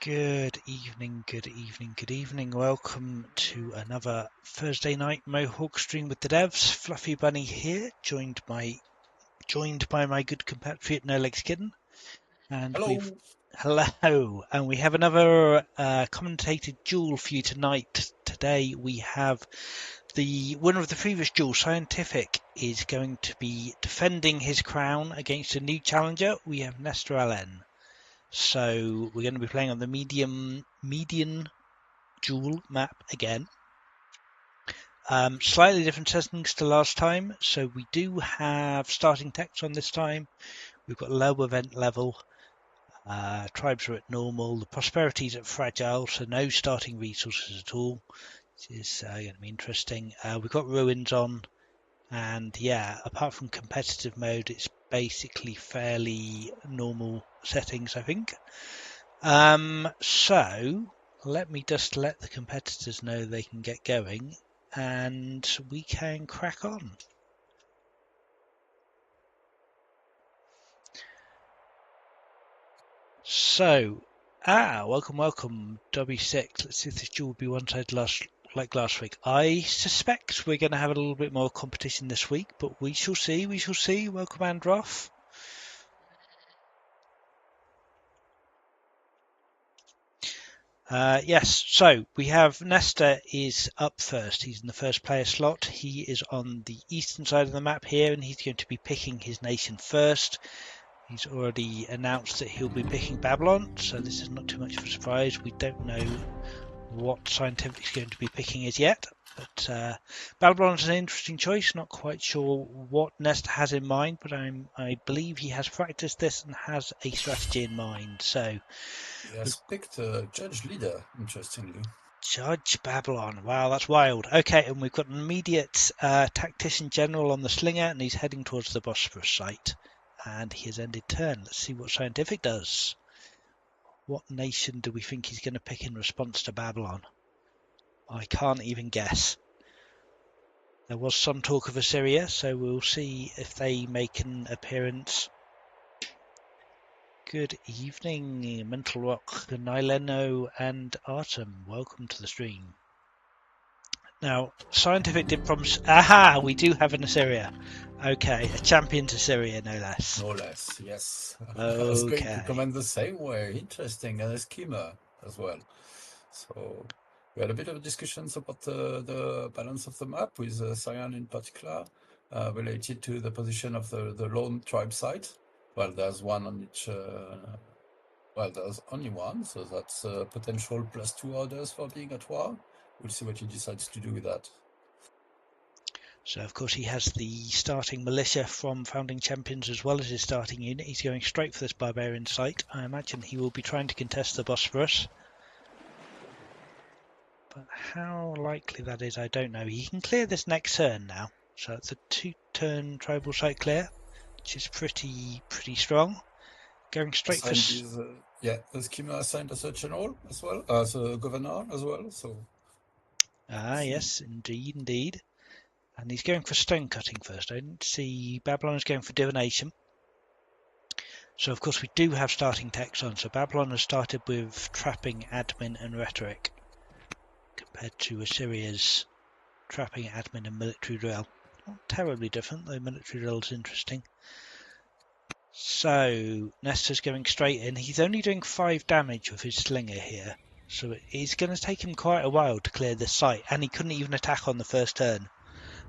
Good evening, good evening, good evening. Welcome to another Thursday night Mohawk stream with the devs. Fluffy Bunny here, joined by my good compatriot No Legs Kitten, and Hello. and we have another commentated duel for you tonight. Today we have the winner of the previous duel, Siontific, is going to be defending his crown against a new challenger. We have NestorLN. So we're going to be playing on the median duel map again. Slightly different settings to last time. So we do have starting text on this time. We've got low event level. Tribes are at normal. The prosperity is at fragile, so no starting resources at all. This is going to be interesting. We've got ruins on. And yeah, apart from competitive mode, it's basically fairly normal settings, I think. So let me just let the competitors know they can get going and we can crack on. So, welcome, W6. Let's see if this duel will be one-sided like last week. I suspect we're going to have a little bit more competition this week, but we shall see. Welcome, Androff. Yes, so we have Nestor is up first. He's in the first player slot. He is on the eastern side of the map here, and he's going to be picking his nation first. He's already announced that he'll be picking Babylon, so this is not too much of a surprise. We don't know what Siontific is going to be picking as yet, but Babylon is an interesting choice. Not quite sure what Nestor has in mind, but I believe he has practiced this and has a strategy in mind. So He has picked Judge Leader, interestingly. Judge Babylon. Wow, that's wild. Okay, and we've got an immediate Tactician General on the Slinger, and he's heading towards the Bosphorus site. And he has ended turn. Let's see what Siontific does. What nation do we think he's going to pick in response to Babylon? I can't even guess. There was some talk of Assyria, so we'll see if they make an appearance. Good evening, Mental Rock, Nileno, and Artem. Welcome to the stream. Now, Siontific did promise... Aha! We do have an Assyria. Okay, a champion to Assyria, no less. No less, yes. Okay. I was going to comment the same way. Interesting, and a schemer as well. So we had a bit of discussions about the balance of the map with Sion in particular, related to the position of the lone tribe site. Well, there's one on each... well, there's only one, so that's potential +2 orders for being at war. We'll see what he decides to do with that. So, of course, he has the starting militia from Founding Champions as well as his starting unit. He's going straight for this barbarian site. I imagine he will be trying to contest the Bosphorus. But how likely that is, I don't know. He can clear this next turn now. So it's a 2-turn tribal site clear, which is pretty strong. Going straight for... the schemer assigned as a general as well, as a governor as well. So. Yes, indeed. And he's going for stone cutting first. I didn't see Babylon is going for divination. So, of course, we do have starting text on. So Babylon has started with trapping, admin, and rhetoric, compared to Assyria's trapping, admin, and military drill. Not terribly different, though military drill is interesting. So Nestor's going straight in. He's only doing 5 damage with his slinger here. So it's going to take him quite a while to clear this site. And he couldn't even attack on the first turn.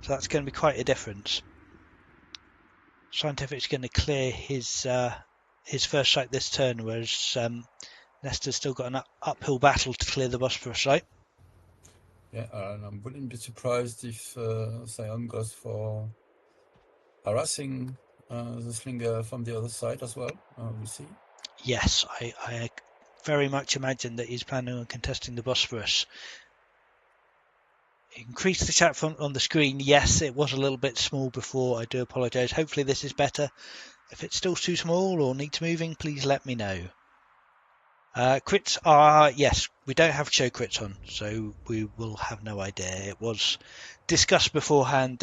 So that's going to be quite a difference. Siontific's going to clear his first site this turn, whereas Nestor's still got an uphill battle to clear the Bosphorus site. Yeah, and I wouldn't be surprised if Sion goes for harassing the slinger from the other side as well. We'll see. Yes, I very much imagine that he's planning on contesting the Bosphorus. Increase the chat font on the screen. Yes, it was a little bit small before. I do apologise. Hopefully this is better. If it's still too small or needs moving, please let me know. Crits are... Yes, we don't have show crits on, so we will have no idea. It was discussed beforehand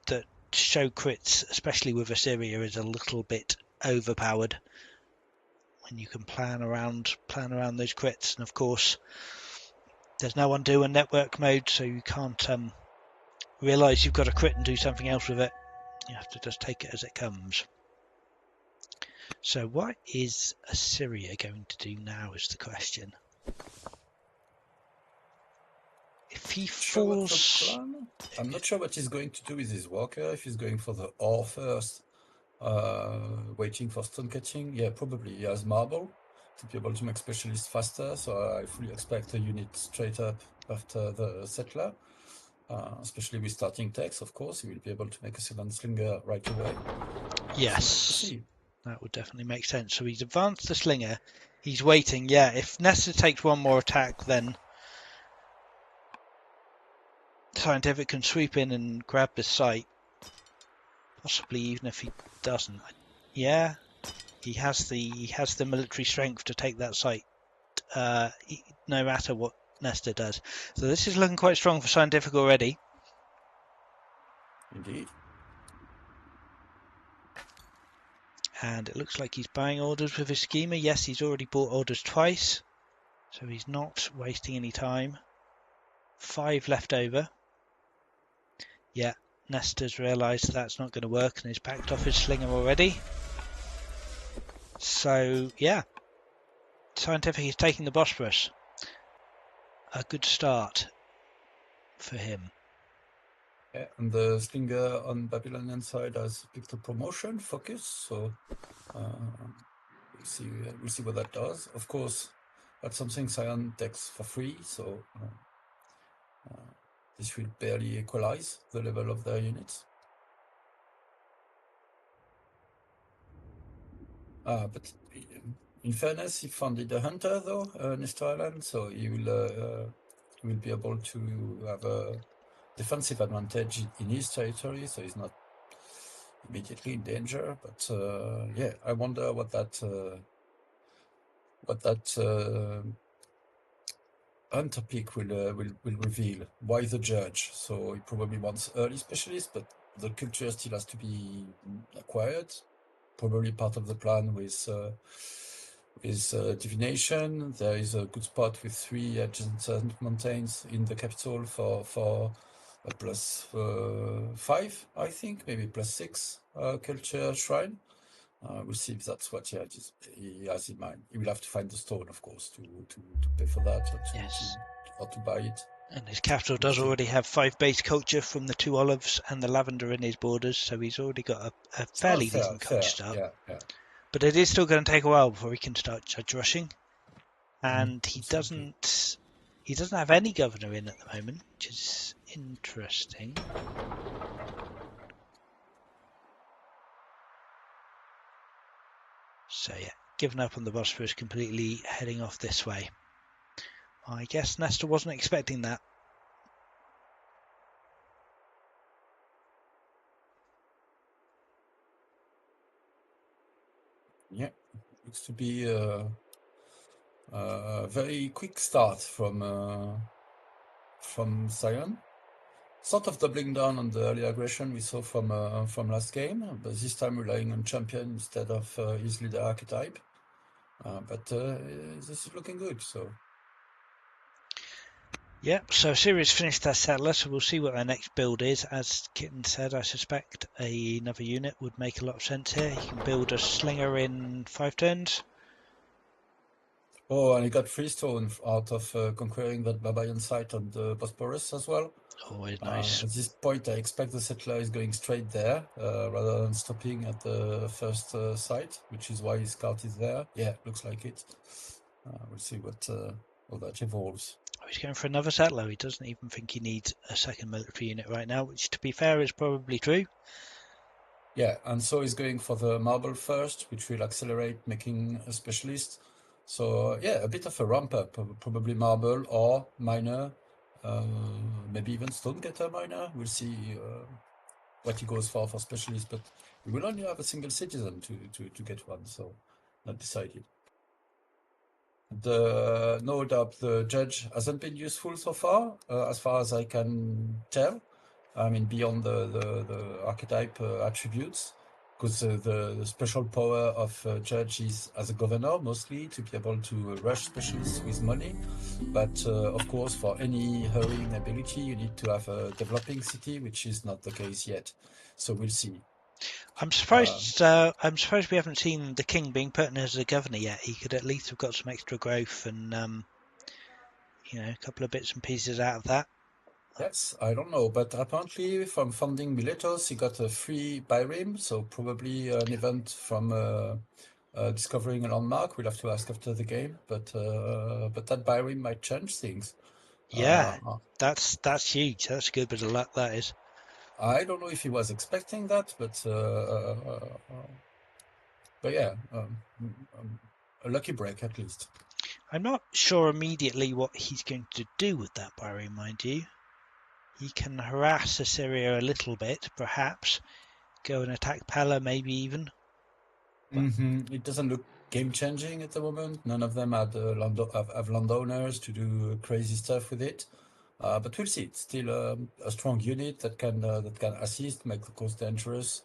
that show crits, especially with Assyria, is a little bit overpowered. and you can plan around those crits. And of course, there's no undo in network mode, so you can't realise you've got a crit and do something else with it. You have to just take it as it comes. So what is Assyria going to do now is the question. If he falls... I'm not sure what he's going to do with his walker, if he's going for the ore first, waiting for stone catching. Yeah, probably he has marble to be able to make specialist faster, so I fully expect a unit straight up after the settler, especially with starting techs, of course. He will be able to make a 7 slinger right away. Yes, that would definitely make sense. So he's advanced the slinger, he's waiting. Yeah, if Nestor takes one more attack, then Siontific can sweep in and grab the site. Possibly even if he doesn't. Yeah, he has the military strength to take that site, no matter what Nestor does. So this is looking quite strong for Siontific already. Indeed. And it looks like he's buying orders with his schemer. Yes, he's already bought orders twice, so he's not wasting any time. 5 left over. Yeah, Nestor's realised that's not going to work and he's backed off his slinger already. So, yeah, Siontific is taking the Bosporus. A good start for him. Yeah, and the slinger on Babylonian side has picked a promotion focus, so we'll see what that does. Of course, that's something Sion takes for free, so this will barely equalize the level of their units. But in fairness, he funded a hunter though, NestorLN, so he will be able to have a defensive advantage in his territory, so he's not immediately in danger. But yeah, I wonder what that hunter pick will reveal. Why the judge? So he probably wants early specialist, but the culture still has to be acquired. Probably part of the plan with divination. There is a good spot with 3 adjacent mountains in the capital for a +5, I think, maybe +6 culture shrine. We'll see if that's what he has in mind. He will have to find the stone, of course, to pay for that, or to buy it. And his capital does already have 5 base culture from the 2 olives and the lavender in his borders, so he's already got a fairly decent culture start. Yeah. But it is still going to take a while before he can start judge rushing. And he doesn't have any governor in at the moment, which is interesting. So yeah, given up on the Bosphorus completely, heading off this way. I guess Nestor wasn't expecting that. Yeah, looks to be a very quick start from Sion. Sort of doubling down on the early aggression we saw from last game, but this time relying on champion instead of his leader archetype. But this is looking good. So. Yep, so Syria's finished their settler, so we'll see what their next build is. As Kitten said, I suspect another unit would make a lot of sense here. You can build a slinger in 5 turns. Oh, and he got 3 stone out of conquering that barbarian site on the Bosporus as well. Always nice. At this point, I expect the settler is going straight there rather than stopping at the first site, which is why his cart is there. Yeah, looks like it. We'll see what all that evolves. Oh, he's going for another settler. He doesn't even think he needs a second military unit right now, which, to be fair, is probably true. Yeah, and so he's going for the marble first, which will accelerate making a specialist. So yeah, a bit of a ramp up, probably marble or miner, maybe even stonecutter miner. We'll see what he goes for specialist, but we will only have a single citizen to get one, so not decided. No doubt the judge hasn't been useful so far as I can tell. I mean, beyond the archetype attributes. because the special power of judge is as a governor mostly to be able to rush specialists with money, but of course for any hurrying ability you need to have a developing city, which is not the case yet. So we'll see. I'm surprised. I'm surprised we haven't seen the king being put in as a governor yet. He could at least have got some extra growth and a couple of bits and pieces out of that. Yes, I don't know, but apparently from funding Miletos, he got a free Byrim, so probably an event from discovering a landmark. We'll have to ask after the game, but that Byrim might change things. Yeah, Uh, that's huge. That's a good bit of luck. That is. I don't know if he was expecting that, but yeah, a lucky break at least. I'm not sure immediately what he's going to do with that Byron, mind you. He can harass Assyria a little bit, perhaps. Go and attack Pella, maybe even. But It doesn't look game-changing at the moment. None of them have landowners to do crazy stuff with it. But we'll see. It's still a strong unit that can assist, make the coast dangerous,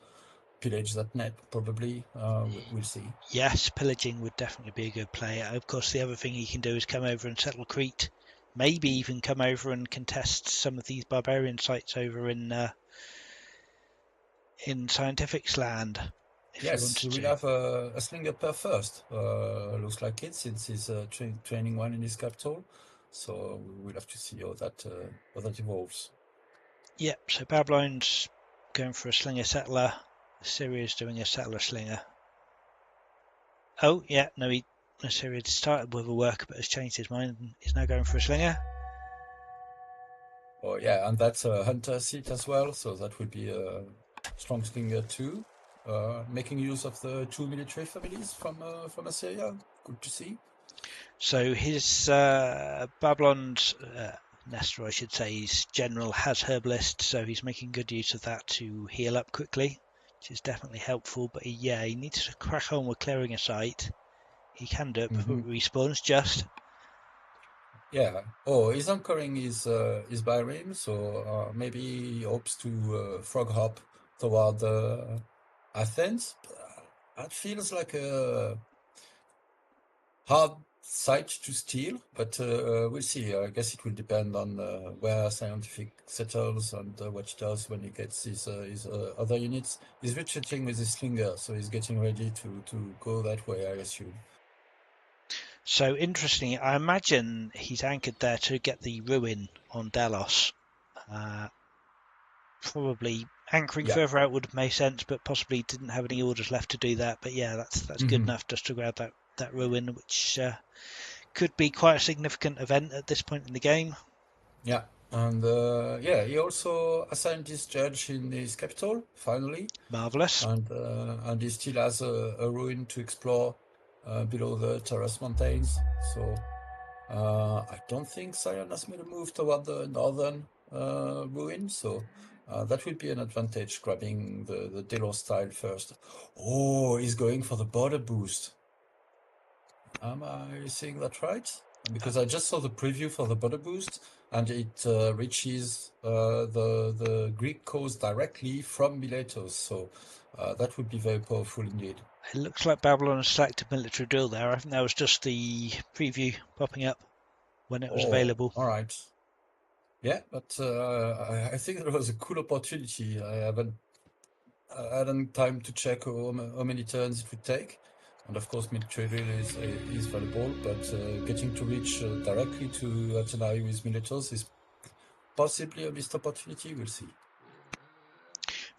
pillage that net probably. We'll see. yes, pillaging would definitely be a good play. Of course, the other thing he can do is come over and settle Crete. Maybe even come over and contest some of these barbarian sites over in Siontific's land, if he Yes, he wanted will to. have a slinger per first. Looks like it since he's training one in his capital. So we'll have to see how that evolves. Yep, so Babylon's going for a slinger settler. Assyria's doing a settler slinger. Oh, yeah, no, Assyria started with a worker but has changed his mind and is now going for a slinger. Oh yeah, and that's a hunter seat as well, so that would be a strong slinger too. Making use of the two military families from Assyria. Good to see. So his Babylon's Nestor, I should say, his general has herbalist, so he's making good use of that to heal up quickly, which is definitely helpful. But he needs to crack on with clearing a site. He can do it before it respawns, just. Yeah. Oh, he's anchoring his Byrim, so maybe he hopes to frog hop toward Athens. That feels like a hard site to steal, but we'll see. I guess it will depend on where Siontific settles and what he does when he gets his other units. He's retreating with his slinger, so he's getting ready to go that way, I assume. So interesting. I imagine he's anchored there to get the ruin on Delos. Probably anchoring Yeah. further out would have made sense, but possibly didn't have any orders left to do that. But yeah, that's good enough just to grab that ruin, which could be quite a significant event at this point in the game. Yeah. And yeah, he also assigned his judge in his capital, finally. Marvelous. And he still has a ruin to explore below the Taurus Mountains. So I don't think Sion has made a move toward the northern ruin, so that would be an advantage, grabbing the Delos style first. Oh, he's going for the border boost. Am I seeing that right? Because I just saw the preview for the border boost, and it reaches the Greek coast directly from Miletus, so that would be very powerful indeed. It looks like Babylon has selected military drill there. I think that was just the preview popping up when it was Oh, available. all right. Yeah, but I think it was a cool opportunity. I hadn't time to check how many turns it would take. And of course, military drill is valuable, but getting to reach directly to Atenai with Miletos is possibly a missed opportunity. We'll see.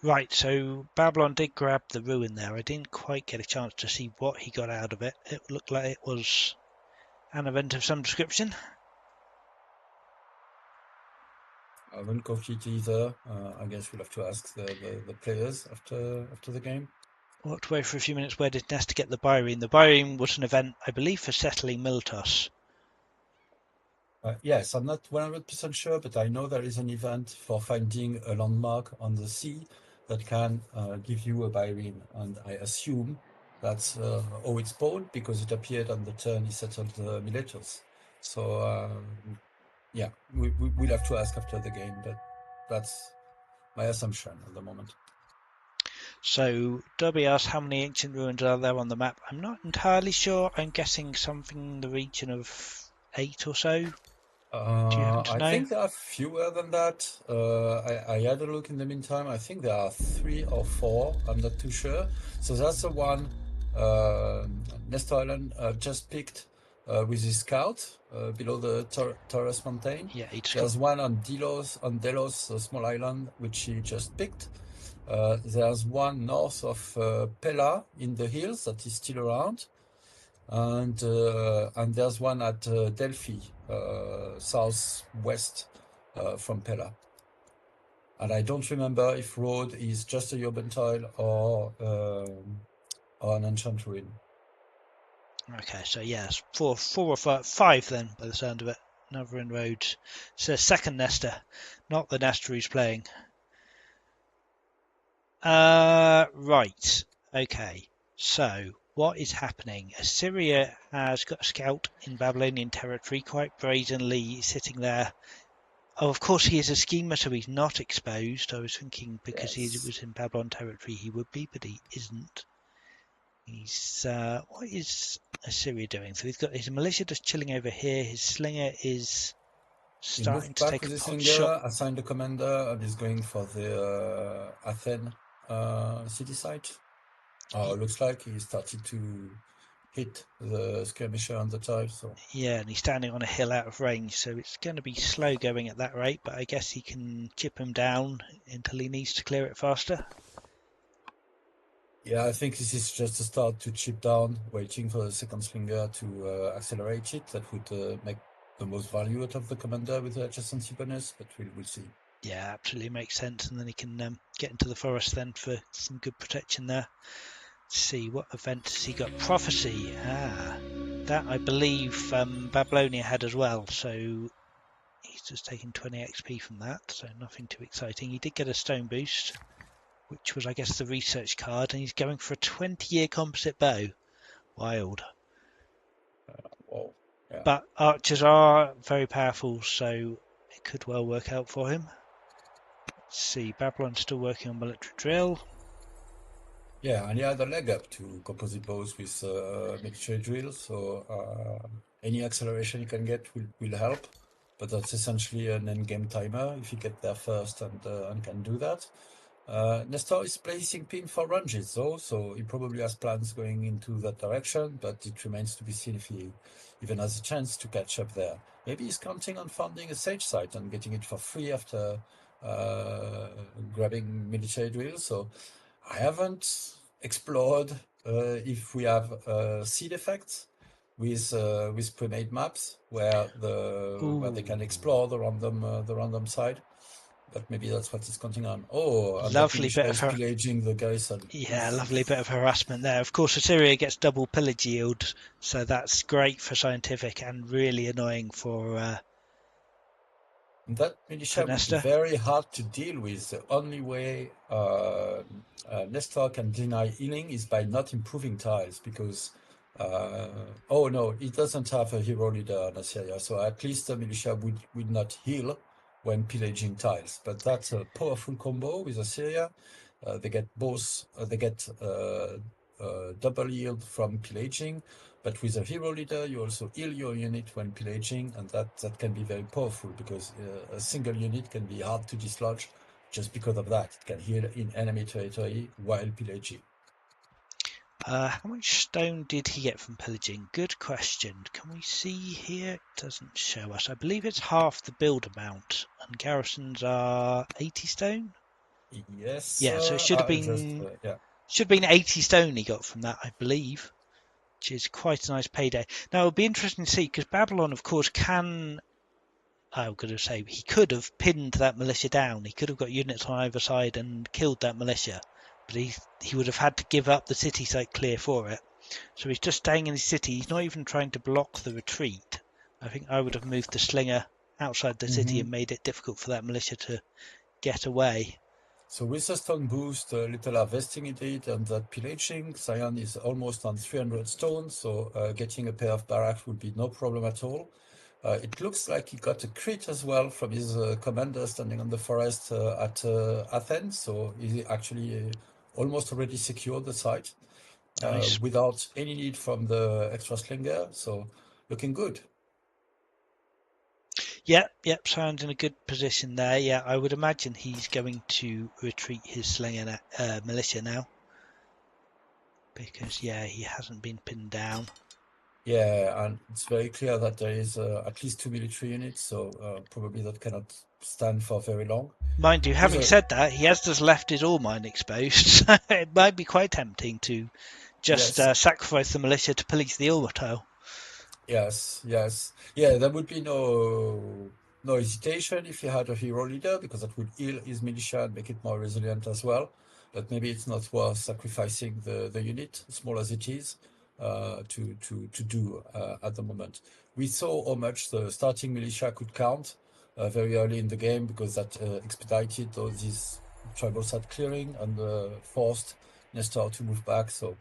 Right, so Babylon did grab the ruin there. I didn't quite get a chance to see what he got out of it. It looked like it was an event of some description. I haven't completed either. I guess we'll have to ask the players after the game. Walked away for a few minutes. Where did Nesta get the Byrene? The Byrene was an event, I believe, for settling Miletos. Yes, I'm not 100% sure, but I know there is an event for finding a landmark on the sea that can give you a Byrene, and I assume that's how it spawned because it appeared on the turn he settled Miletus. So yeah, we'll have to ask after the game, but that's my assumption at the moment. So W asks how many ancient ruins are there on the map. I'm not entirely sure. I'm guessing something in the region of 8 or so. Do you happen to I know? think there are fewer than that. I had a look in the meantime. I think there are 3 or 4. I'm not too sure. So that's the one NestorLN just picked with his scout below the Taurus Mountain. Yeah, he just got. There's one on Delos, a small island, which he just picked. There's one north of Pella in the hills that is still around. And there's one at Delphi, southwest from Pella. And I don't remember if Road is just a urban tile or an ancient ruin. Okay, so yes, four or five then, by the sound of it. Another in roads. So second Nestor, not the Nestor who's playing. Right. Okay. So what is happening? Assyria has got a scout in Babylonian territory, quite brazenly sitting there. Oh, of course he is a schemer, so he's not exposed. I was thinking because he Yes. was in Babylon territory he would be, but he isn't. He's what is Assyria doing? So he's got his militia just chilling over here. His slinger is He starting moved to back take with a his pot shot. finger, assigned a commander, and is going for the Athens city site. Looks like he started to hit the skirmisher on the tile. So Yeah, and he's standing on a hill out of range, so it's going to be slow going at that rate, but I guess he can chip him down until he needs to clear it faster. yeah, I think this is just a start to chip down, waiting for the second slinger to accelerate it. That would make the most value out of the commander with the adjacency bonus, but we'll see. Yeah, absolutely makes sense, and then he can get into the forest then for some good protection there. Let's see, what event has he got? Prophecy. That I believe Babylonia had as well, so he's just taking 20 XP from that, so nothing too exciting. He did get a stone boost, which was, I guess, the research card, and he's going for a 20-year composite bow. Wild. Whoa. Yeah. But archers are very powerful, so it could well work out for him. Let's see, Babylon's still working on military drill. Yeah, and he had a leg up to composite bows with military drill, so any acceleration he can get will help. But that's essentially an endgame timer if you get there first and can do that. Nestor is placing pin for ranges though, so he probably has plans going into that direction, but it remains to be seen if he even has a chance to catch up there. Maybe he's counting on founding a sage site and getting it for free after grabbing military drill. So I haven't explored if we have seed effects with pre-made maps where they can Ooh, explore the random side. But maybe that's what he's counting on. Oh, and that lovely bit militia of is her. pillaging the garrison. Yeah, Oof, lovely bit oof. of harassment there. Of course, Assyria gets double pillage yield, so that's great for Siontific and really annoying That for militia will be Nestor. very hard to deal with. The only way Nestor can deny healing is by not improving tiles because, oh no, he doesn't have a hero leader in Assyria, so at least the militia would not heal when pillaging tiles. But that's a powerful combo with Assyria. They get both, they get double yield from pillaging, but with a hero leader, you also heal your unit when pillaging, and that can be very powerful because a single unit can be hard to dislodge just because of that. It can heal in enemy territory while pillaging. How much stone did he get from pillaging? Good question. Can we see here? It doesn't show us. I believe it's half the build amount, and garrisons are 80 stone. Yes, Yeah, so it yeah. should have been 80 stone he got from that, I believe, which is quite a nice payday. Now it'll be interesting to see because Babylon, of course, can. I'm going to say he could have pinned that militia down. He could have got units on either side and killed that militia, but he would have had to give up the city site clear for it. So he's just staying in his city. He's not even trying to block the retreat. I think I would have moved the slinger outside the city Mhm. and made it difficult for that militia to get away. So with a stone boost, a little harvesting it did, and that pillaging, Sion is almost on 300 stone, so getting a pair of barracks would be no problem at all. It looks like he got a crit as well from his commander standing on the forest at Athens, so he actually almost already secured the site Nice. without any need from the extra slinger. So looking good. Yep. Sion's in a good position there. Yeah, I would imagine he's going to retreat his slinger militia now because he hasn't been pinned down. Yeah, and it's very clear that there is at least 2 military units, so probably that cannot stand for very long. Mind you, With having a said that, he has just left his ore mine exposed, so it might be quite tempting to just yes, sacrifice the militia to police the ore tile. yes, yeah. There would be no hesitation if he had a hero leader because that would heal his militia and make it more resilient as well. But maybe it's not worth sacrificing the unit, small as it is, to do at the moment. We saw how much the starting militia could count very early in the game because that expedited all these tribal site clearing and forced Nestor to move back. So,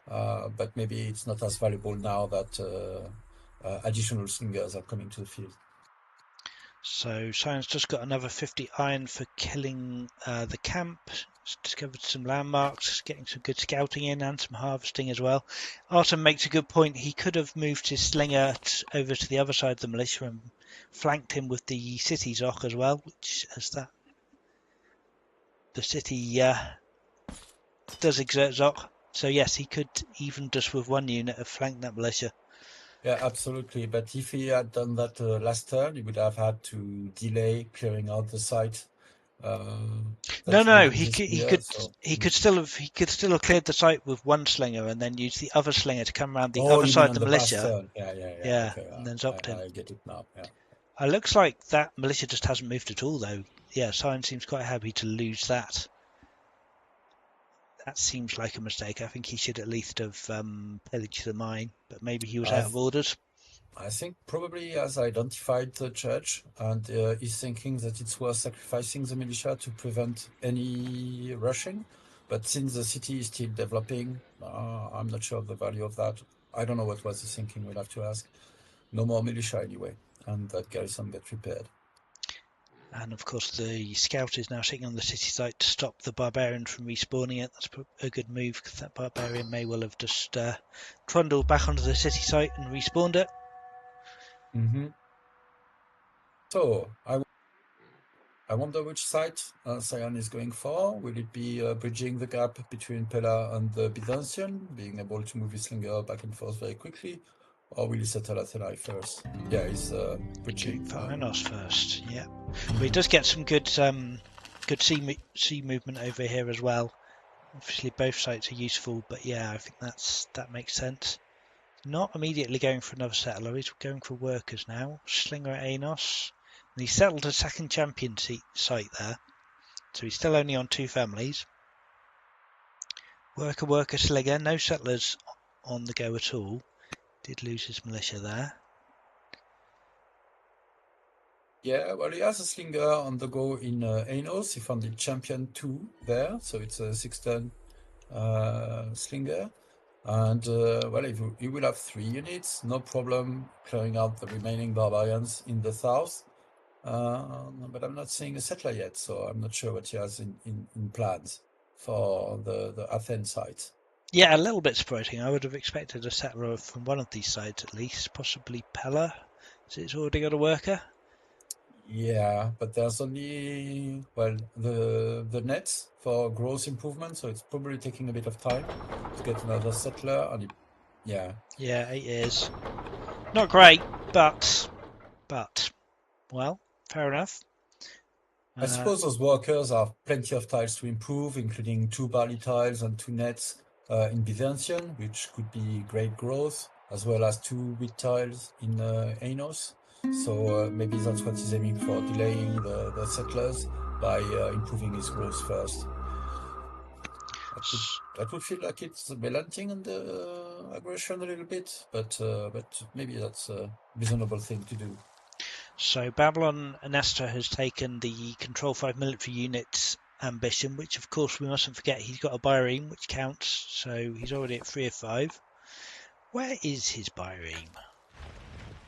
but maybe it's not as valuable now that additional slingers are coming to the field. So Sion's just got another 50 iron for killing the camp. He's discovered some landmarks, getting some good scouting in and some harvesting as well. Artem makes a good point. He could have moved his slinger over to the other side of the militia and flanked him with the city Zoc as well, which as that the city does exert Zoc. So yes, he could even just with one unit have flanked that militia. Yeah, absolutely. But if he had done that last turn, he would have had to delay clearing out the site that he No, did with he his could he spear. could So, he could still have cleared the site with one slinger and then use the other slinger to come around the oh, other you mean side of on the the past militia. turn? Yeah. Yeah, Okay, and then zopped him. I get it now. Yeah. It looks like that militia just hasn't moved at all, though. Yeah, Sion seems quite happy to lose that. That seems like a mistake. I think he should at least have pillaged the mine, but maybe he was I out of orders. I think probably he has identified the church and is thinking that it's worth sacrificing the militia to prevent any rushing. But since the city is still developing, I'm not sure of the value of that. I don't know what was he thinking. We'll have to ask. No more militia anyway, and that garrison gets repaired. And of course, the scout is now sitting on the city site to stop the barbarian from respawning it. That's a good move because that barbarian may well have just trundled back onto the city site and respawned it. Mm-hmm. So I wonder which site Sion is going for. Will it be bridging the gap between Pella and the Byzantium, being able to move his slinger back and forth very quickly, or will he settle Athena first? Yeah, he's Going bridging. for Inos first, yeah. But he does get some good sea movement over here as well. Obviously, both sites are useful, but yeah, I think that makes sense. Not immediately going for another settler. He's going for workers now. Slinger at Anos. And he settled a second champion site there. So he's still only on 2 families. Worker, slinger. No settlers on the go at all. Did lose his militia there. Yeah, well, he has a slinger on the go in Anos. He found the champion 2 there, so it's a 6-turn slinger. And well, he will have 3 units, no problem clearing out the remaining barbarians in the south. But I'm not seeing a settler yet, so I'm not sure what he has in plans for the Athens site. Yeah, a little bit surprising. I would have expected a settler from one of these sides at least, possibly Pella. So it's already got a worker. Yeah, but there's only, well, the nets for growth improvement, so it's probably taking a bit of time to get another settler. And yeah, Yeah, 8 years. Not great, but well, fair enough. I suppose those workers have plenty of tiles to improve, including 2 barley tiles and 2 nets in Byzantium, which could be great growth, as well as 2 wheat tiles in Anos. So maybe that's what he's aiming for, delaying the settlers by improving his growth first. That would feel like it's relenting on the aggression a little bit, but maybe that's a reasonable thing to do. So Babylon Nestor has taken the Control 5 military units ambition, which of course we mustn't forget he's got a Byreme, which counts, so he's already at 3 of 5. Where is his Byreme?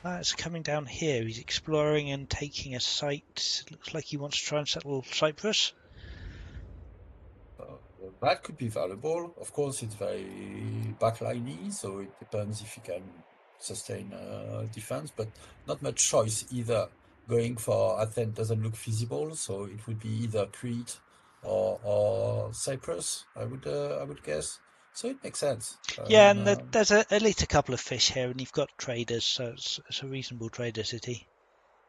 It's coming down here. He's exploring and taking a site. Looks like he wants to try and settle Cyprus. That could be valuable. Of course, it's very backliney, so it depends if you can sustain defense, but not much choice either. Going for Athens doesn't look feasible, so it would be either Crete or Cyprus, I would guess. So it makes sense. I Yeah, mean, and there's at least a couple of fish here, and you've got traders, so it's a reasonable trader city.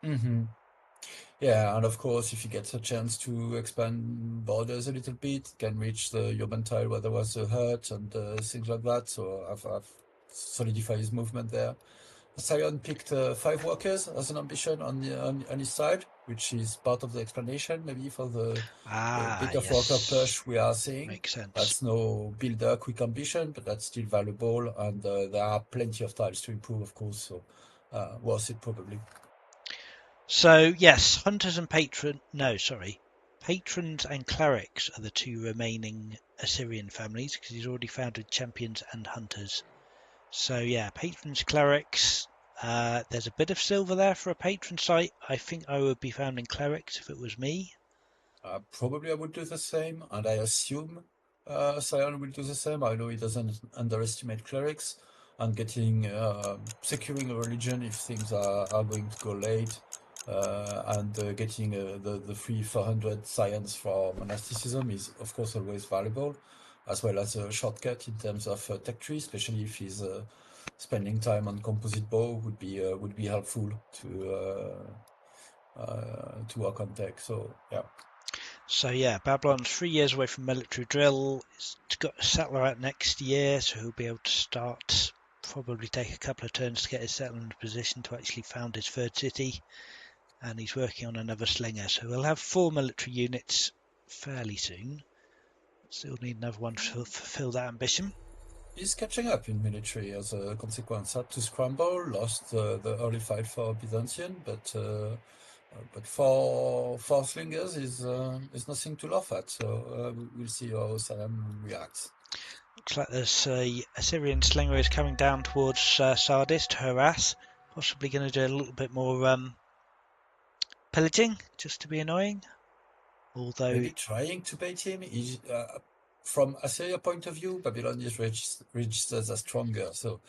mhm. Yeah, and of course, if you get a chance to expand borders a little bit, it can reach the urban tile where there was a hut and things like that. So I've solidified his movement there. Sion picked 5 workers as an ambition on his side, which is part of the explanation maybe for the Ah, bit of worker yes, push we are seeing. makes sense. That's no builder quick ambition, but that's still valuable, and there are plenty of tiles to improve, of course. So worth it probably. So yes, hunters and patrons and clerics are the two remaining Assyrian families because he's already founded champions and hunters. So yeah, patrons, clerics. There's a bit of silver there for a patron site. I think I would be founding clerics if it was me. Probably I would do the same, and I assume Sion will do the same. I know he doesn't underestimate clerics, and getting securing a religion if things are going to go late, and getting the free 400 science for monasticism is of course always valuable, as well as a shortcut in terms of tech tree, especially if he's spending time on composite bow would be helpful to work on tech. So yeah. So yeah, Babylon's 3 years away from military drill. He's got a settler out next year, so he'll be able to start. Probably take a couple of turns to get his settlement position to actually found his third city. And he's working on another slinger, so he'll have 4 military units fairly soon. Still need another one to fulfill that ambition. He's catching up in military as a consequence. Had to scramble, lost the early fight for Byzantium, but for slingers is nothing to laugh at. So we'll see how Saddam reacts. Looks like there's a Assyrian slinger is coming down towards Sardis to harass. Possibly going to do a little bit more pillaging, just to be annoying. Although, Maybe trying to bait him. From Assyria point of view, Babylon is registered as stronger. So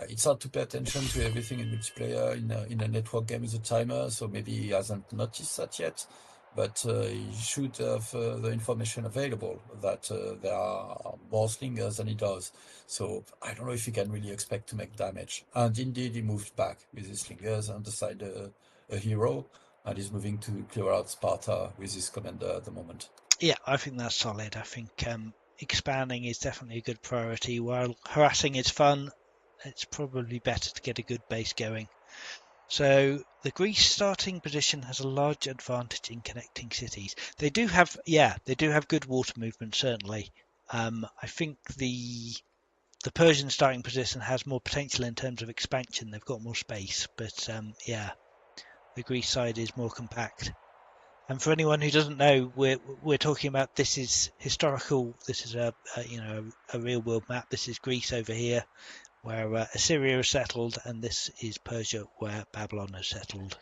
it's hard to pay attention to everything in multiplayer in a network game with a timer, so maybe he hasn't noticed that yet. But he should have the information available that there are more slingers than he does. So I don't know if he can really expect to make damage. And indeed, he moved back with his slingers and decided a hero, and is moving to clear out Sparta with his commander at the moment. yeah, I think that's solid. I think expanding is definitely a good priority. While harassing is fun, it's probably better to get a good base going. So the Greece starting position has a large advantage in connecting cities. They do have, yeah, they do have good water movement certainly. I think the Persian starting position has more potential in terms of expansion. They've got more space, but yeah, the Greece side is more compact. And for anyone who doesn't know, we're talking about this is historical. This is a real world map. This is Greece over here, where Assyria is settled, and this is Persia, where Babylon is settled.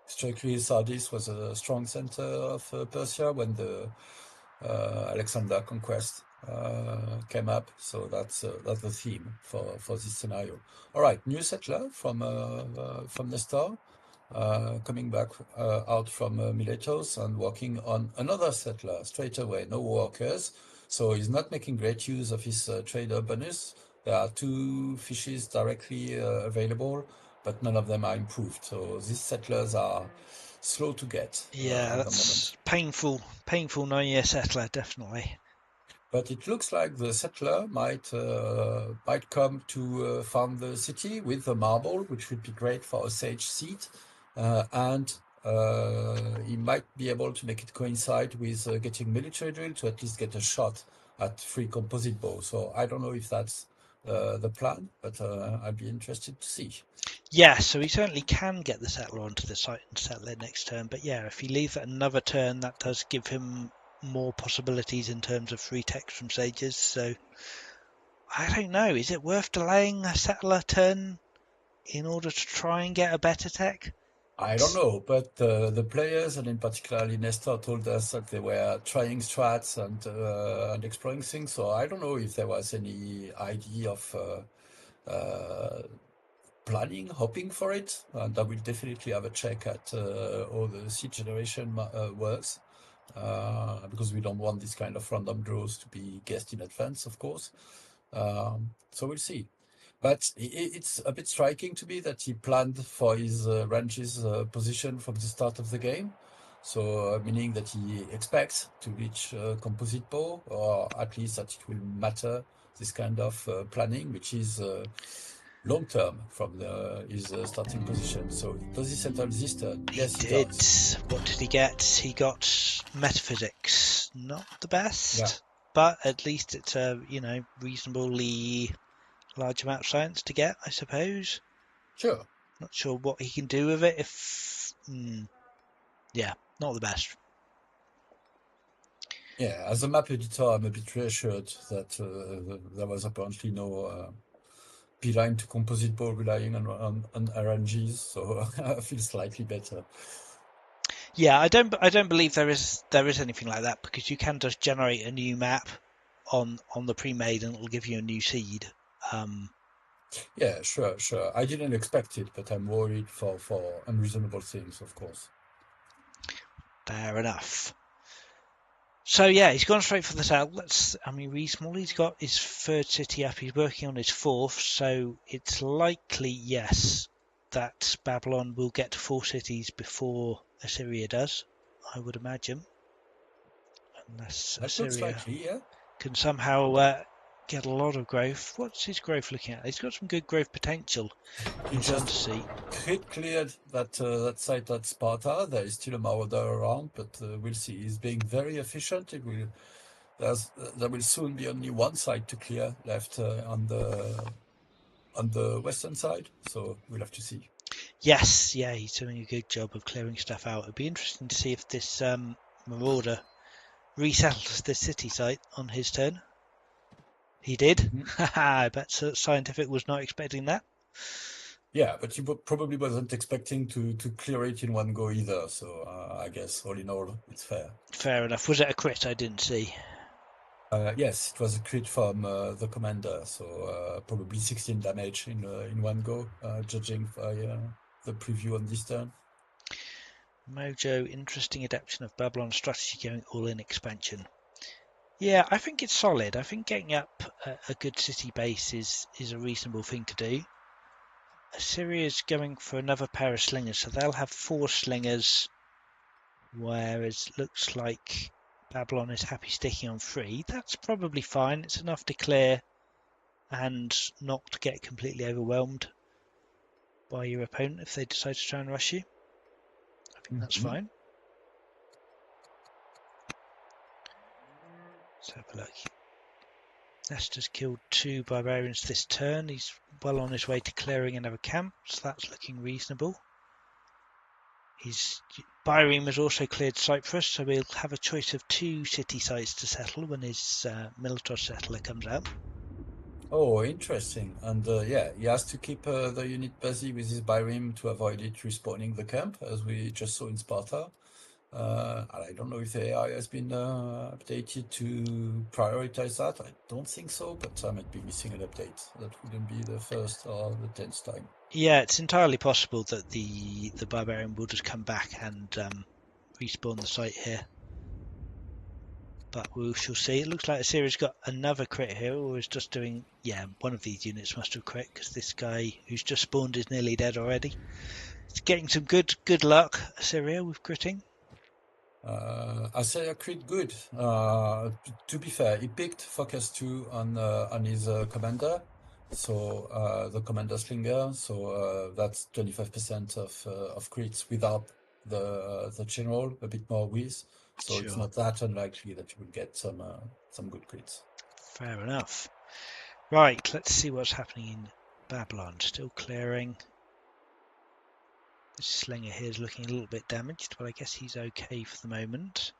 Historically, Sardis was a strong center of Persia when the Alexander conquest came up. So that's the theme for this scenario. All right, new settler from Nestor, coming back out from Miletos and working on another settler straight away. No workers, so he's not making great use of his trader bonus. There are 2 fishes directly available, but none of them are improved. So these settlers are slow to get Yeah, at the moment. that's painful 9 year settler, definitely. But it looks like the settler might come to found the city with the marble, which would be great for a sage seat, and he might be able to make it coincide with getting military drill to at least get a shot at free composite bow. So I don't know if that's the plan, but I'd be interested to see. Yeah, so he certainly can get the settler onto the site and settle it next turn. But yeah, if he leaves it another turn, that does give him more possibilities in terms of free text from sages. So I don't know. Is it worth delaying a settler turn in order to try and get a better tech? I don't know, but the players, and in particular Nestor, told us that they were trying strats and exploring things. So I don't know if there was any idea of planning, hoping for it. And I will definitely have a check at how the seed generation works, because we don't want this kind of random draws to be guessed in advance, of course. So we'll see. But it's a bit striking to me that he planned for his range's position from the start of the game. So, meaning that he expects to reach Composite Bow, or at least that it will matter, this kind of planning, which is long term from his starting position. So, does he settle this turn? He Yes, he did. does. What did he get? He got metaphysics. Not the Yeah, best, but at least it's a reasonably large amount of science to get, I suppose. sure. Not sure what he can do with it. Yeah, not the best. Yeah, as a map editor, I'm a bit reassured that there was apparently no beeline to Composite Bow relying on RNGs, so I feel slightly better. Yeah, I don't believe there is anything like that, because you can just generate a new map on the pre-made and it'll give you a new seed. Yeah, sure, sure. I didn't expect it, but I'm worried for unreasonable things, of course. Fair enough. So yeah, he's gone straight for the south. Reasonable. He's got his third city up. He's working on his fourth, so it's likely, yes, that Babylon will get to 4 cities before Assyria does. I would imagine, unless That looks Assyria likely, yeah. can somehow get a lot of growth. What's his growth looking at? He's got some good growth potential in He his just undersea. cleared that site at Sparta. There is still a marauder around, but we'll see. He's being very efficient. There will soon be only one site to clear left on the western side, so we'll have to see. Yes, yeah, he's doing a good job of clearing stuff out. It'd be interesting to see if this marauder resettles the city site on his turn. He did. Mhm. I bet Siontific was not expecting that. Yeah, but he probably wasn't expecting to clear it in one go either. So I guess all in all, it's fair. Fair enough. Was it a crit? I didn't see. Yes, it was a crit from the commander, so probably 16 damage in one go, judging by the preview on this turn. Mojo, interesting adaptation of Babylon strategy going all in expansion. Yeah, I think it's solid. I think getting up a good city base is a reasonable thing to do. Assyria's going for another pair of slingers, so they'll have 4 slingers, whereas it looks like Babylon is happy sticking on 3. That's probably fine. It's enough to clear and not to get completely overwhelmed by your opponent if they decide to try and rush you. I think that's Mhm. fine. Let's have a look. Nestor's killed 2 barbarians this turn. He's well on his way to clearing another camp, so that's looking reasonable. His Byreme has also cleared Cyprus, so we'll have a choice of 2 city sites to settle when his Militos settler comes out. Oh, interesting. And yeah, he has to keep the unit busy with his Byreme to avoid it respawning the camp, as we just saw in Sparta. And I don't know if the AI has been updated to prioritize that. I don't think so, but I might be missing an update. That wouldn't be the first or the 10th time. Yeah, it's entirely possible that the barbarian will just come back and respawn the site here. But we shall see. It looks like Assyria's got another crit here, or is just doing... Yeah, one of these units must have crit, because this guy who's just spawned is nearly dead already. It's getting some good luck, Assyria, with critting. I say a crit good. To be fair, he picked Focus 2 on his commander, so the commander slinger. So that's 25% of crits without the general, a bit more with. So it's Sure, not that unlikely that you will get some good crits. fair enough. Right, let's see what's happening in Babylon. Still clearing. This slinger here is looking a little bit damaged, but I guess he's okay for the moment.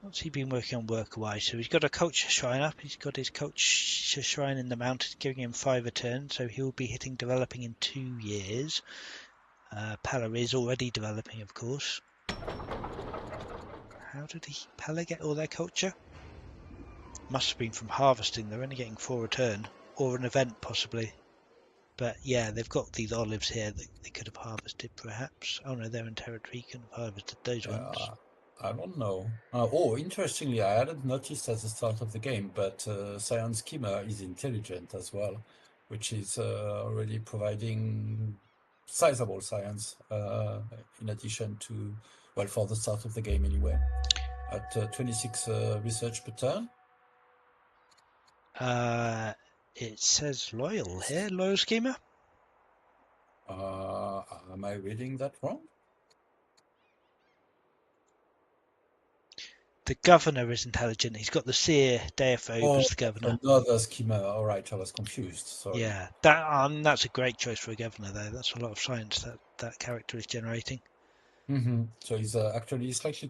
What's he been working on work-wise? So he's got a culture shrine up. He's got his culture shrine in the mountains, giving him 5 a turn. So he'll be hitting developing in 2 years. Pella is already developing, of course. How did Pella get all their culture? Must have been from harvesting. They're only getting 4 return, or an event possibly. But yeah, they've got these olives here that they could have harvested perhaps. Oh no, they're in territory, couldn't have harvested those ones. I don't know. Oh, interestingly, I hadn't noticed at the start of the game, but Cyan Schema is intelligent as well, which is already providing sizable science in addition to, well, for the start of the game anyway. At 26 research per turn. It says loyal here, loyal schema. Am I reading that wrong? The governor is intelligent. He's got the seer Deophobe as the governor. Another schema. All right, I was confused. Sorry. Yeah, that's a great choice for a governor though. That's a lot of science that character is generating. So he's actually slightly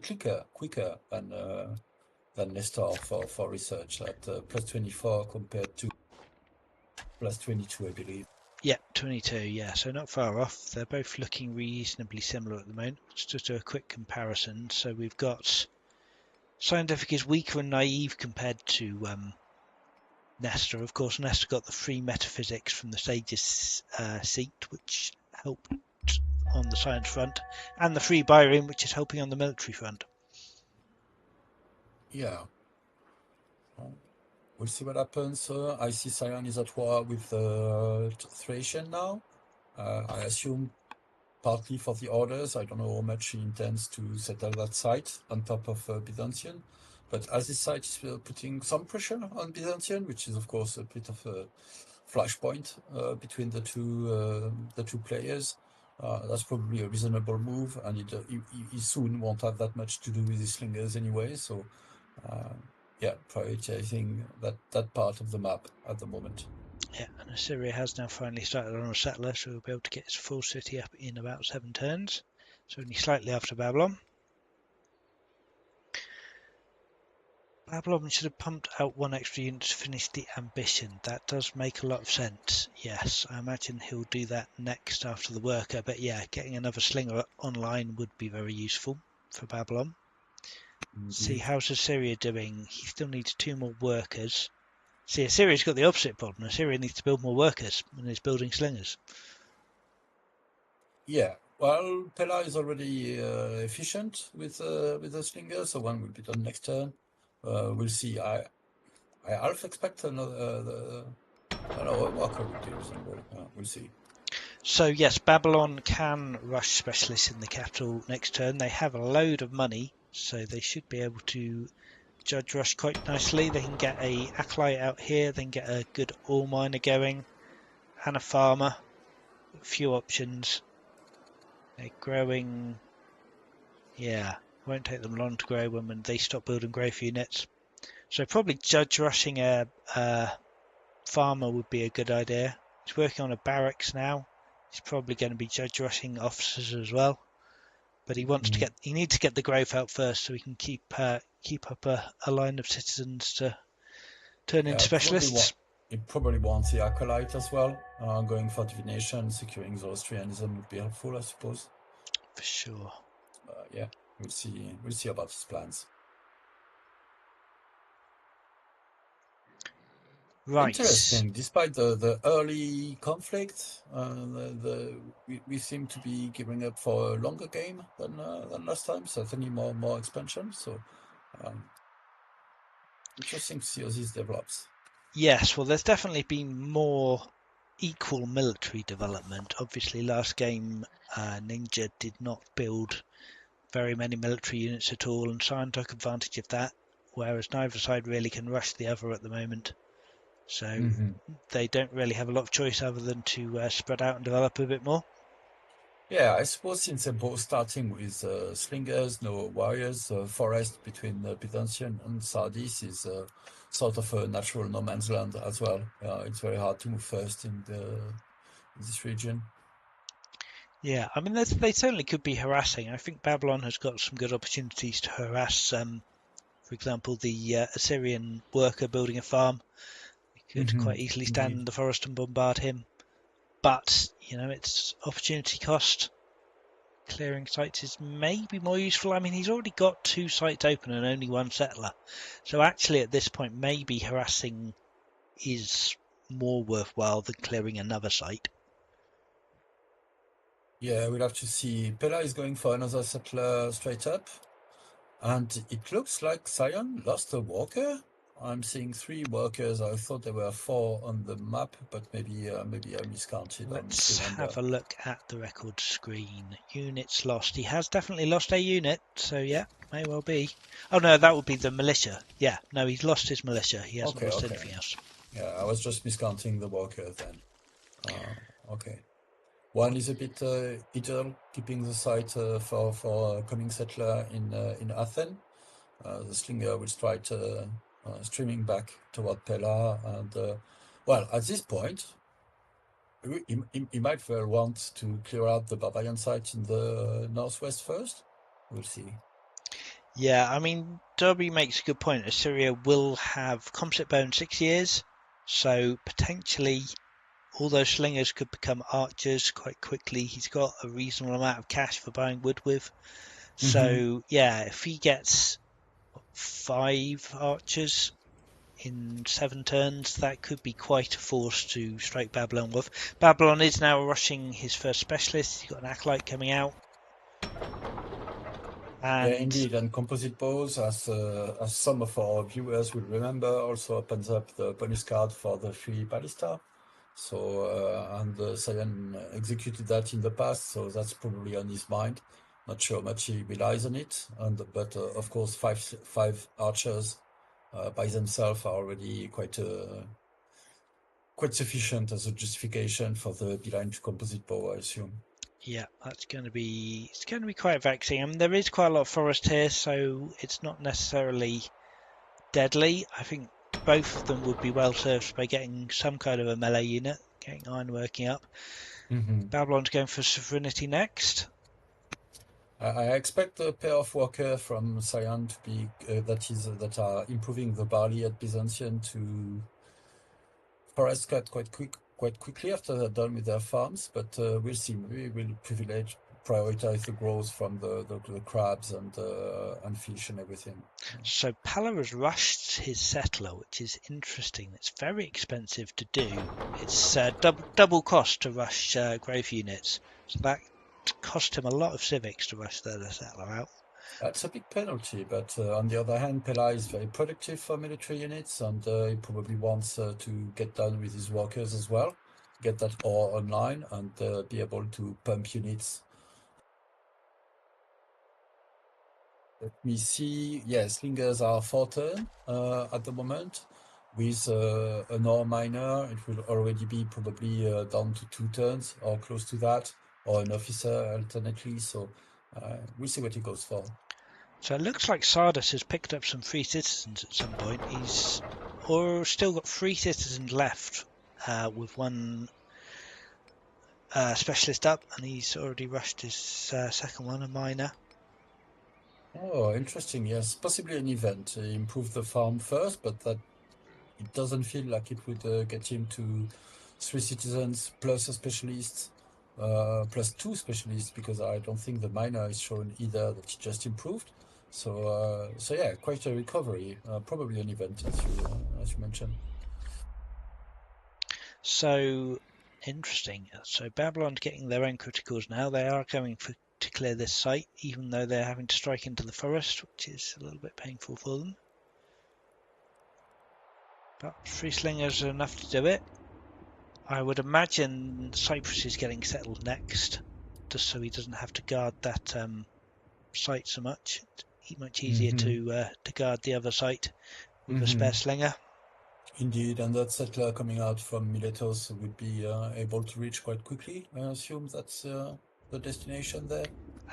quicker than Nestor for research at plus 24 compared to plus 22, I believe. Yeah, 22. Yeah, so not far off. They're both looking reasonably similar at the moment. Let's just do a quick comparison. So we've got Siontific is weaker and naive compared to Nestor. Of course, Nestor got the free metaphysics from the Sage's seat, which helped on the science front, and the free Byron, which is helping on the military front. Yeah. We'll see what happens. I see Cyan is at war with Thracian now. I assume partly for the orders. I don't know how much he intends to settle that site on top of Byzantium. But as this site is putting some pressure on Byzantium, which is of course a bit of a flashpoint between the two players, that's probably a reasonable move, and he soon won't have that much to do with his slingers anyway. So, yeah, prioritizing that part of the map at the moment. Yeah, and Assyria has now finally started on a settler, so we'll be able to get its full city up in about 7 turns. So only slightly after Babylon. Babylon should have pumped out 1 extra unit to finish the ambition. That does make a lot of sense. Yes, I imagine he'll do that next after the worker. But yeah, getting another slinger online would be very useful for Babylon. See, how's Assyria doing? He still needs 2 more workers. See, Assyria's got the opposite problem. Assyria needs to build more workers and is building slingers. Yeah, well, Pella is already efficient with the slinger, so 1 will be done next turn. We'll see. I half expect another worker will do reasonable. We'll see. So yes, Babylon can rush specialists in the capital next turn. They have a load of money, so they should be able to judge rush quite nicely. They can get a acolyte out here, they can get a good ore miner going, and a farmer. A few options. They're growing. Yeah, won't take them long to grow when they stop building growth units. So probably judge rushing a farmer would be a good idea. He's working on a barracks now. He's probably going to be judge rushing officers as well. But he wants to get. He needs to get the growth out first, so he can keep up a line of citizens to turn into specialists. He probably wants the acolyte as well. Going for divination, securing Zoroastrianism would be helpful, I suppose. For sure. Yeah, we'll see. We'll see about his plans. Right. Interesting. Despite the early conflict, we seem to be gearing up for a longer game than last time. Certainly more expansion. So interesting to see how this develops. Yes, well, there's definitely been more equal military development. Obviously, last game Ninja did not build very many military units at all, and Sion took advantage of that. Whereas neither side really can rush the other at the moment. So they don't really have a lot of choice other than to spread out and develop a bit more. Yeah, I suppose since they're both starting with slingers, no warriors, forest between Byzantium and Sardis is sort of a natural no man's land as well. It's very hard to move first in this region. Yeah, I mean, they certainly could be harassing. I think Babylon has got some good opportunities to harass, for example, the Assyrian worker building a farm. Could quite easily stand in the forest and bombard him. But, it's opportunity cost. clearing sites is maybe more useful. I mean, he's already got 2 sites open and only 1 settler. So actually at this point, maybe harassing is more worthwhile than clearing another site. Yeah, we'll have to see. Pella is going for another settler straight up. And it looks like Sion lost a worker. I'm seeing 3 workers. I thought there were 4 on the map, but maybe I miscounted or Let's misremember. have a look at the record screen. Units lost. He has definitely lost a unit, so yeah, may well be. Oh no, that would be the militia. Yeah, no, he's lost his militia. He hasn't Okay, lost okay. anything else. Yeah, I was just miscounting the workers then. Okay. One is a bit idle, keeping the site for a coming settler in Athens. The slinger will start streaming back toward Pella, and well, at this point, he might well want to clear out the barbarian site in the northwest first. We'll see. Yeah, I mean, Derby makes a good point. Assyria will have Composite Bow in 6 years, so potentially all those slingers could become archers quite quickly. He's got a reasonable amount of cash for buying wood with. So yeah, if he gets 5 archers in 7 turns, that could be quite a force to strike Babylon with. Babylon is now rushing his first specialist. He's got an acolyte coming out. Yeah, And indeed, and composite bows, as some of our viewers will remember, also opens up the bonus card for the free ballista. So, and Sion executed that in the past, so that's probably on his mind. Not sure much he relies on it, but of course, five archers by themselves are already quite sufficient as a justification for the beeline to composite bow, I assume. yeah, it's going to be quite vexing. I mean, there is quite a lot of forest here, so it's not necessarily deadly. I think both of them would be well served by getting some kind of a melee unit, getting iron working up. Babylon's going for sovereignty next. I expect a pair of workers from Sion to be that are improving the barley at Byzantium to forest cut quite quickly after they're done with their farms, but we'll see. Maybe we'll prioritize the growth from the crabs and fish and everything. So Pala has rushed his settler, which is interesting. It's very expensive to do. It's double cost to rush growth units. So that cost him a lot of civics to rush the settler out. That's a big penalty, but on the other hand, Pela is very productive for military units, and he probably wants to get done with his workers as well, get that ore online, and be able to pump units. Let me see. Yes, slingers are 4 turn at the moment. With an ore miner, it will already be probably down to 2 turns or close to that, or an officer alternately. So we'll see what he goes for. So it looks like Sardis has picked up some free citizens at some point. He's still got 3 citizens left with 1 specialist up, and he's already rushed his second one, a miner. Oh, interesting. Yes, possibly an event. Improve the farm first, but that it doesn't feel like it would get him to 3 citizens plus a specialist, plus 2 specialists, because I don't think the miner is shown either that he just improved. So yeah, quite a recovery. Probably an event, as you mentioned. So interesting. So Babylon's getting their own criticals now. They are going to clear this site, even though they're having to strike into the forest, which is a little bit painful for them. But 3 slingers are enough to do it. I would imagine Cyprus is getting settled next, just so he doesn't have to guard that site so much. It's much easier to guard the other site with a spare slinger. Indeed, and that settler coming out from Miletos would be able to reach quite quickly. I assume that's the destination there.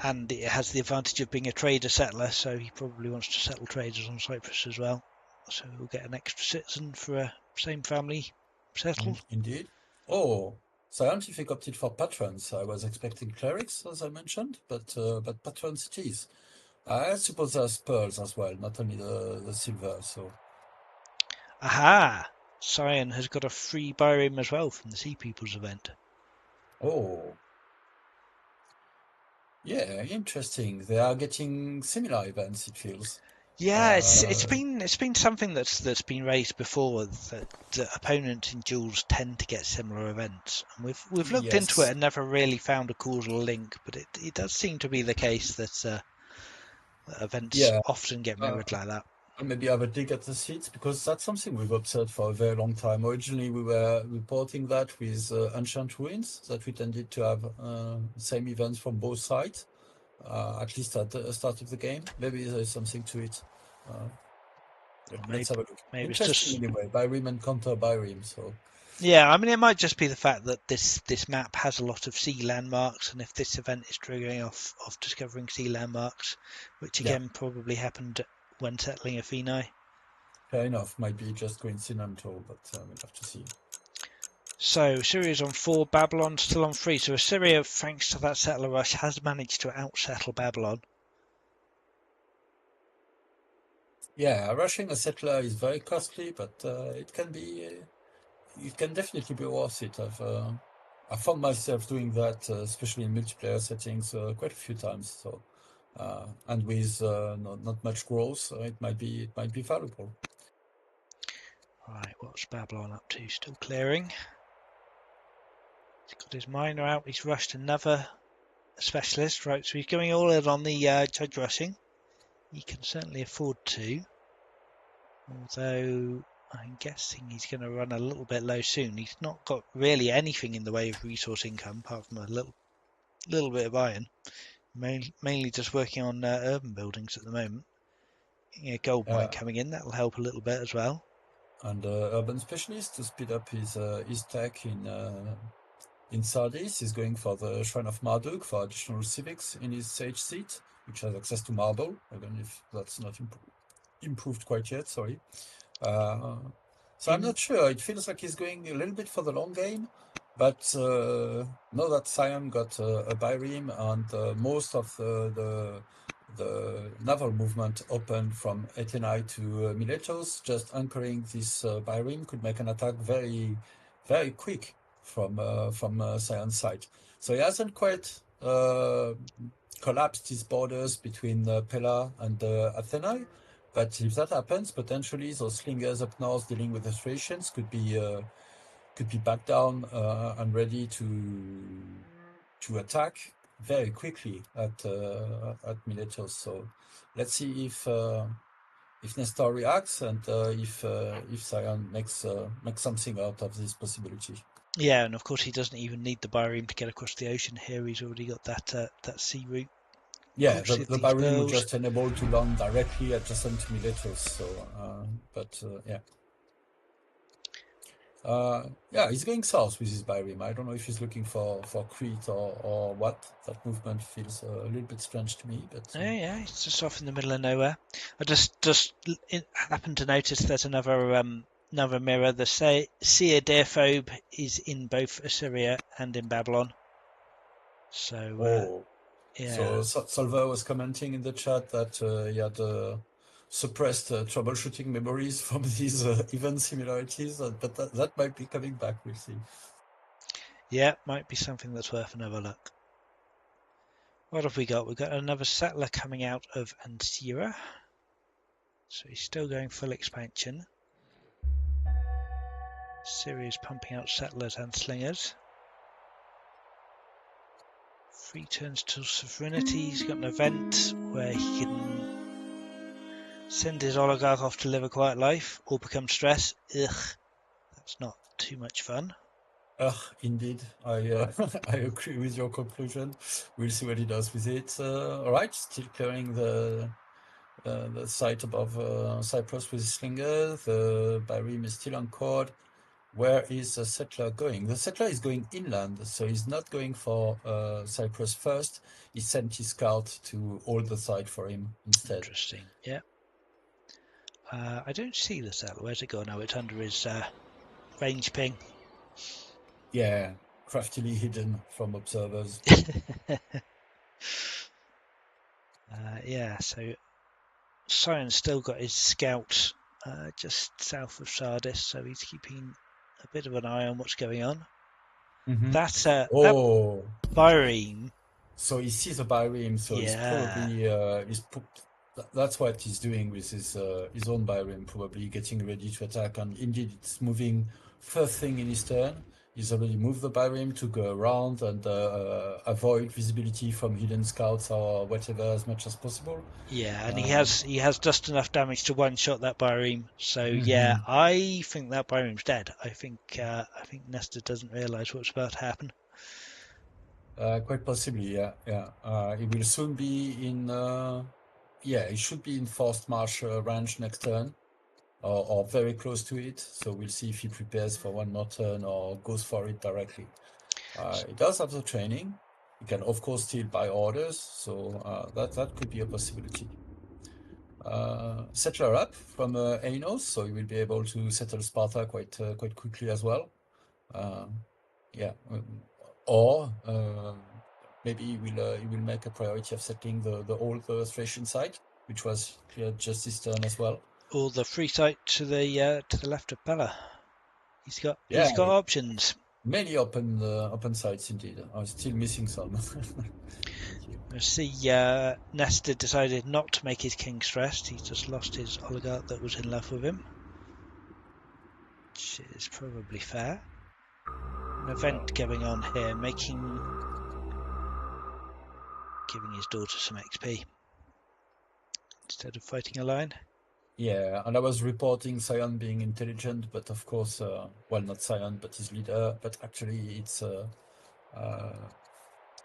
And it has the advantage of being a trader settler, so he probably wants to settle traders on Cyprus as well. So he'll get an extra citizen for a same family settled. Indeed. Oh, Scientific opted for patrons. I was expecting clerics, as I mentioned, but patrons it is. I suppose there's pearls as well, not only the silver. So Aha! Sion has got a free barium as well from the Sea People's event. oh, Yeah, interesting. They are getting similar events, it feels. Yeah, it's Uh, been something that's been raised before, that opponents in duels tend to get similar events, and we've looked into it yes. and never really found a causal link, but it does seem to be the case that events Yeah. often get Uh, mirrored like that. and maybe have a dig at the seats because that's something we've observed for a very long time. Originally, we were reporting that with ancient ruins, that we tended to have same events from both sides, at least at the start of the game. Maybe there's something to it. Uh, Or let's have a look. maybe it's Interesting just. anyway. Byrim and counter Byrim. So Yeah, I mean, it might just be the fact that this map has a lot of sea landmarks, and if this event is triggering off discovering sea landmarks, which yeah, again probably happened when settling Athena. fair enough. Might be just coincidental, but we'll have to see. So Syria's on 4, Babylon still on 3. So Assyria, thanks to that settler rush, has managed to outsettle Babylon. Yeah, rushing a settler is very costly, but it can definitely be worth it. I found myself doing that, especially in multiplayer settings, quite a few times. So, and with not much growth, it might be valuable. Right, what's Babylon up to? Still clearing. He's got his miner out. He's rushed another specialist. Right, so he's going all in on the judge rushing. He can certainly afford to. Although I'm guessing he's going to run a little bit low soon. He's not got really anything in the way of resource income apart from a little bit of iron. Mainly just working on urban buildings at the moment. Yeah, gold mine Uh, coming in. That'll help a little bit as well. and Urban Specialist to speed up his tech in Sardis is going for the Shrine of Marduk for additional civics in his sage seat, which has access to marble, even if that's not improved quite yet. Sorry. Uh, so I'm In not sure. It feels like he's going a little bit for the long game, but know that Sion got a Byrim and most of the naval movement opened from Atenai to Miletos. Just anchoring this Byrim could make an attack very, very quick from Sion's side. So he hasn't quite collapsed his borders between Pella and Atenai. But if that happens, potentially those slingers up north dealing with the Thracians could be back down and ready to attack very quickly at Miletos. So let's see if Nestor reacts and if Sion makes something out of this possibility. Yeah, and of course he doesn't even need the Byreme to get across the ocean here. He's already got that sea route. Yeah, Obviously, the these Barrim would pearls. just enable to land directly adjacent to Miletos. So, yeah. Yeah, he's going south with his Byrim. I don't know if he's looking for Crete or what. That movement feels a little bit strange to me, but Oh yeah, he's just off in the middle of nowhere. I just happened to notice there's another mirror. The Seer Deerphobe is in both Assyria and in Babylon. So oh, yeah, so Solver was commenting in the chat that he had suppressed troubleshooting memories from these event similarities, but that might be coming back. We'll see. yeah, might be something that's worth another look. What have we got? We've got another settler coming out of Ansira. So he's still going full expansion. Syria's pumping out settlers and slingers. 3 turns to sovereignty. He's got an event where he can send his oligarch off to live a quiet life or become stressed. Ugh, that's not too much fun. Indeed, I agree with your conclusion. We'll see what he does with it. All right, still clearing the site above Cyprus with his slinger. The Byrim is still anchored. Where is the settler going? The settler is going inland, so he's not going for Cyprus first. He sent his scout to hold the site for him instead. Interesting. Yeah. I don't see the settler. Where's it gone? Oh, it's under his range ping. Yeah, craftily hidden from observers. Yeah, so Sion's still got his scout just south of Sardis, so he's keeping a bit of an eye on what's going on. Mm-hmm. That Oh, Byrene So he sees a bireme, so he's Yeah, probably that's what he's doing with his own bireme, probably getting ready to attack. And indeed, it's moving first thing in his turn. He's already moved the bireme to go around and avoid visibility from hidden scouts or whatever as much as possible. yeah, and Uh, he has just enough damage to one shot that Bireme. So yeah, mhm. I think that Bireme's dead. I think Nestor doesn't realise what's about to happen. Quite possibly, yeah, yeah. He will soon be in, yeah, he should be in forced march range next turn, or very close to it. So we'll see if he prepares for one more turn or goes for it directly. He does have the training. He can, of course, still buy orders, so that could be a possibility. Settler up from Anos, so he will be able to settle Sparta quite quickly as well. Uh, yeah, or maybe he will make a priority of settling the old Thracian site, which was cleared just this turn as well. Or the free site to the left of Bella. Yeah, He's got options. many open sites indeed. I'm still missing some. Thank you. I see Nestor decided not to make his king stressed. He's just lost his oligarch that was in love with him, which is probably fair. An event going on here, giving his daughter some XP instead of fighting a lion. Yeah, and I was reporting Sion being intelligent, but of course, well, not Sion, but his leader. But actually, it's uh,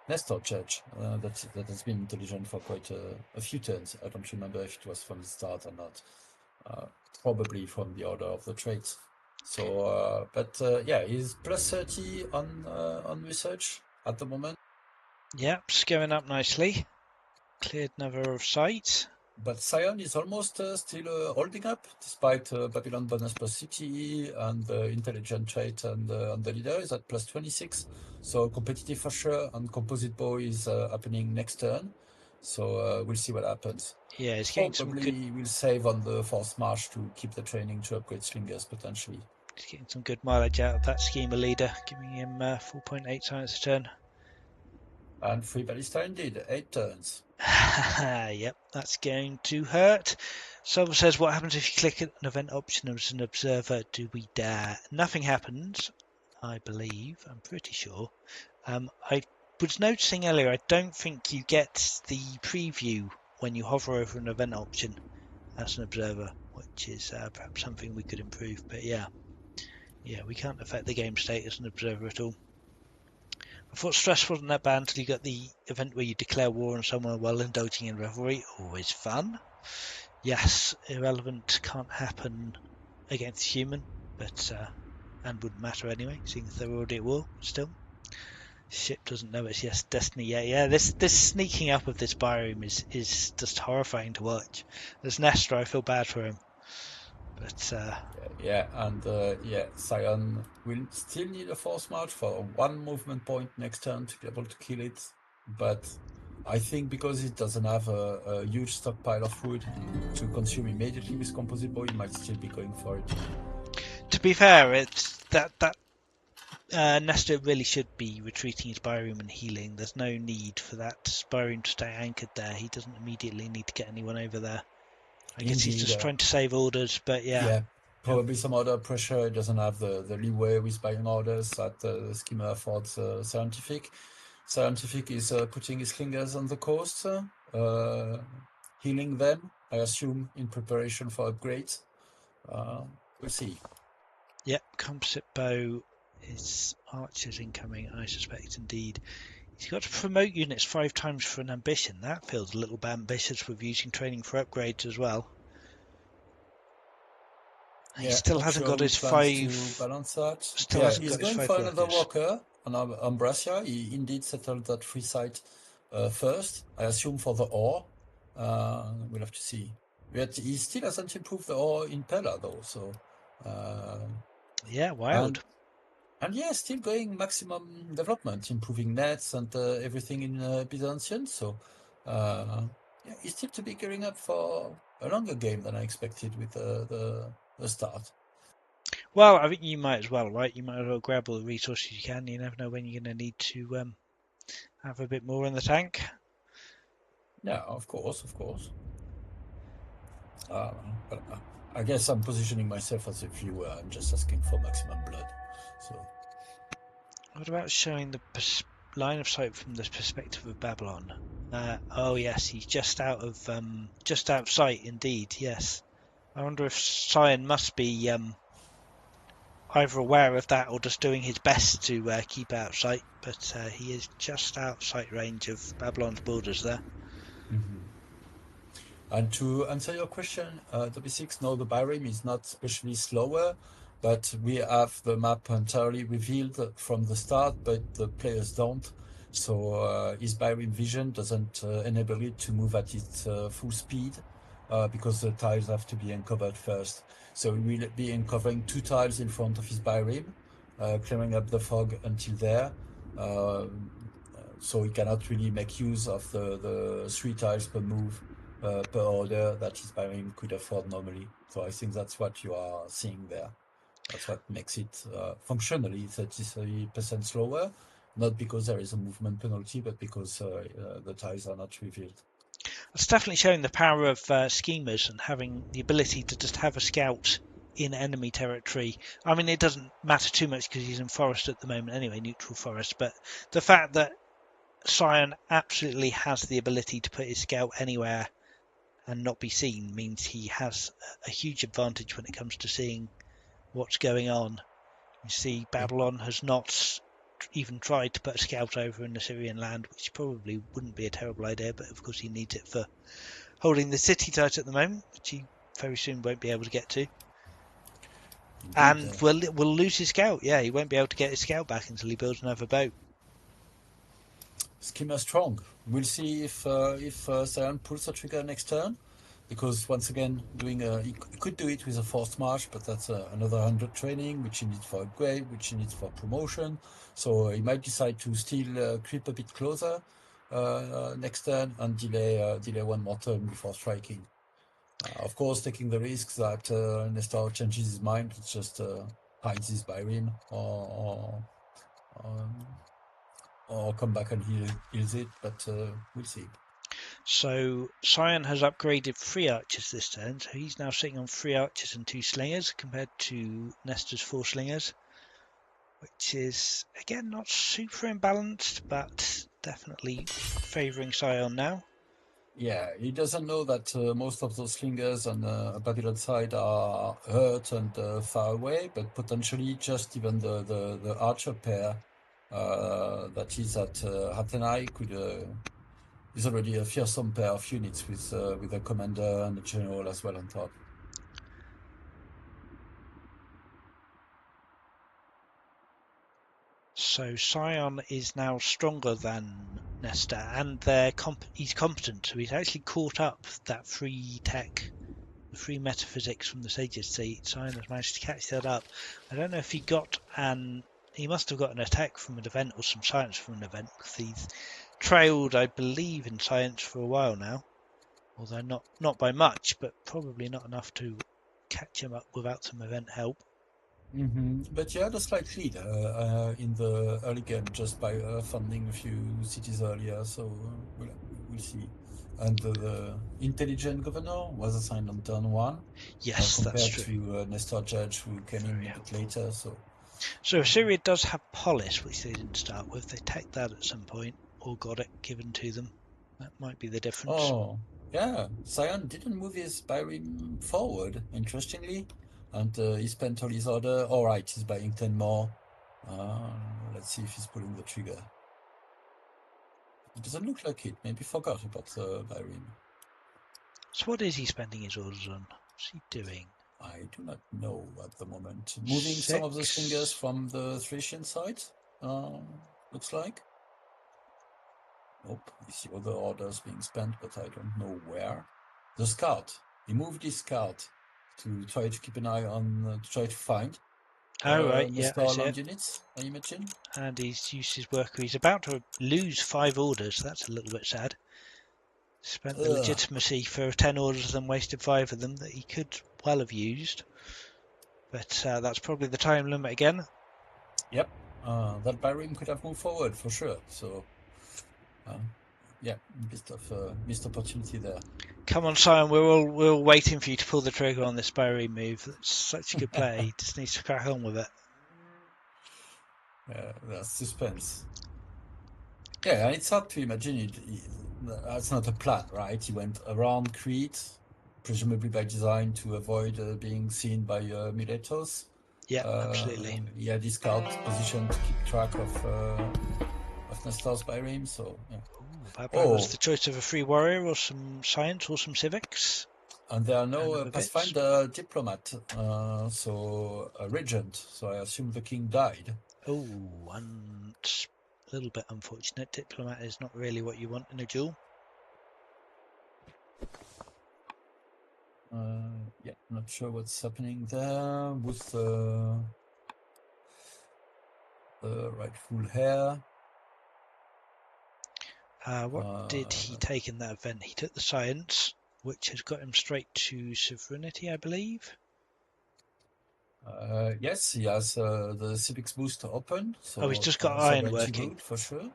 Nestor Church that has been intelligent for quite a few turns. I don't remember if it was from the start or not. Probably from the order of the traits. So, but yeah, he's plus 30 on research at the moment. Yep, it's going up nicely. Cleared another of sight. But Sion is almost still holding up, despite Babylon bonus plus city and the intelligent trait and the leader is at plus 26. So competitive for sure, and Composite Bow is happening next turn. So we'll see what happens. Yeah, it's getting some good. Probably will save on the forced march to keep the training to upgrade slingers potentially. He's getting some good mileage out of that schema leader, giving him 4.8 science a turn. And free ballista indeed, 8 turns. Yep, that's going to hurt. Someone says, what happens if you click an event option as an observer? Do we dare? Nothing happens, I believe. I'm pretty sure. I was noticing earlier, I don't think you get the preview when you hover over an event option as an observer, which is perhaps something we could improve. But yeah, we can't affect the game state as an observer at all. I thought stress wasn't that bad until you got the event where you declare war on someone while indulging in revelry. Always fun. Yes, irrelevant can't happen against human, but and wouldn't matter anyway, seeing as they're already at war still. Ship doesn't know it's yes destiny yet. Yeah, this sneaking up of this biome is just horrifying to watch. As Nestor, I feel bad for him, but Yeah, and yeah, Sion will still need a force march for one movement point next turn to be able to kill it. But I think because it doesn't have a huge stockpile of wood to consume immediately with Composite Bow, he might still be going for it. to be fair, it's that Nestor really should be retreating his biome and healing. There's no need for that biome to stay anchored there. He doesn't immediately need to get anyone over there. I guess he's Indeed, just trying to save orders, but yeah. yeah, Yep. probably some other pressure. It doesn't have the leeway with buying orders that the schema affords Siontific. Siontific is putting his slingers on the coast, healing them, I assume, in preparation for upgrades. We'll see. Yep, Composite Bow is archers incoming, I suspect indeed. He's got to promote units 5 times for an ambition. That feels a little bit ambitious with using training for upgrades as well. He Yeah, still not hasn't sure got who his plans to 5. balance that. Still Yeah, hasn't he's got his going 5 for another workers. walker on Ambracia. He indeed settled that free site first, I assume for the ore. We'll have to see. But he still hasn't improved the ore in Pella though, so Yeah, and wild. and yeah, still going maximum development, improving nets and everything in Byzantium. So yeah, he's still to be gearing up for a longer game than I expected with the start. Well, I think you might as well, right? You might as well grab all the resources you can. You never know when you're going to need to have a bit more in the tank. Yeah, of course. But I guess I'm positioning myself as a viewer. I'm just asking for maximum blood. So What about showing the line of sight from the perspective of Babylon? Oh yes, he's just out of sight indeed. Yes, I wonder if Sion must be either aware of that or just doing his best to keep out of sight. But he is just out of sight range of Babylon's borders there. And to answer your question, W6, no, the Byrim is not especially slower, but we have the map entirely revealed from the start, but the players don't. So his Byrim vision doesn't enable it to move at its full speed because the tiles have to be uncovered first. So we will be uncovering 2 tiles in front of his Byrim, clearing up the fog until there. So he cannot really make use of the 3 tiles per move per order that his Byrim could afford normally. So I think that's what you are seeing there. That's what makes it functionally 33% slower, not because there is a movement penalty, but because the tiles are not revealed. It's definitely showing the power of schemers and having the ability to just have a scout in enemy territory. I mean, it doesn't matter too much because he's in forest at the moment anyway, neutral forest, but the fact that Sion absolutely has the ability to put his scout anywhere and not be seen means he has a huge advantage when it comes to seeing what's going on. You see, Babylon has not even tried to put a scout over in the Syrian land, which probably wouldn't be a terrible idea, but of course he needs it for holding the city tight at the moment, which he very soon won't be able to get to. Indeed, And will lose his scout. Yeah, he won't be able to get his scout back until he builds another boat. Schema strong. We'll see if Sion pulls the trigger next turn, because once again, he could do it with a forced march, but that's another 100 training, which he needs for upgrade, which he needs for promotion. So he might decide to still creep a bit closer next turn and delay one more turn before striking. Of course, taking the risk that Nestor changes his mind, just hides his Byrim or come back and heals it, but we'll see. So Sion has upgraded 3 archers this turn, so he's now sitting on 3 archers and 2 slingers compared to Nestor's 4 slingers, which is again not super imbalanced, but definitely favouring Sion now. Yeah, he doesn't know that most of those slingers on Babylon side are hurt and far away, but potentially just even the archer pair that is at Athenai is already a fearsome pair of units with a commander and a general as well on top. So Sion is now stronger than Nestor, and he's competent. So he's actually caught up that free tech, the free metaphysics from the Sage's Seat. Sion has managed to catch that up. I don't know if he must have got an attack from an event or some science from an event, because he's trailed, I believe, in science for a while now. Although not by much, but probably not enough to catch him up without some event help. But you had a slight lead in the early game just by funding a few cities earlier, so we'll see. And the intelligent governor was assigned on turn 1 Yes, that's compared true. to Nestor Judge, who came in Very a bit helpful. later. So Assyria does have Polis, which they didn't start with. They take that at some point, or got it given to them. That might be the difference. Oh, yeah, Sion didn't move his Byrim forward, interestingly, and he spent all his order. All right, he's buying 10 more. Let's see if he's pulling the trigger. It doesn't look like it. Maybe forgot about Byrim. So what is he spending his orders on? What's he doing? I do not know at the moment. Moving some of the slingers 6. from the Thracian side, looks like. Nope, we see other orders being spent, but I don't know where. The scout. He moved his scout to try to keep an eye on, to try to find Oh right, yeah, I see NestorLN it. units, I imagine. And he's used his worker. He's about to lose 5 orders. That's a little bit sad. Spent the Ugh. legitimacy for 10 orders and wasted 5 of them that he could well have used. But that's probably the time limit again. Yep, that Byrim could have moved forward for sure. So yeah, missed opportunity there. Come on, Sion, we're all waiting for you to pull the trigger on this Spirey move. That's such a good play. He just needs to crack on with it. That's suspense. Yeah, and it's hard to imagine it. That's not a plan, right? He went around Crete, presumably by design to avoid being seen by Miletos. Yeah, absolutely. He had his scout position to keep track of Nestor's Byrim, so yeah. Ooh, that was Oh, the choice of a free warrior or some science or some civics. and there are And no other bits. Pathfinder diplomat, so a regent. So I assume the king died. Oh, and a little bit unfortunate. Diplomat is not really what you want in a duel. Yeah, not sure what's happening there with the rightful heir. What did he take in that event? He took the science, which has got him straight to sovereignty, I believe. Yes, he has the civics boost open, so He's just got iron sovereignty working. vote for sure.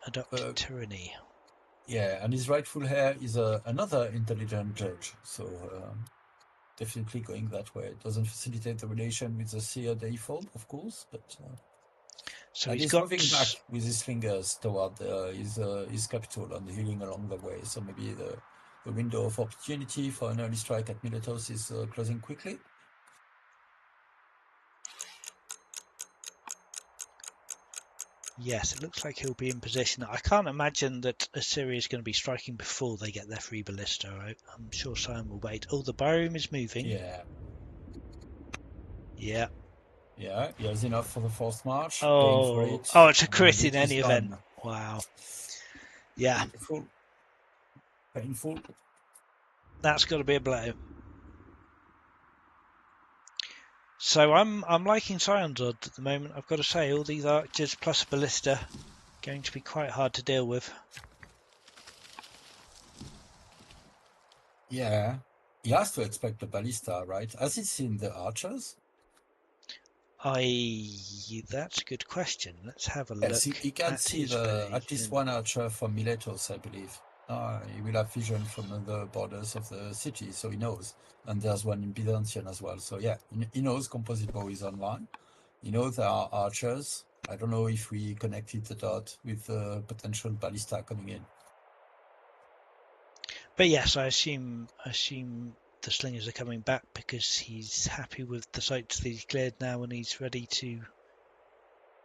Adopt tyranny. Yeah, and his rightful heir is another intelligent judge, so definitely going that way. It doesn't facilitate the relation with the seer default, of course, but so and he's moving back with his slingers toward his capital and healing along the way. So maybe the window of opportunity for an early strike at Miletos is closing quickly. Yes, it looks like he'll be in position. I can't imagine that Assyria is going to be striking before they get their free ballista out. I'm sure Sion will wait. Oh, the Byroom is moving. Yeah. Yeah. Yeah, he has enough for the first march. Oh, Paying for it. It's a crit in any event. Wow. Yeah. Painful. That's got to be a blow. So I'm liking Sion's odds at the moment. I've got to say, all these archers plus ballista going to be quite hard to deal with. Yeah, he has to expect the ballista, right? Has he seen the archers? That's a good question. Let's have a look. Yes, he can see at least one archer from Miletos, I believe. He will have vision from the borders of the city, so he knows. And there's one in Byzantium as well. So yeah, he knows Composite Bow is online. He knows there are archers. I don't know if we connected the dot with the potential ballista coming in. But yes, I assume the slingers are coming back because he's happy with the sites that he's cleared now and he's ready to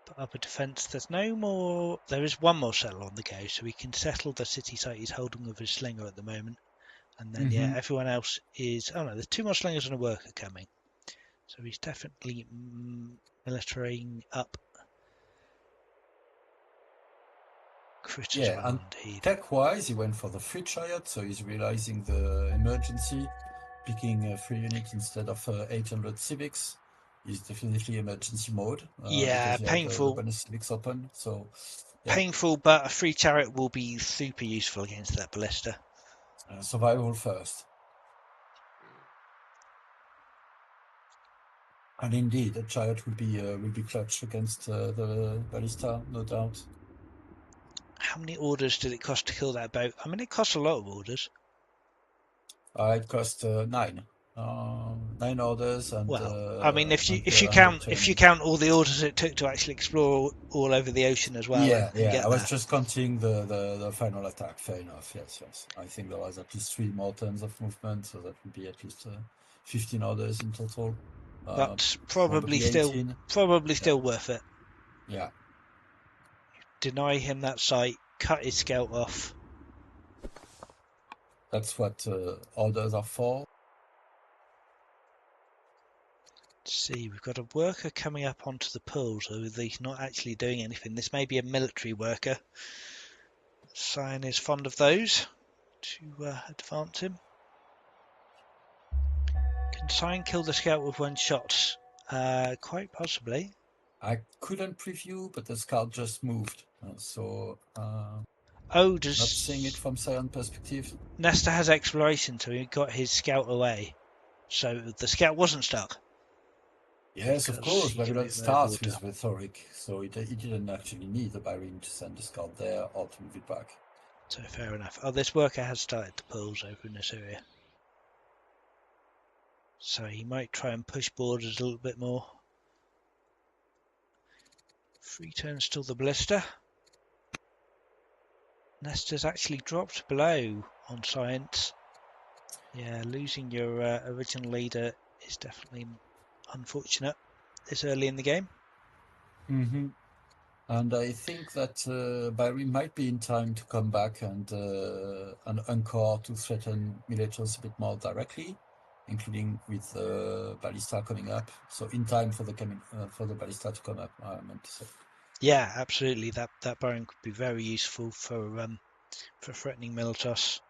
put up a defence. There is one more settle on the go, so he can settle the city site he's holding with his slinger at the moment. And then, everyone else is... Oh no, there's two more slingers and a worker coming. So he's definitely militarying up. Crit as well, indeed. Tech-wise, he went for the free chariot, so he's realizing the emergency, picking a free unit instead of 800 civics. Is definitely emergency mode. Yeah, painful. Bonus civics open, so yeah. Painful, but a free chariot will be super useful against that ballista. Survival first. And indeed, a chariot will be clutch against the ballista, no doubt. How many orders did it cost to kill that boat? I mean, it costs a lot of orders. It cost 9. 9 orders, and I mean, if you count all the orders it took to actually explore all over the ocean as well. I was just counting the final attack. Fair enough. Yes. I think there was at least 3 more turns of movement, so that would be at least 15 orders in total. That's probably still worth it. Yeah. Deny him that site. Cut his scout off. That's what orders are for. Let's see, we've got a worker coming up onto the pool, so he's not actually doing anything. This may be a military worker. Sion is fond of those to advance him. Can Sion kill the scout with one shot? Quite possibly. I couldn't preview, but the scout just moved. Not seeing it from Sion perspective. Nestor has exploration, so he got his scout away. So the scout wasn't stuck. Yes, of because course. he can Babylon move over starts water. with rhetoric, so it didn't actually need the Byrene to send a scout there or to move it back. So fair enough. Oh, this worker has started the pulls over in this area. So he might try and push borders a little bit more. 3 turns till the ballista. Nestor's actually dropped below on science. Yeah, losing your original leader is definitely unfortunate this early in the game. Mm-hmm. And I think that Byrene might be in time to come back and anchor to threaten militaries a bit more directly, including with ballista coming up. So in time for the ballista to come up, I meant to say. Yeah, absolutely. That Baron could be very useful for threatening Militos.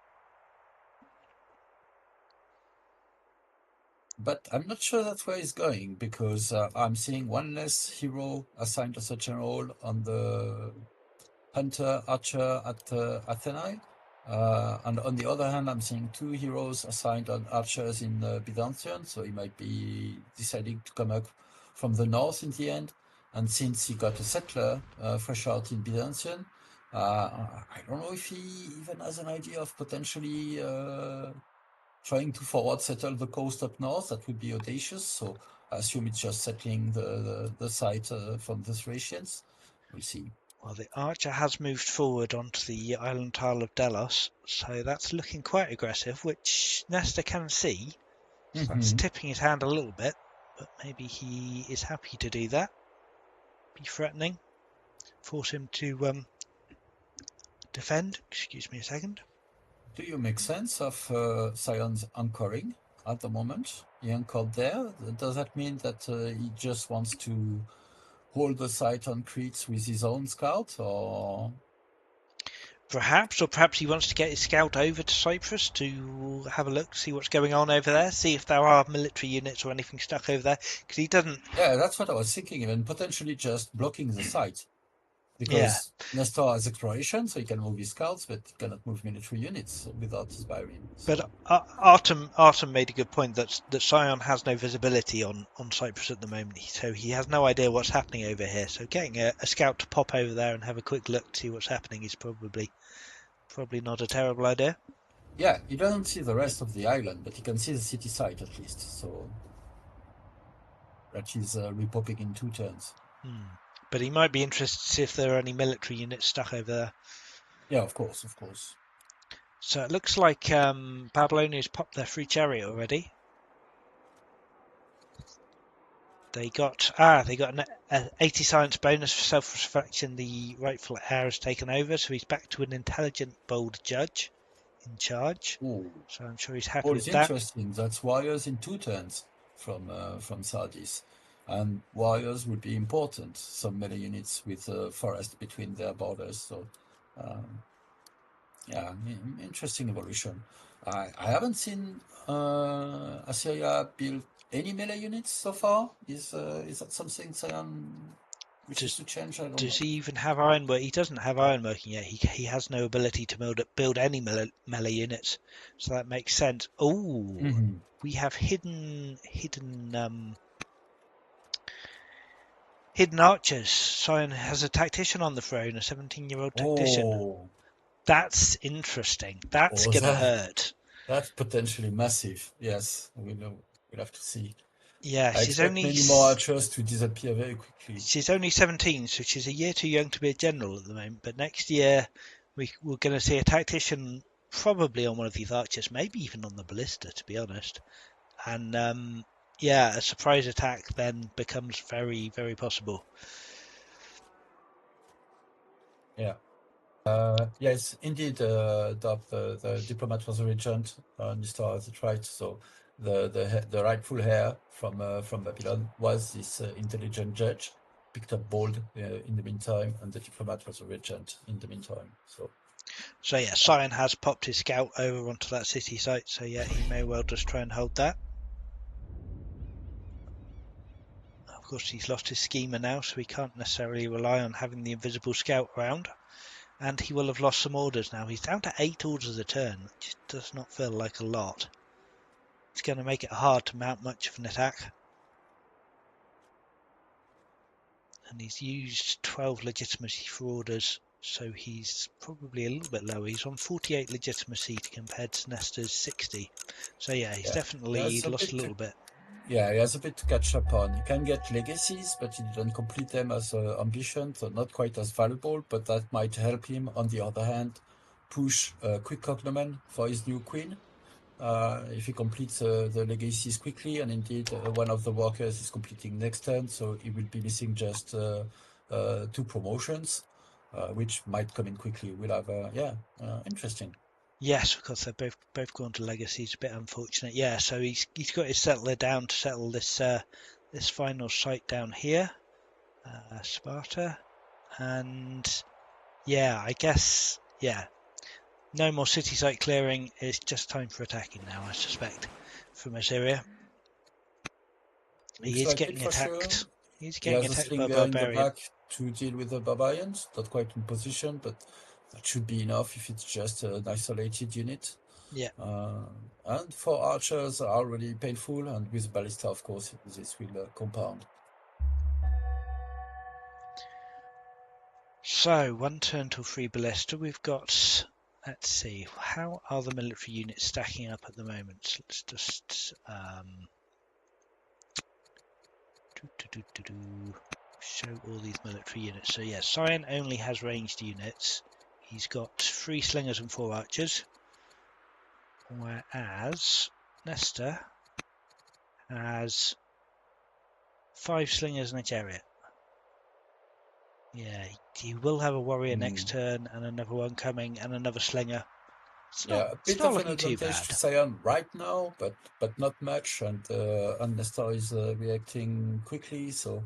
But I'm not sure that's where he's going, because I'm seeing one less hero assigned as a general on the Hunter Archer at Athenae. And on the other hand, I'm seeing 2 heroes assigned on archers in Byzantium, so he might be deciding to come up from the north in the end. And since he got a settler fresh out in Byzantium, I don't know if he even has an idea of potentially trying to forward settle the coast up north. That would be audacious. So I assume it's just settling the site from the Thracians. We'll see. Well, the archer has moved forward onto the island tile of Delos, so that's looking quite aggressive, which Nestor can see. So that's Mm-hmm. tipping his hand a little bit, but maybe he is happy to do that. Be threatening, force him to defend. Excuse me a second. Do you make sense of Sion's anchoring at the moment? He anchored there. Does that mean that he just wants to hold the site on Crete with his own scout, or? Perhaps, or perhaps he wants to get his scout over to Cyprus to have a look, see what's going on over there, see if there are military units or anything stuck over there, because he doesn't. Yeah, that's what I was thinking, even potentially just blocking the site. Yeah, Because Nestor has exploration, so he can move his scouts, but he cannot move military units without his Byrene. but So, Artem made a good point that Sion has no visibility on Cyprus at the moment, so he has no idea what's happening over here. So getting a scout to pop over there and have a quick look to see what's happening is probably not a terrible idea. yeah, he doesn't see the rest of the island, but he can see the city site at least. So that is repopping in 2 turns. But he might be interested to see if there are any military units stuck over there. Yeah, of course, of course. So it looks like Babylonia's popped their free chariot already. They got an 80 science bonus for self-reflection. The rightful heir has taken over, so he's back to an intelligent, bold judge in charge. Ooh. So I'm sure he's happy Oh, with it's that. interesting. That's warriors in 2 turns from Sardis. And warriors would be important. Some melee units with forest between their borders. So, um, yeah, interesting evolution. I haven't seen Assyria build any melee units so far. Is that something Sion wishes Does to change? I don't does know. he even have ironwork? He doesn't have ironworking yet. He has no ability to build any melee units, so that makes sense. Oh, Mm-hmm. we have hidden archers. Sion has a tactician on the throne, a 17-year-old tactician. Oh, That's interesting. That's oh, gonna hurt. that's potentially massive. Yes, we'll have to see. Yeah, I expect many more archers to disappear very quickly. she's only 17, so she's a year too young to be a general at the moment. But next year, we're going to see a tactician probably on one of these archers, maybe even on the ballista, to be honest. And yeah, a surprise attack then becomes very, very possible. Yeah. Yes, indeed, the diplomat was a regent, Nestor has it right. So the rightful heir from Babylon was this intelligent judge, picked up bold in the meantime, and the diplomat was a regent in the meantime. So yeah, Sion has popped his scout over onto that city site. So yeah, he may well just try and hold that. Of course, he's lost his schemer now, so he can't necessarily rely on having the invisible scout around. And he will have lost some orders now. He's down to 8 orders a turn, which does not feel like a lot. It's going to make it hard to mount much of an attack. and he's used 12 legitimacy for orders, so he's probably a little bit low. He's on 48 legitimacy compared to Nestor's 60. So yeah, he's definitely lost a little bit. Yeah, he has a bit to catch up on. He can get legacies, but he didn't complete them as ambition, so not quite as valuable, but that might help him, on the other hand, push quick cognomen for his new queen. If he completes the legacies quickly, and indeed one of the workers is completing next turn, so he will be missing just 2 promotions, which might come in quickly. We'll have, interesting. Yes, of course, they've both gone to legacy. It's a bit unfortunate. Yeah, so he's got his settler down to settle this this final site down here, Sparta, and yeah, I guess no more city site clearing. It's just time for attacking now, I suspect, from Assyria. He Looks is like getting it for sure. attacked. He's He getting has a attacked by a slinger in the barbarian. back to deal with the barbarians. Not quite in position, but that should be enough if it's just an isolated unit. Yeah. And for archers are already painful, and with ballista, of course, this will compound. So 1 turn till 3 ballista. We've got. Let's see. How are the military units stacking up at the moment? Let's just show all these military units. So yeah, Sion only has ranged units. He's got 3 slingers and 4 archers, whereas Nestor has 5 slingers and a chariot. Yeah, he will have a warrior next turn, and another one coming, and another slinger. A bit of an advantage to Sion right now, but not much, and Nestor is reacting quickly, so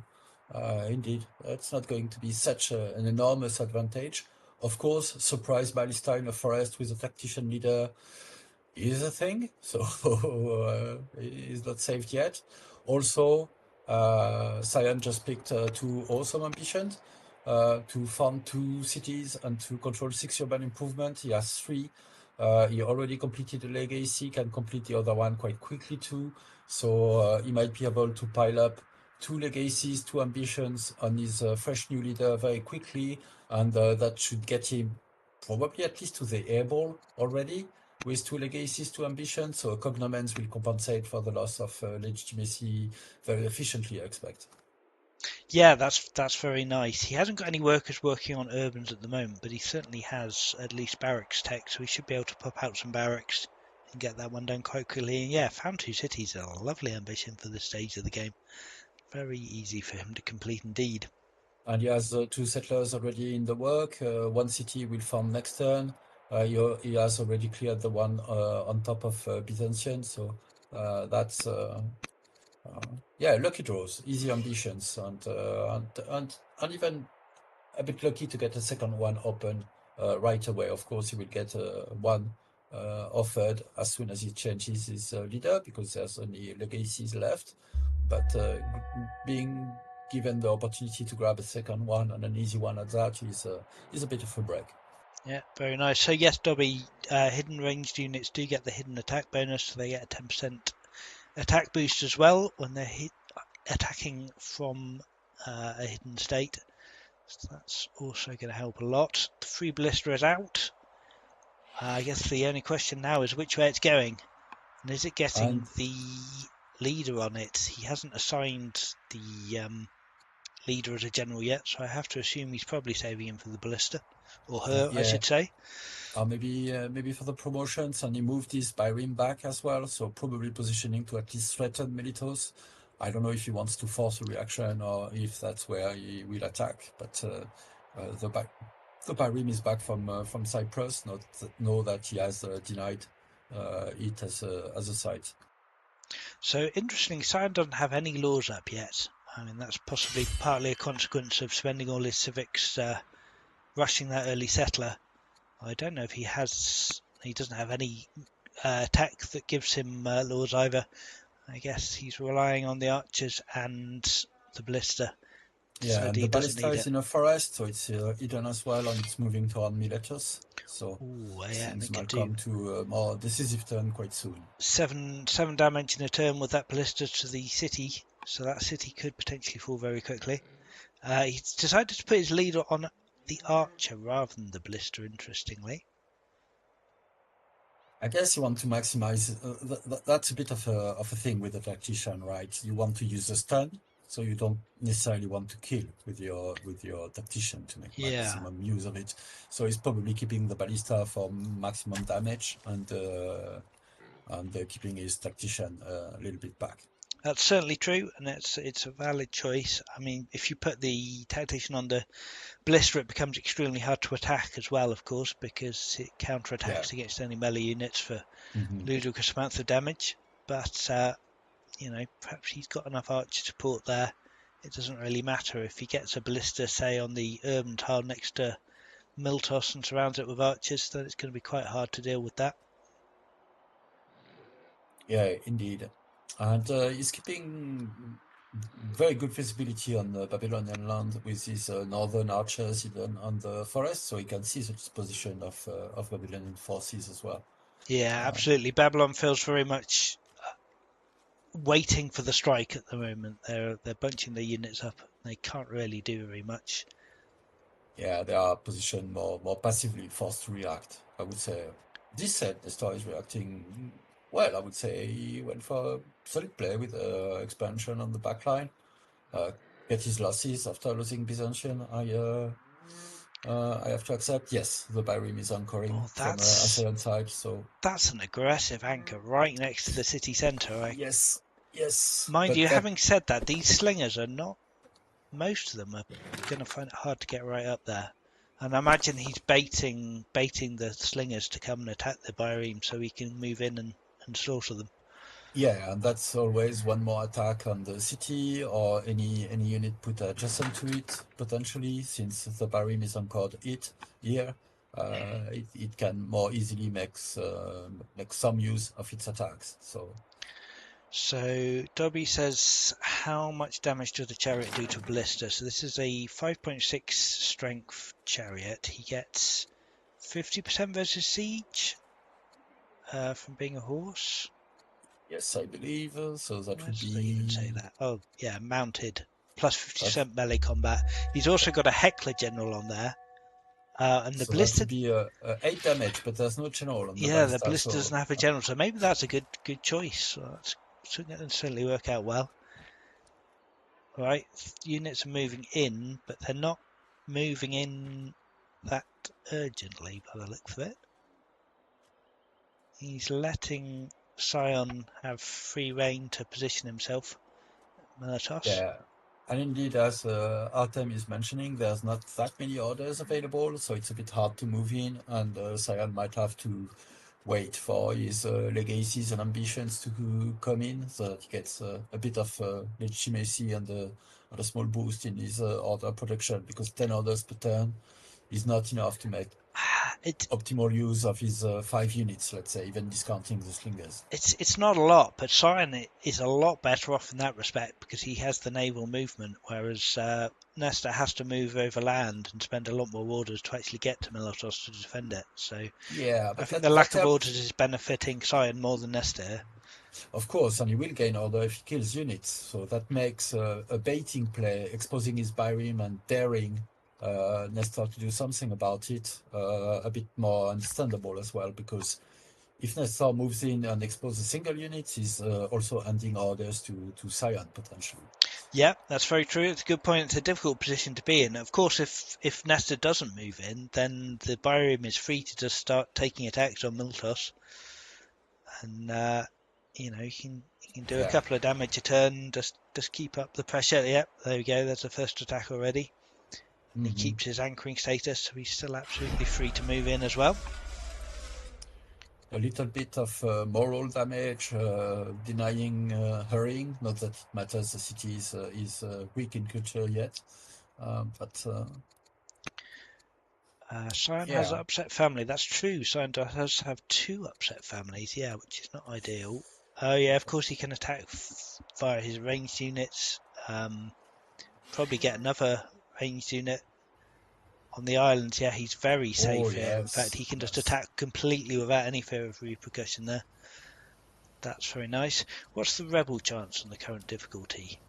indeed, it's not going to be such an enormous advantage. Of course, surprise ballista in a forest with a tactician leader is a thing, so he's not saved yet. Also, Sion just picked 2 awesome ambitions to fund 2 cities and to control 6 urban improvement. He has 3. He already completed the legacy, can complete the other one quite quickly too. So he might be able to pile up 2 legacies, 2 ambitions on his fresh new leader very quickly, and that should get him probably at least to the airball already with 2 legacies, 2 ambitions. So cognomens will compensate for the loss of legitimacy very efficiently, I expect. Yeah, that's very nice. He hasn't got any workers working on urbans at the moment, but he certainly has at least barracks tech, so he should be able to pop out some barracks and get that one done quite quickly. And yeah, found 2 cities, a lovely ambition for this stage of the game. Very easy for him to complete indeed. And he has 2 settlers already in the work. 1 city will form next turn. He has already cleared the one on top of Byzantium, so that's lucky draws, easy ambitions, and even a bit lucky to get a second one open right away. Of course, he will get one offered as soon as he changes his leader, because there's only legacies left. But being given the opportunity to grab a second one, and an easy one at that, is a bit of a break. Yeah, very nice. So yes, Dobby, hidden ranged units do get the hidden attack bonus, so they get a 10% attack boost as well when they're attacking from a hidden state. So that's also going to help a lot. The 3 ballista is out. I guess the only question now is which way it's going, and is it getting the leader on it? He hasn't assigned the leader as a general yet, so I have to assume he's probably saving him for the ballista, or her, I should say. Or maybe for the promotions, and he moved his Byrim back as well, so probably positioning to at least threaten Melitos. I don't know if he wants to force a reaction or if that's where he will attack, but the Byrim is back from Cyprus. Know that he has denied it as a site. So interesting, Sion doesn't have any laws up yet. I mean, that's possibly partly a consequence of spending all his civics rushing that early settler. I don't know if he doesn't have any tech that gives him laws either. I guess he's relying on the archers and the ballista. Yeah, and the ballista is in a forest, so it's hidden as well, and it's moving toward Miletus. So things might come to a more decisive turn quite soon. 7 damage in a turn with that ballista to the city, so that city could potentially fall very quickly. He's decided to put his leader on the archer rather than the ballista, interestingly. I guess you want to maximize. That's a bit of a thing with the tactician, right? You want to use a stun, so you don't necessarily want to kill with your tactician to make Yeah, maximum use of it. So he's probably keeping the ballista for maximum damage and keeping his tactician a little bit back. that's certainly true, and it's a valid choice. I mean, if you put the tactician on the ballista, it becomes extremely hard to attack as well, of course, because it Yeah. counterattacks against any melee units for Hmm. ludicrous amounts of damage. But perhaps he's got enough archer support there. It doesn't really matter if he gets a ballista, say, on the urban tile next to Miltos and surrounds it with archers, then it's going to be quite hard to deal with that. Yeah, indeed. And he's keeping very good visibility on the Babylonian land with his northern archers hidden on the forest, so he can see the disposition of Babylonian forces as well. Yeah, Um, absolutely. Babylon feels very much waiting for the strike at the moment. They're bunching their units up. They can't really do very much. yeah, they are positioned more passively, forced to react, I would say. This set, the story is reacting well, I would say. He went for a solid play with expansion on the backline. Get his losses after losing Byzantium. I have to accept, yes, the Byrim is anchoring Oh, from Assyrian side, so that's an aggressive anchor right next to the city centre. yes, yes, Mind but you, that, having said that, these slingers are not. Most of them are going to find it hard to get right up there. And I imagine he's baiting the slingers to come and attack the Byrim so he can move in and slaughter them. yeah, and that's always one more attack on the city or any unit put adjacent to it, potentially, since the Byrim is anchored here. It can more easily make some use of its attacks. So Dobby says, how much damage does the chariot do to ballista? So this is a 5.6 strength chariot. He gets 50% versus siege from being a horse. Yes, I believe so. That Where would does they even say be that? Oh, yeah, mounted. Plus that. 50% melee combat. He's also got a heckler general on there. And the So that ballista, would be 8 damage, but there's no general on the yeah, the ballista. ballista So doesn't have a general, so maybe that's a good choice. So that's going to certainly work out well. Right, units are moving in, but they're not moving in that urgently by the looks of it. He's letting Sion have free reign to position himself. Militos. yeah, and indeed, as Artem is mentioning, there's not that many orders available, so it's a bit hard to move in, and Cyan might have to wait for his legacies and ambitions to come in, so that he gets a bit of legitimacy and a small boost in his order production, because 10 orders per turn is not enough to make It optimal use of his 5 units, let's say, even discounting the slingers. it's not a lot, but Sion is a lot better off in that respect because he has the naval movement, whereas Nestor has to move over land and spend a lot more orders to actually get to Militos to defend it. So Yeah, I but think the that lack of helps. orders is benefiting Sion more than Nestor. Of course, and he will gain order if he kills units. So that makes a baiting play, exposing his Byrim and daring Nestor to do something about it, a bit more understandable as well. Because if Nestor moves in and exposes a single unit, he's also handing orders to Sion potentially. Yeah, that's very true. It's a good point. It's a difficult position to be in. Of course, if Nestor doesn't move in, then the Byrim is free to just start taking attacks on Miltos, and he can do a Yeah. couple of damage a turn. Just keep up the pressure. Yep, there we go. There's the first attack already. And he Hmm. keeps his anchoring status, so he's still absolutely free to move in as well. A little bit of moral damage, denying hurrying. Not that it matters. The city is weak in culture yet, but Sion has yeah. an upset family. That's true. Sion does have two upset families, yeah, which is not ideal. Oh yeah, of course he can attack via his ranged units. Probably get another ranged unit on the islands. Yeah, he's very Oh safe here. In fact, yes, he can just yes. attack completely without any fear of repercussion there. That's very nice. What's the rebel chance on the current difficulty?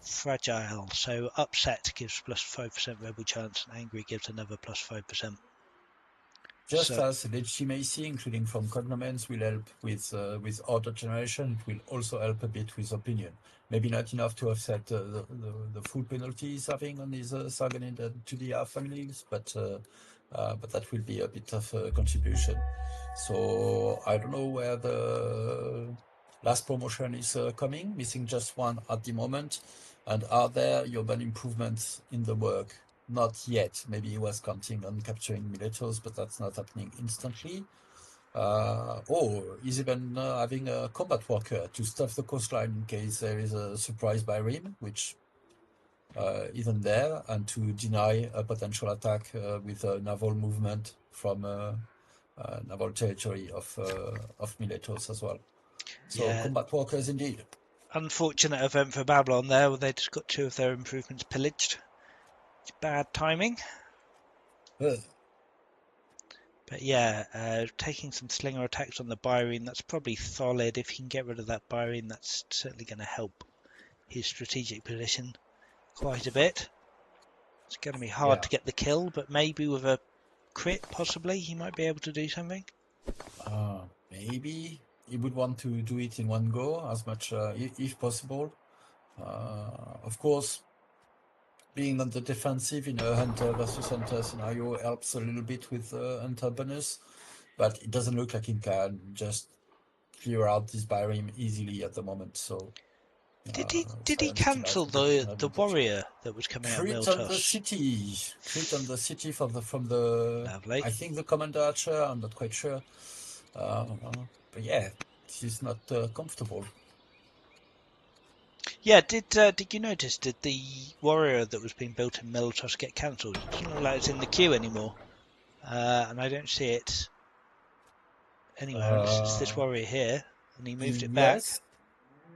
Fragile. So upset gives plus 5% rebel chance, and angry gives another plus 5%. Just So as legitimacy, including from cognomens, will help with order generation, it will also help a bit with opinion. Maybe not enough to offset the full penalty he's having on his Sargon to the families, but that will be a bit of a contribution. So I don't know where the last promotion is coming, missing just one at the moment. And are there urban improvements in the work? Not yet. Maybe he was counting on capturing Miletos, but that's not happening instantly. He's even having a combat worker to stuff the coastline in case there is a surprise by Rim, which isn't there, and to deny a potential attack with a naval movement from naval territory of Miletos as well. So yeah, combat workers indeed. unfortunate event for Babylon there, where they just got 2 of their improvements pillaged. It's bad timing. Uh, But yeah, taking some slinger attacks on the Byrene, that's probably solid. If he can get rid of that Byrene, that's certainly going to help his strategic position quite a bit. It's going to be hard yeah. to get the kill, but maybe with a crit, possibly, he might be able to do something. Maybe he would want to do it in one go as much if possible. Of course, being on the defensive in a hunter versus hunter scenario helps a little bit with hunter bonus, but it doesn't look like he can just clear out this Byrene easily at the moment. So Did he Sion still has cancel a bit of an the advantage. warrior that was coming out of Crit on the Miltos? city, crit on the city from the Lovely. I think the commander archer. I'm not quite sure, but yeah, this is not comfortable. Yeah, did you notice, did the warrior that was being built in Miltos get cancelled? It doesn't look like it's in the queue anymore. And I don't see it anywhere. It's this Uh, warrior here, and he moved it back. yes,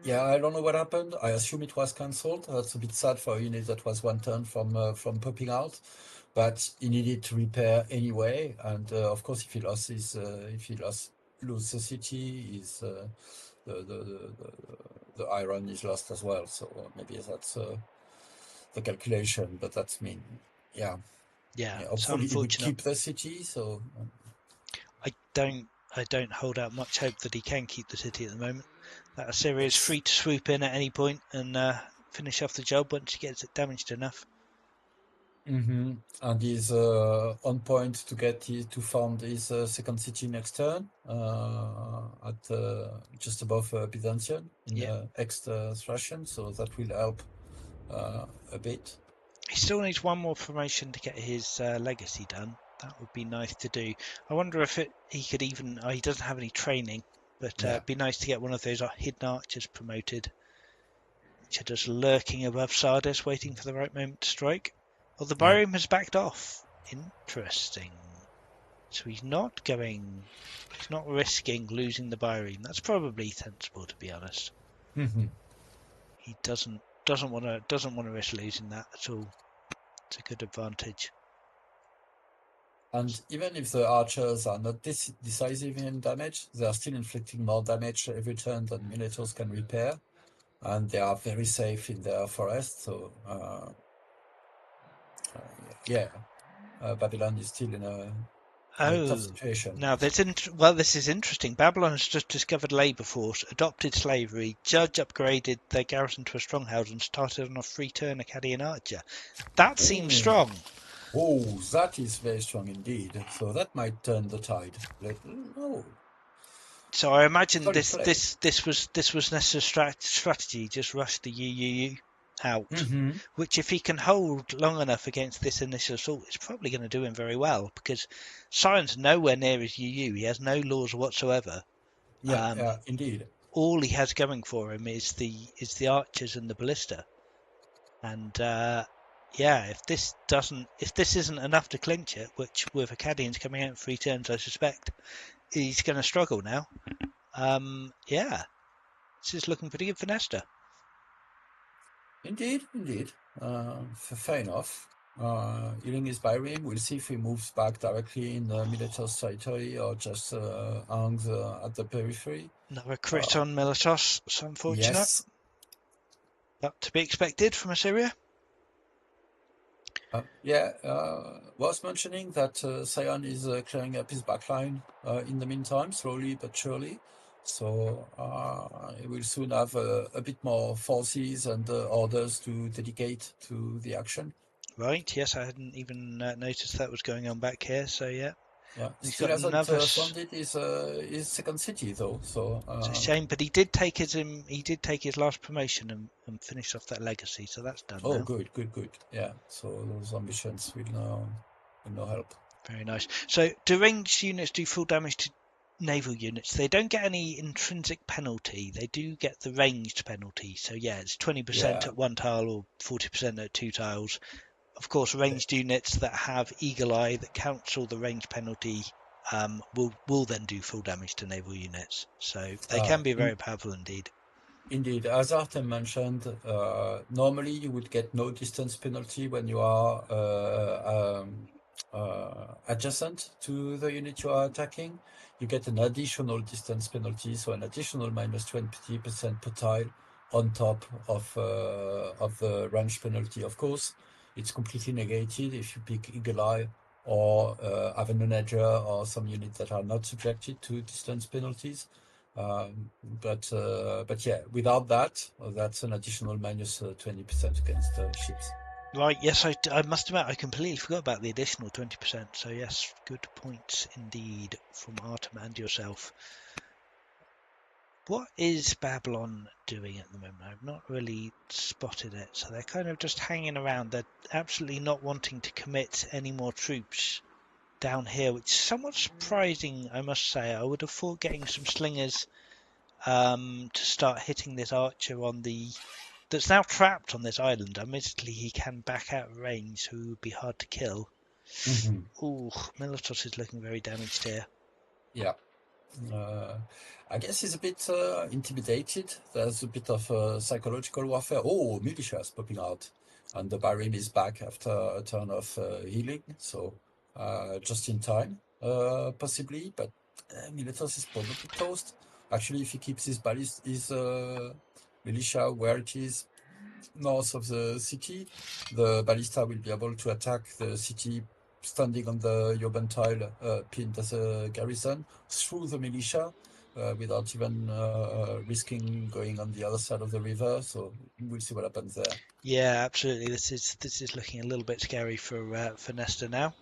yeah, I don't know what happened. I assume it was cancelled. That's a bit sad for a unit that was one turn from popping out, but he needed to repair anyway. And of course, if he lose the city, the iron is lost as well. So maybe that's the calculation. But that's mean, yeah. Yeah, Yeah, it's hopefully he would unfortunate. keep the city. So I don't hold out much hope that he can keep the city at the moment. That Assyria is it's free to swoop in at any point and finish off the job once he gets it damaged enough. And he's on point to to found his second city next turn at just above Byzantium in Yeah, Thracian, so that will help a bit. he still needs one more promotion to get his legacy done. That would be nice to do. I wonder if he could even. Oh, he doesn't have any training, but Yeah, it'd be nice to get one of those hidden archers promoted, which are just lurking above Sardis, waiting for the right moment to strike. Well, the yeah. Barium has backed off. Interesting. So he's not risking losing the Byrene. That's probably sensible, to be honest. Mhm. He doesn't want to risk losing that at all. It's a good advantage. And even if the archers are not decisive in damage, they are still inflicting more damage every turn than Minotaurs can repair, and they are very safe in their forest. So yeah, Babylon is still in a tough Oh, situation. now this is interesting. Babylon has just discovered labour force, adopted slavery, judge upgraded their garrison to a stronghold, and started on a free turn Akkadian archer. That seems Oh, strong. oh, that is very strong indeed. So that might turn the tide. Oh, So I imagine solid this play. this this was this was Nestor's strategy. Just rush the UUU out, Mm-hmm. which if he can hold long enough against this initial assault, it's probably going to do him very well because Sion's nowhere near his UU. He has no laws whatsoever. Yeah, Um, yeah, indeed. all he has going for him is the archers and the ballista. And yeah, if this isn't enough to clinch it, which with Acadians coming out in 3 turns, I suspect he's going to struggle now. Yeah, this is looking pretty good for Nestor. Indeed, indeed. Fair enough. Healing is Byrim. We'll see if he moves back directly in the Military's territory or just hangs at the periphery. Another crit Uh, on Militos. It's unfortunate. yes, But to be expected from Assyria. Was mentioning that Sion is clearing up his backline in the meantime, slowly but surely. So he will soon have a bit more forces and orders to dedicate to the action. Right, yes, I hadn't even noticed that was going on back here, so yeah. Yeah, He's still got hasn't another. funded his second city though. So It's a shame, but he did take his last promotion and finish off that legacy, so that's done oh, now. good. Yeah, so those ambitions will now help. Very nice. So do ranged units do full damage to naval units? They don't get any intrinsic penalty. They do get the ranged penalty. So yeah, it's 20% Yeah, at one tile or 40% at two tiles. Of course, ranged units that have Eagle Eye that cancel the range penalty will then do full damage to naval units. So they can be in very powerful indeed. Indeed, as Artem mentioned, normally you would get no distance penalty when you are adjacent to the unit you are attacking. You get an additional distance penalty, so an additional minus 20% per tile on top of the range penalty. Of course, it's completely negated if you pick Eagle Eye or Avenger or some units that are not subjected to distance penalties. But yeah, without that, that's an additional minus 20% against ships. Right, yes, I must admit I completely forgot about the additional 20%. So yes, good points indeed from Artem and yourself. What is Babylon doing at the moment? I've not really spotted it. So they're kind of just hanging around. They're absolutely not wanting to commit any more troops down here, which is somewhat surprising, I must say. I would have thought getting some slingers to start hitting this archer on the that's now trapped on this island. Admittedly, he can back out of range, so he would be hard to kill. Mm-hmm. Ooh, Militos is looking very damaged here. Yeah. I guess he's a bit intimidated. There's a bit of psychological warfare. Oh, militia is popping out. And the Barim is back after a turn of healing. So just in time, possibly. But Miletos is probably toast. Actually, if he keeps his militia where it is, north of the city, the ballista will be able to attack the city standing on the urban tile pinned as a garrison through the militia without even risking going on the other side of the river. So we'll see what happens there. Yeah, absolutely. This is looking a little bit scary for Nestor now.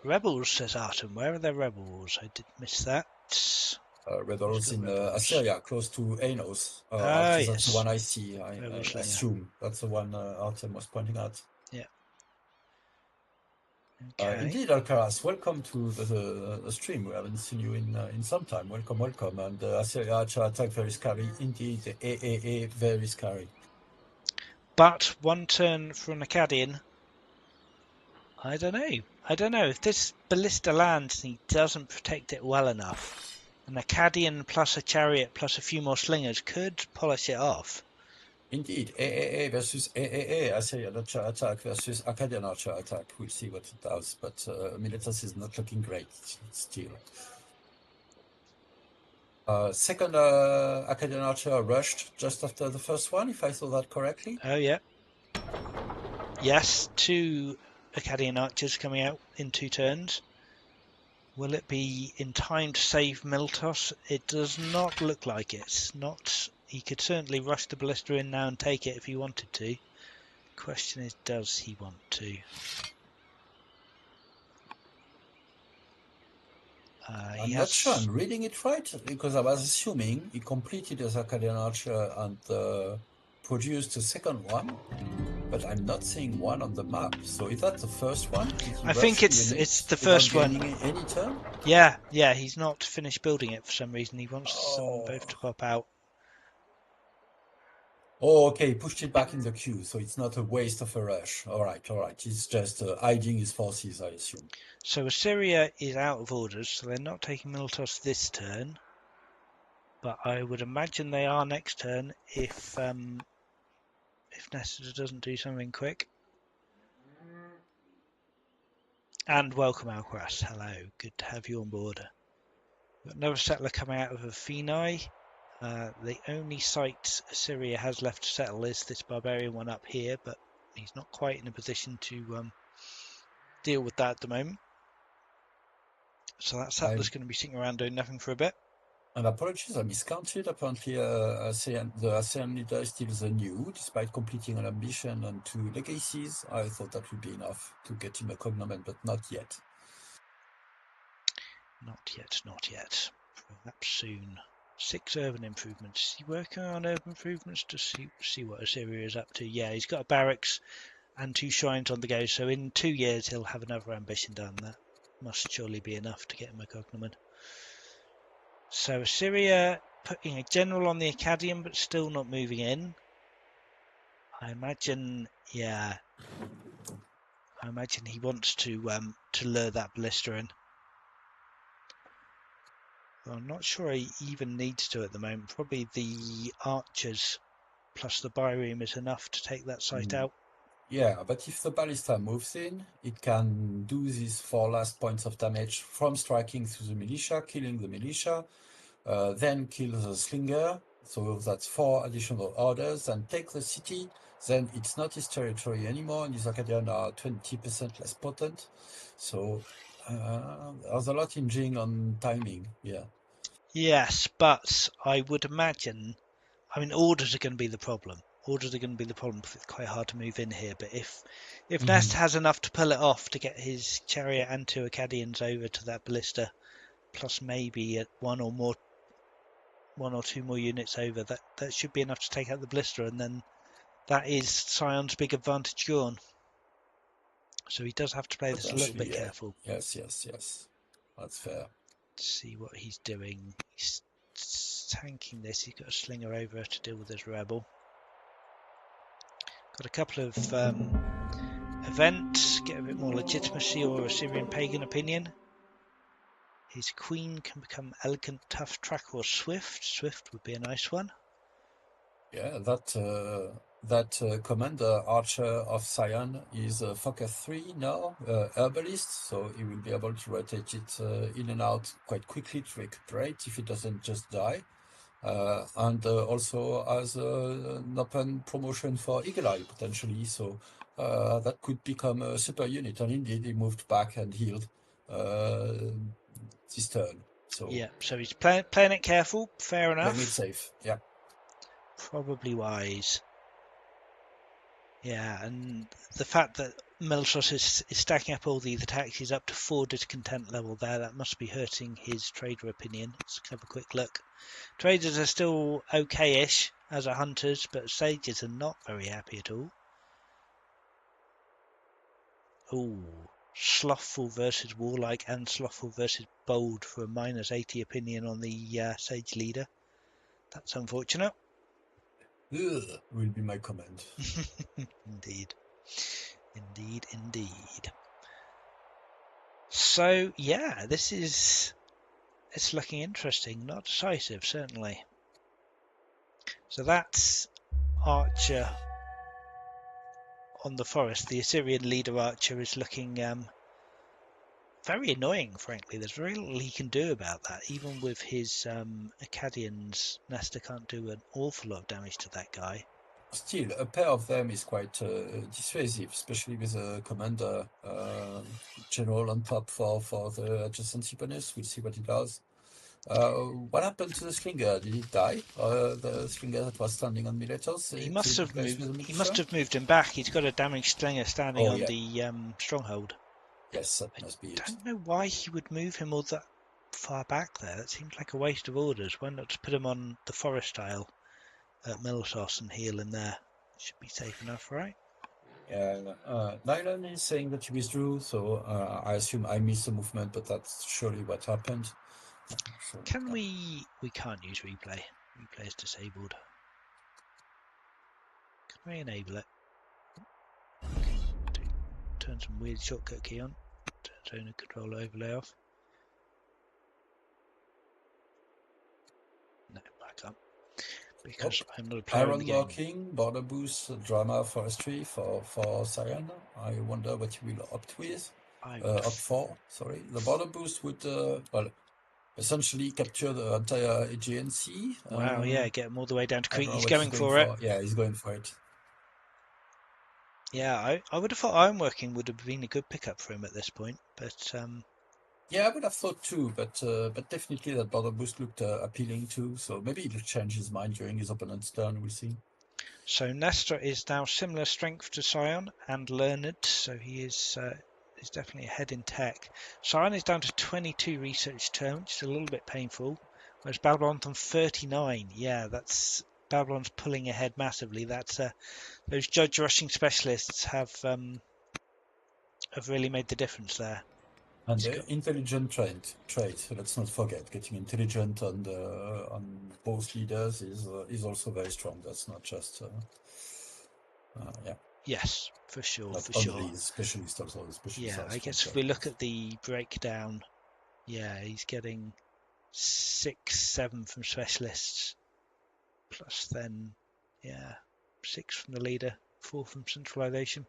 Rebels, says Artem. Where are their rebels? I did miss that. Who's Rebels got in rebels? Assyria, close to Anos. Ah, That's the yes. one I see. I Rebel Slinger. assume that's the one Artem was pointing out. Yeah. Okay. Indeed, Alcaraz, welcome to the stream. We haven't seen you in some time. Welcome. And Assyria Archer attack very scary. Indeed, AAA very scary. But one turn for an Akkadian. I don't know. I don't know. If this ballista lands and he doesn't protect it well enough, an Akkadian plus a chariot plus a few more slingers could polish it off. Indeed, AAA versus AAA, Assyria Archer attack versus Akkadian Archer attack. We'll see what it does, but Militas is not looking great still. Second Akkadian Archer rushed just after the first one, if I saw that correctly. Oh, yeah. Yes, two Akkadian archers coming out in 2 turns. Will it be in time to save Miltos? It does not look like it's not. He could certainly rush the ballista in now and take it if he wanted to. Question is, does he want to? I'm not sure I'm reading it right, because I was assuming he completed his Akkadian Archer and produced a second one, but I'm not seeing one on the map. So is that the first one? Did he I think rush it's units the without first one. gaining any turn? Yeah, he's not finished building it for some reason. He wants them both Oh. to pop out. Oh, okay, he pushed it back in the queue, so it's not a waste of a rush. All right. He's just hiding his forces, I assume. So Assyria is out of orders, so they're not taking Miltos this turn. But I would imagine they are next turn if Nestor doesn't do something quick. And welcome, Alcaraz. Hello, good to have you on board. We've got another settler coming out of Athenae. The only site Assyria has left to settle is this barbarian one up here, but he's not quite in a position to deal with that at the moment. So that settler's going to be sitting around doing nothing for a bit. And apologies, I miscounted. Apparently, the ASEAN leader is still the new, despite completing an ambition and 2 legacies. I thought that would be enough to get him a cognomen, but not yet. Not yet, not yet. Perhaps soon. 6 urban improvements. Is he working on urban improvements to see what Assyria is up to? Yeah, he's got a barracks and 2 shrines on the go, so in 2 years he'll have another ambition done. That must surely be enough to get him a cognomen. So Assyria putting a general on the Akkadian, but still not moving in. I imagine, yeah. I imagine he wants to lure that ballista in. Well, I'm not sure he even needs to at the moment. Probably the archers plus the byreme is enough to take that site out. Yeah, but if the ballista moves in, it can do these 4 last points of damage from striking through the militia, killing the militia, then kill the slinger. So that's 4 additional orders, and take the city. Then it's not his territory anymore, and his Akkadian are 20% less potent. So there's a lot hinging on timing. Yeah. Yes, but I would imagine, I mean, orders are going to be the problem. Orders are going to be the problem because it's quite hard to move in here. But if Nest has enough to pull it off to get his chariot and 2 Akkadians over to that ballista, plus maybe one or 2 more units over, that should be enough to take out the ballista, and then that is Sion's big advantage gone. So he does have to play this a little bit careful. Yes. That's fair. Let's see what he's doing. He's tanking this. He's got a slinger over to deal with his rebel. Got a couple of events, get a bit more legitimacy or Assyrian pagan opinion. His queen can become elegant, tough, track, or swift. Swift would be a nice one. Yeah, that commander archer of Sion is focus 3 now, herbalist, so he will be able to rotate it in and out quite quickly to recuperate if it doesn't just die. And also has an open promotion for Eagle Eye potentially, so that could become a super unit. And indeed, he moved back and healed this turn. So yeah, so he's playing it careful. Fair enough. playing it safe. Yeah. Probably wise. Yeah, and the fact that Melsos is stacking up all the taxis up to 4 discontent level there, that must be hurting his trader opinion. Let's have a quick look. Traders are still okay-ish as are hunters, but sages are not very happy at all. Oh, slothful versus warlike and slothful versus bold for a -80 opinion on the sage leader. That's unfortunate. Ugh, will be my comment. Indeed. So, yeah, it's looking interesting. Not decisive, certainly. So that's Archer on the forest. The Assyrian leader Archer is looking very annoying, frankly. There's very little he can do about that. Even with his Akkadians, Nestor can't do an awful lot of damage to that guy. Still, a pair of them is quite dissuasive, especially with a commander general on top for the adjacency bonus. We'll see what he does. What happened to the slinger? Did he die? The slinger that was standing on Miletos? He must have moved him back. He's got a damaged slinger standing on the stronghold. Yes, that must be it. I don't know why he would move him all that far back there. That seems like a waste of orders. Why not just put him on the forest tile at Milsos and heal in there? Should be safe enough, right? Yeah, Nylon is saying that he withdrew, so I assume I missed the movement, but that's surely what happened. So, Can we can't use replay. Replay is disabled. Can we enable it? Turn some weird shortcut key on. Turn zone and control overlay off. No, back up. Because I'm not a player in the game. Ironworking, border boost, drama, forestry for Sion. I wonder what you will opt with. Opt for. Sorry, the border boost would essentially capture the entire Aegean Sea. Wow, yeah, get him all the way down to I Crete. don't know He's what he's going going for it. for. Yeah, he's going for it. Yeah, I would have thought ironworking would have been a good pickup for him at this point, but Yeah, I would have thought too, but definitely that border boost looked appealing too. So maybe he'll change his mind during his opponent's turn. We'll see. so Nestor is now similar strength to Sion and learned, so he is definitely ahead in tech. Sion is down to 22 research turn, which is a little bit painful, whereas Babylon's on 39. Yeah, that's Babylon's pulling ahead massively. That's those judge rushing specialists have really made the difference there. And He's the got intelligent trait. So let's not forget, getting intelligent on both leaders is also very strong. That's not just yeah, yes, for sure, not for sure. only specialist, also the specialists Yeah, are I strong guess if we look characters. at the breakdown, yeah, he's getting 6, 7 from specialists, plus then, yeah, 6 from the leader, 4 from centralization.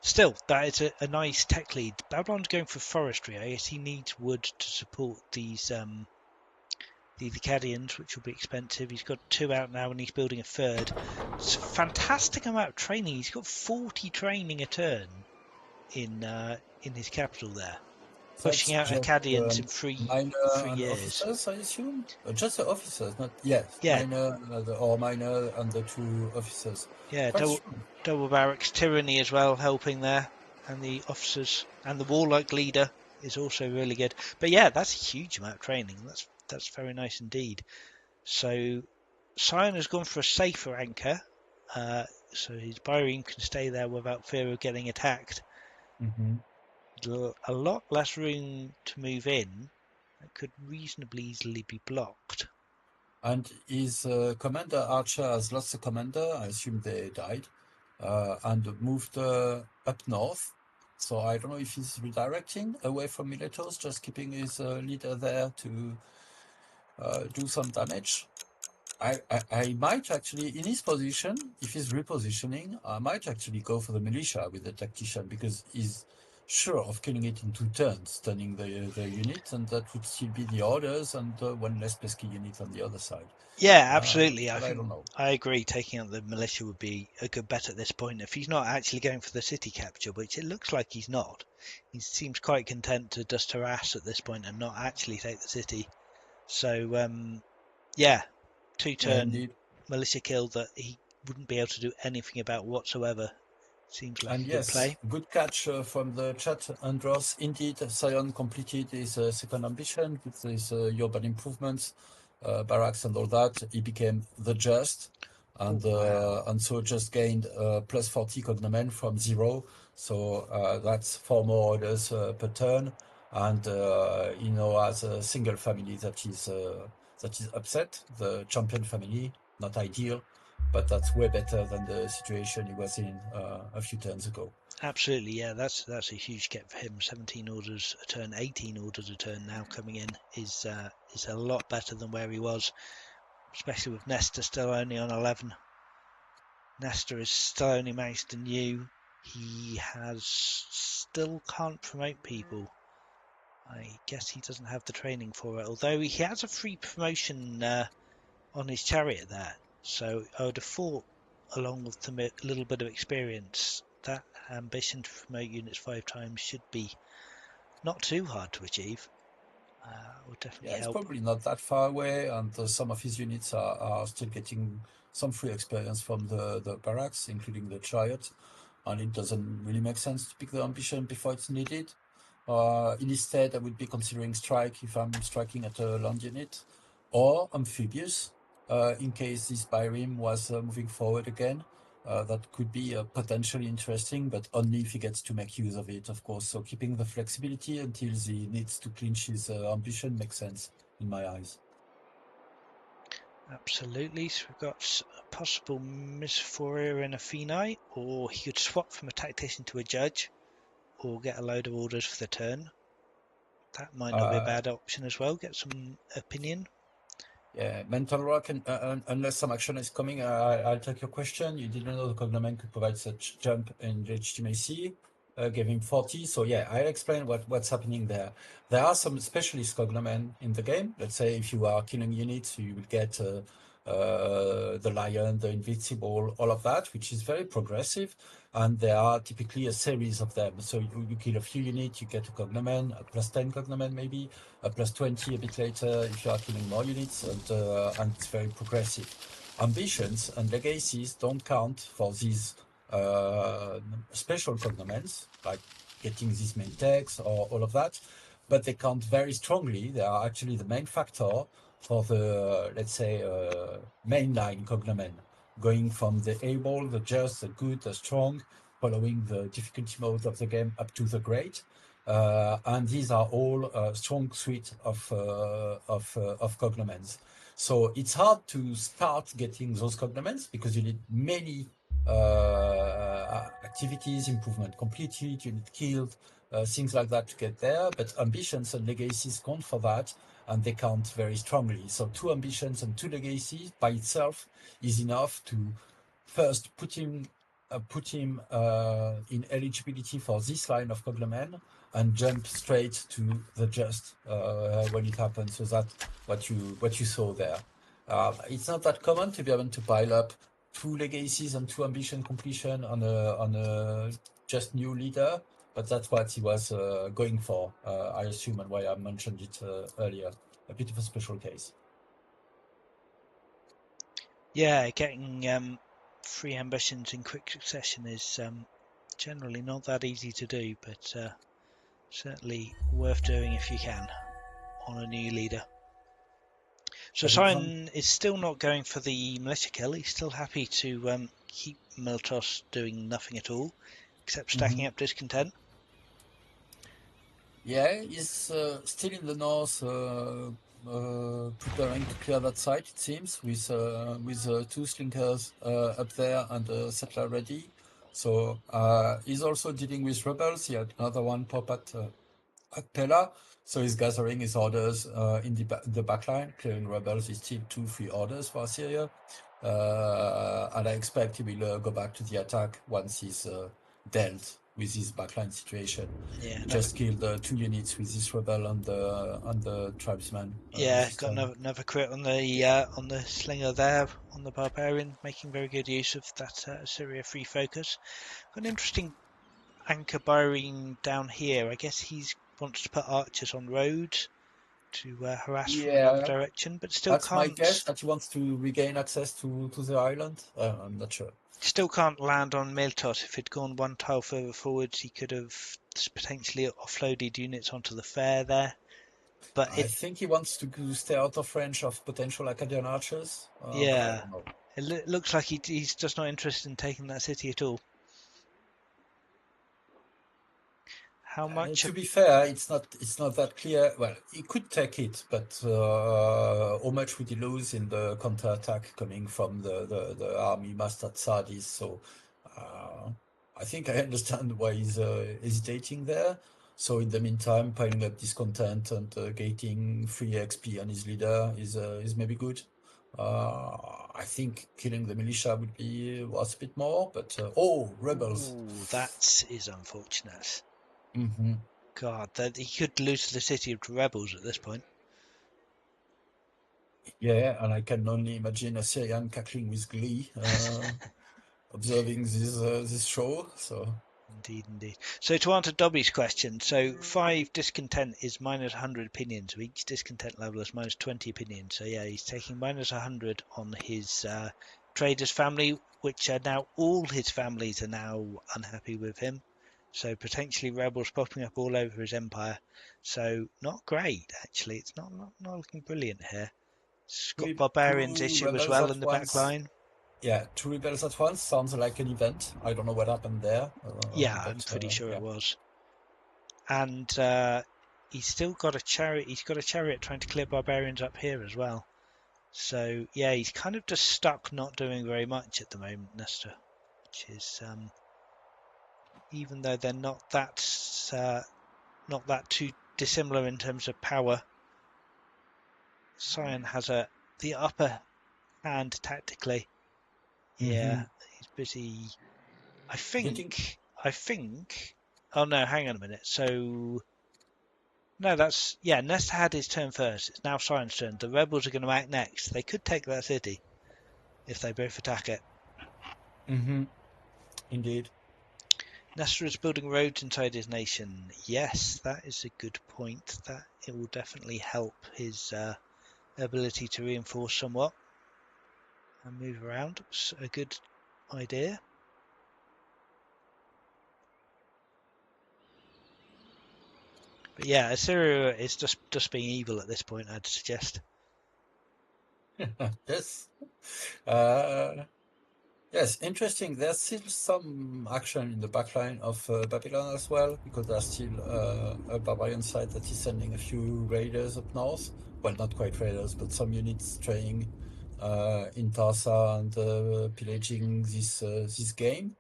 Still, that is a nice tech lead. Babylon's going for forestry. I guess he needs wood to support these the Acadians, which will be expensive. He's got 2 out now, and he's building a third. It's a fantastic amount of training. He's got 40 training a turn in his capital there, That's pushing out just Acadians in three minor and years. officers, I assume? Just the officers, not yes, Yeah, minor or minor and the 2 officers. yeah, Quite strong. double barracks tyranny as well, helping there, and the officers and the warlike leader is also really good. But yeah, that's a huge amount of training. That's very nice indeed. So Sion has gone for a safer anchor, so his Byrene can stay there without fear of getting attacked. Hmm. A lot less room to move in. That could reasonably easily be blocked. And his commander Archer has lost the commander. I assume they died and moved up north. So I don't know if he's redirecting away from Miletos, just keeping his leader there to do some damage. I might actually, in his position, if he's repositioning, I might actually go for the militia with the tactician because he's sure of killing it in 2 turns, turning the unit, and that would still be the orders and one less pesky unit on the other side. Yeah, absolutely. I But I think don't know. I agree. Taking out the militia would be a good bet at this point. If he's not actually going for the city capture, which it looks like he's not, he seems quite content to just harass at this point and not actually take the city. So, yeah, Yeah, 2-turn indeed. militia kill that he wouldn't be able to do anything about whatsoever. Seems like And a good yes, play. good catch from the chat, Andros. Indeed, Sion completed his second ambition with his urban improvements, barracks and all that. He became the Just, Oh, wow. and so just gained plus 40 cognomen from 0. So that's 4 more orders per turn, and has a single family that is upset. The champion family, not ideal, but that's way better than the situation he was in a few turns ago. Absolutely, yeah, that's a huge get for him. 17 orders a turn, 18 orders a turn now coming in is a lot better than where he was, especially with Nestor still only on 11. Nestor is still only managed to new. He has still can't promote people. I guess he doesn't have the training for it, although he has a free promotion on his chariot there. So I would have thought, along with a little bit of experience, that ambition to promote units 5 times should be not too hard to achieve. Would definitely Yeah, it's help. probably not that far away, and some of his units are still getting some free experience from the barracks, including the chariot, and it doesn't really make sense to pick the ambition before it's needed. Instead, I would be considering strike if I'm striking at a land unit, or amphibious, in case this Byrim was moving forward again. That could be potentially interesting, but only if he gets to make use of it, of course. So keeping the flexibility until he needs to clinch his ambition makes sense in my eyes. Absolutely. So we've got a possible Misphoria and a Phenite, or he could swap from a tactician to a judge, or get a load of orders for the turn. That might not be a Uh, bad option as well. Get some opinion. yeah, mental rock, and unless some action is coming, I'll take your question. You didn't know the cognomen could provide such jump in legitimacy. gave him 40. So yeah, I'll explain what's happening there. There are some specialist cognomen in the game. Let's say if you are killing units, you will get the Lion, the Invincible, all of that, which is very progressive. And there are typically a series of them. So you kill a few units, you get a cognomen, a plus 10 cognomen maybe, a plus 20 a bit later if you are killing more units, and it's very progressive. Ambitions and legacies don't count for these uh, special cognomens, like getting these main tags or all of that, but they count very strongly. They are actually the main factor for the, let's say, mainline cognomen, going from the able, the just, the good, the strong, following the difficulty mode of the game up to the great. And these are all a strong suite of cognomens. So it's hard to start getting those cognomens because you need many activities, improvement completed, unit killed, things like that to get there. But ambitions and legacies count for that, and they count very strongly. So 2 ambitions and 2 legacies by itself is enough to first put him in eligibility for this line of cognomen and jump straight to the just when it happens. So that what you saw there. It's not that common to be able to pile up 2 legacies and 2 ambition completion on a just new leader, but that's what he was going for, I assume, and why I mentioned it earlier. A bit of a special case. Yeah, getting 3 ambitions in quick succession is generally not that easy to do, but certainly worth doing if you can on a new leader. So Sion is still not going for the militia kill. He's still happy to keep Miltos doing nothing at all, except stacking up discontent. Yeah, he's still in the north, preparing to clear that site. It seems with 2 slinkers up there and a settler ready. So he's also dealing with rebels. He had another one pop at Pella. So he's gathering his orders in the backline. Clearing rebels is still 2-3 orders for Assyria. And I expect he will go back to the attack once he's dealt with his backline situation. Yeah, He just killed 2 units with this rebel and the tribesman this got turn. another crit on the slinger there on the barbarian, making very good use of that Assyria free focus. Got an interesting anchor burying down here. I guess he wants to put archers on roads to harass from another Yeah, direction, but that's my guess that he wants to regain access to the island. I'm not sure. still can't land on Miltos. If he'd gone one tile further forwards, he could have potentially offloaded units onto the fair there. But I think he wants to stay out of range of potential Acadian archers, but I yeah, don't know. it looks like he's just not interested in taking that city at all. How much? To be fair, it's not that clear. Well, he could take it, but how much would he lose in the counterattack coming from the army massed at Sardis? So uh, I think I understand why he's hesitating there. So in the meantime, piling up discontent and getting free XP on his leader is maybe good. I think killing the militia would be worth a bit more, but rebels. Ooh, that is unfortunate. Mm-hmm. God, that he could lose the city of rebels at this point. Yeah, and I can only imagine a Syrian cackling with glee, observing this show. So Indeed, indeed. So to answer Dobby's question, so 5 discontent is minus 100 opinions. So each discontent level is minus 20 opinions. So yeah, he's taking minus 100 on his trader's family, which are now all his families are now unhappy with him. So potentially rebels popping up all over his empire. So not great actually. It's not looking brilliant here. It's got barbarians two issue as rebels well at in the back once. line. Yeah, 2 rebels at once sounds like an event. I don't know what happened there, Yeah, I'm but pretty sure yeah. it was. And he's still got a chariot. He's got a chariot trying to clear barbarians up here as well. So yeah, he's kind of just stuck, not doing very much at the moment, Nestor. Which is even though they're not that too dissimilar in terms of power. Sion has the upper hand tactically. Yeah, Mm-hmm. he's busy. I Getting think. I think. Oh no, hang on a minute. So no, that's Nestor had his turn first. It's now Sion's turn. The rebels are going to act next. They could take that city if they both attack it. Mm-hmm. Indeed. Nestor is building roads inside his nation. Yes, that is a good point. That it will definitely help his ability to reinforce somewhat and move around. It's a good idea. But yeah, Assyria is just being evil at this point, I'd suggest. Yes. Uh, yes, interesting. There's still some action in the backline of Babylon as well, because there's still a barbarian side that is sending a few raiders up north. Well, not quite raiders, but some units training in Tarsa and pillaging this game.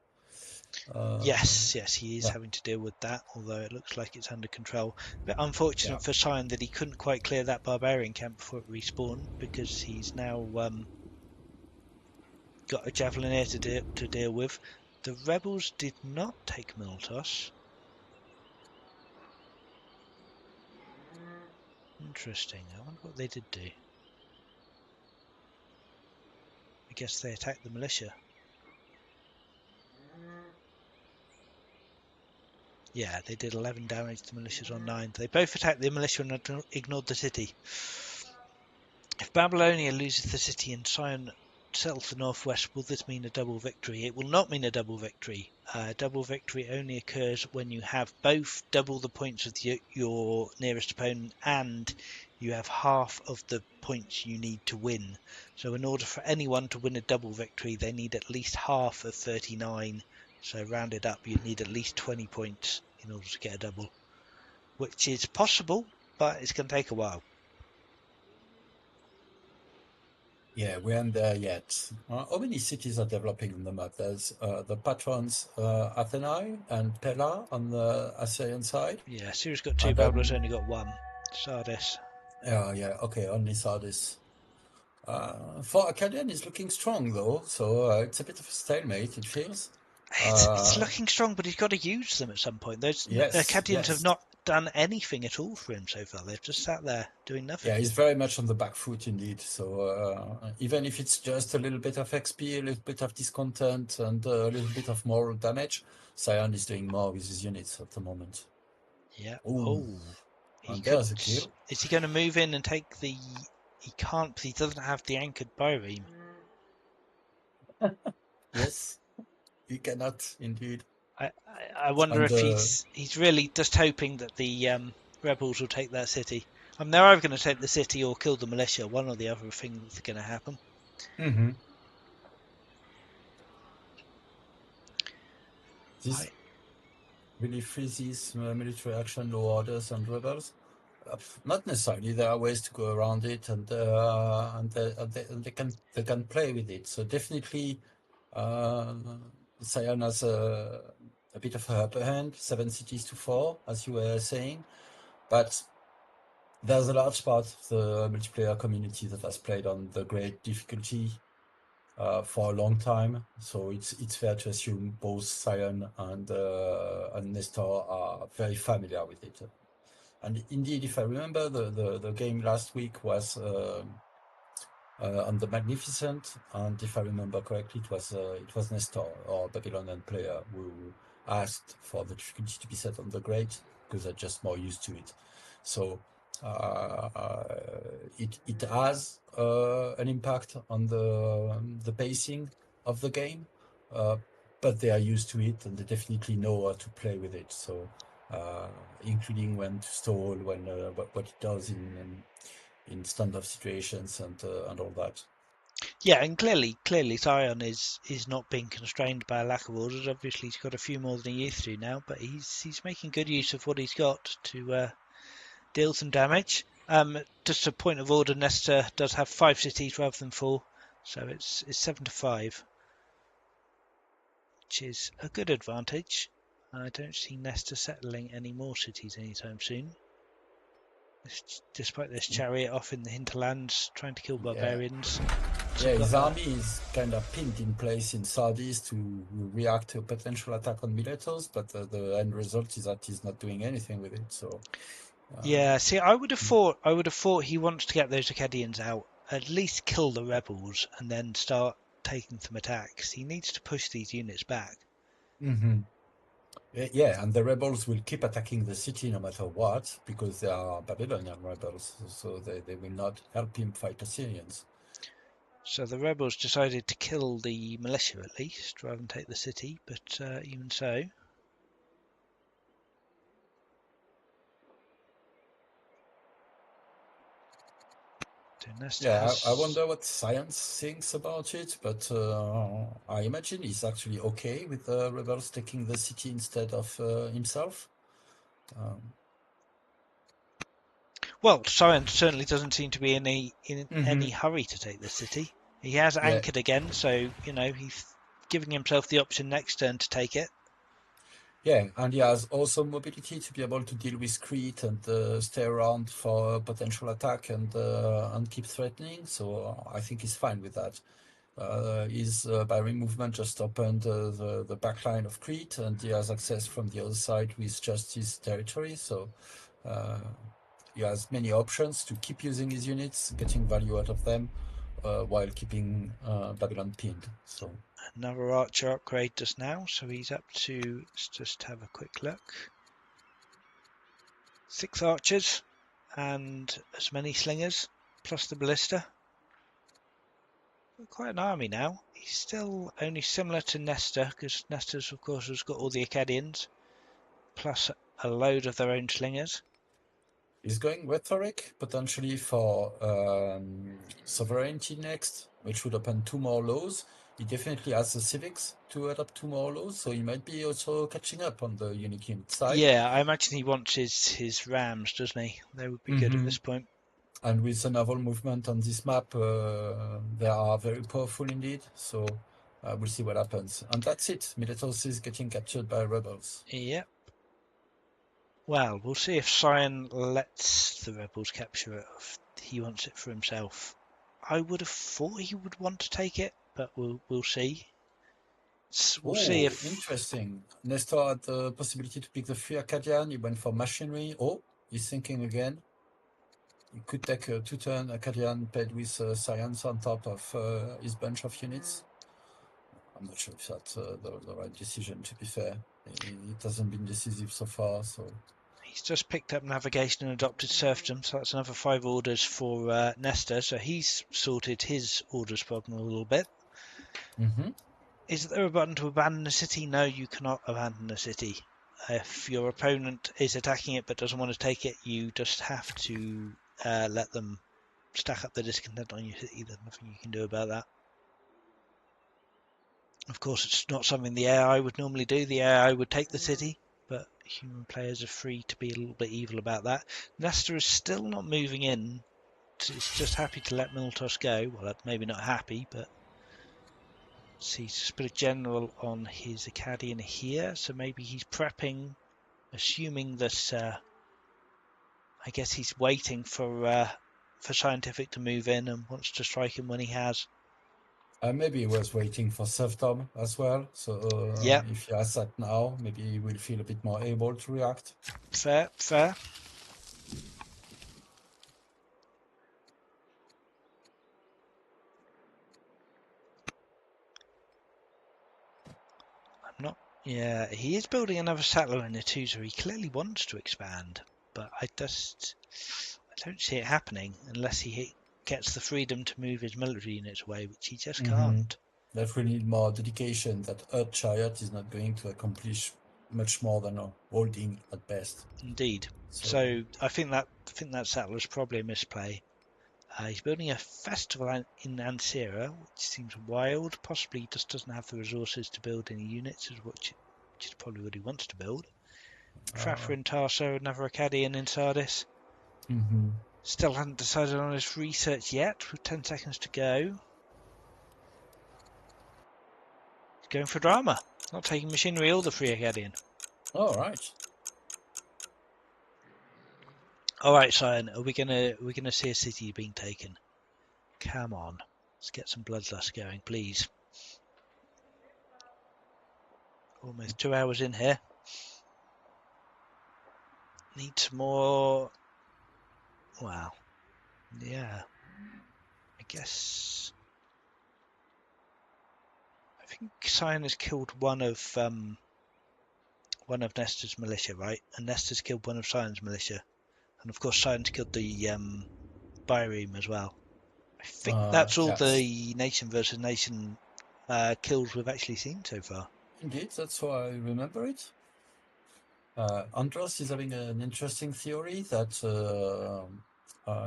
Yes, he is Yeah, having to deal with that, although it looks like it's under control. But yeah. unfortunate for Sion that he couldn't quite clear that barbarian camp before it respawned, because he's now got a javelineer to deal with. The rebels did not take Miltos. Interesting. I wonder what they did do. I guess they attacked the militia. Yeah, they did 11 damage to the militias on 9. They both attacked the militia and ignored the city. If Babylonia loses the city and Sion sells the northwest, will this mean a double victory? It will not mean a double victory. Double victory only occurs when you have both double the points of your nearest opponent and you have half of the points you need to win. So in order for anyone to win a double victory, they need at least half of 39. So rounded up, you'd need at least 20 points in order to get a double, which is possible, but it's going to take a while. Yeah, we aren't there yet. How many cities are developing on the map? There's the patrons Athenae and Pella on the Assyrian side. Yeah, Syria's got 2, And Babylon's then, only got 1. Sardis. yeah, okay, only Sardis. For Akkadian is looking strong though, so it's a bit of a stalemate, it feels. It's Uh, looking strong, but he's got to use them at some point. Those yes, Acadians have yes. not done anything at all for him so far. They've just sat there doing nothing. Yeah, he's very much on the back foot indeed. So even if it's just a little bit of XP, a little bit of discontent, and a little bit of moral damage, Sion is doing more with his units at the moment. Yeah. Oh, Oh, he and could. there's a kill. Is he going to move in and take the? He can't because he doesn't have the anchored byreme. Yes, he cannot indeed. I wonder And if he's really just hoping that the rebels will take that city. They're either going to take the city or kill the militia. One or the other thing that's going to happen. mhm. I This really freezes military action, low orders, and rebels. Not necessarily. There are ways to go around it, and they can play with it. So definitely, uh, Sion has a bit of a upper hand, 7 cities to 4, as you were saying. But there's a large part of the multiplayer community that has played on the great difficulty for a long time. So it's fair to assume both Sion and Nestor are very familiar with it. And indeed, if I remember, the game last week was on the Magnificent, and if I remember correctly, it was Nestor or Babylonian player who asked for the difficulty to be set on the Great because they're just more used to it. So it has an impact on the pacing of the game, but they are used to it and they definitely know how to play with it. So including when to stall, when what it does in standoff situations and all that. Yeah, and clearly Sion is not being constrained by a lack of orders. Obviously, he's got a few more than he used to now, but he's making good use of what he's got to deal some damage. Just a point of order: Nestor does have 5 cities rather than 4, so it's 7-5, which is a good advantage. I don't see Nestor settling any more cities anytime soon. Despite this chariot off in the hinterlands trying to kill Yeah, barbarians. So Yeah, we've his got army is kind of pinned in place in Sardis to react to a potential attack on Miletos, but the end result is that he's not doing anything with it. So, yeah. See, I would have thought he wants to get those Acadians out, at least kill the rebels, and then start taking some attacks. He needs to push these units back. hmm yeah, and the rebels will keep attacking the city no matter what, because they are Babylonian rebels, so they will not help him fight Assyrians. So the rebels decided to kill the militia at least, rather than take the city. But even so, Nestor Yeah, I has. wonder what science thinks about it, but I imagine he's actually okay with the rebels taking the city instead of himself. Um, Well, Science certainly doesn't seem to be in hmm any hurry to take the city. He has Yeah, anchored again, so he's giving himself the option next turn to take it. yeah, and he has also mobility to be able to deal with Crete and stay around for a potential attack and keep threatening. So I think he's fine with that. His barring movement just opened the back line of Crete, and he has access from the other side with just his territory. So uh, he has many options to keep using his units, getting value out of them, while keeping Babylon pinned. So Another archer upgrade just now, so he's up to. Let's just have a quick look. 6 archers and as many slingers, plus the ballista. Quite an army now. He's still only similar to Nestor, because Nestor's, of course, has got all the Acadians, plus a load of their own slingers. he's going rhetoric potentially for sovereignty next, which would open 2 more laws. He definitely has the civics to add up 2 more laws, so he might be also catching up on the unique unit side. Yeah, I imagine he wants his rams, doesn't he? They would be good at hmm this point. And with the naval movement on this map, they are very powerful indeed. So we'll see what happens. And that's it. Miletos is getting captured by rebels. Yep. Well, we'll see if Sion lets the rebels capture it, or if he wants it for himself. I would have thought he would want to take it, but we'll see. We'll see Oh, if. interesting. Nestor had the possibility to pick the free Acadian. He went for machinery. Oh, he's thinking again. He could take a 2-turn Acadian paired with science on top of his bunch of units. I'm not sure if that's the right decision, to be fair. It hasn't been decisive so far, so... He's just picked up navigation and adopted serfdom, so that's another 5 orders for Nestor. So he's sorted his orders problem a little bit. Mm-hmm. Is there a button to abandon a city? No, you cannot abandon a city. If your opponent is attacking it but doesn't want to take it, you just have to let them stack up the discontent on your city. There's nothing you can do about that. Of course, it's not something the AI would normally do. The AI would take the city, but human players are free to be a little bit evil about that. Nestor is still not moving in. It's just happy to let Miltos go. Well, maybe not happy, but he's just put a general on his Acadian here, so maybe he's prepping, assuming that I guess he's waiting for Siontific to move in and wants to strike him when he has. Maybe he was waiting for serfdom as well. So Yeah, if he has that now, maybe he will feel a bit more able to react. fair, fair. I'm not. Yeah, he is building another settler in there too, so he clearly wants to expand. But I don't see it happening unless he gets the freedom to move his military units away, which he just Mm-hmm. can't. That will need more dedication. That Earth Chariot is not going to accomplish much more than a holding at best. Indeed. So, So I think that settler is probably a misplay. He's building a festival in Ansira, which seems wild. Possibly he just doesn't have the resources to build any units, which is probably what he wants to build. Traffer in Tarso, another Acadian in Sardis. mm-hmm. Still hadn't decided on his research yet, with 10 seconds to go. He's going for drama. Not taking machinery or the free Acadian. All right. Alright, Sion, are we gonna see a city being taken? Come on. Let's get some bloodlust going, please. Almost 2 hours in here. Need some more. Wow. Yeah. I guess. I think Sion has killed one of Nestor's militia, right? And Nestor's killed one of Sion's militia, and of course Sion's killed the Byreme as well. I think that's all Yes, the nation versus nation kills we've actually seen so far. indeed, that's how I remember it. Andros is having an interesting theory that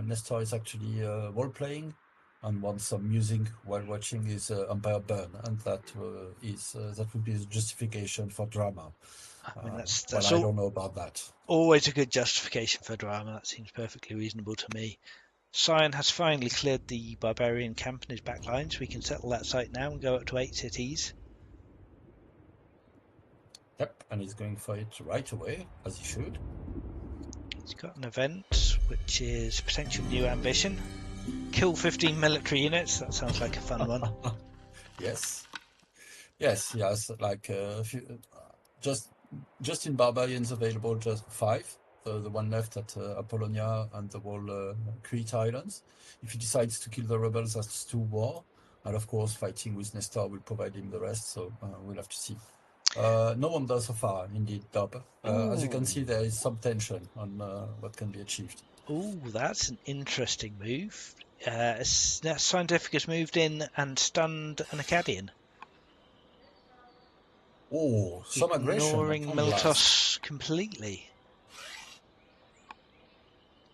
Nestor is actually role-playing and wants some music while watching his empire burn, and that would be his justification for drama. I mean, But that's I don't know about that. always a good justification for drama. That seems perfectly reasonable to me. Sion has finally cleared the barbarian camp in his back line, so we can settle that site now and go up to 8 cities. Yep, and he's going for it right away, as he should. He's got an event, which is potential new ambition. Kill 15 military units. That sounds like a fun one. Yes, yes, yes. Like just in barbarians available, just 5. The one left at Apollonia and the whole Crete Islands. If he decides to kill the rebels, that's 2 more. And of course, fighting with Nestor will provide him the rest. So we'll have to see. No one does so far, indeed, Dub. As you can see, there is some tension on what can be achieved. Ooh, that's an interesting move. Siontific has moved in and stunned an Akkadian. Oh, some aggression Ignoring at long last. Miltos completely.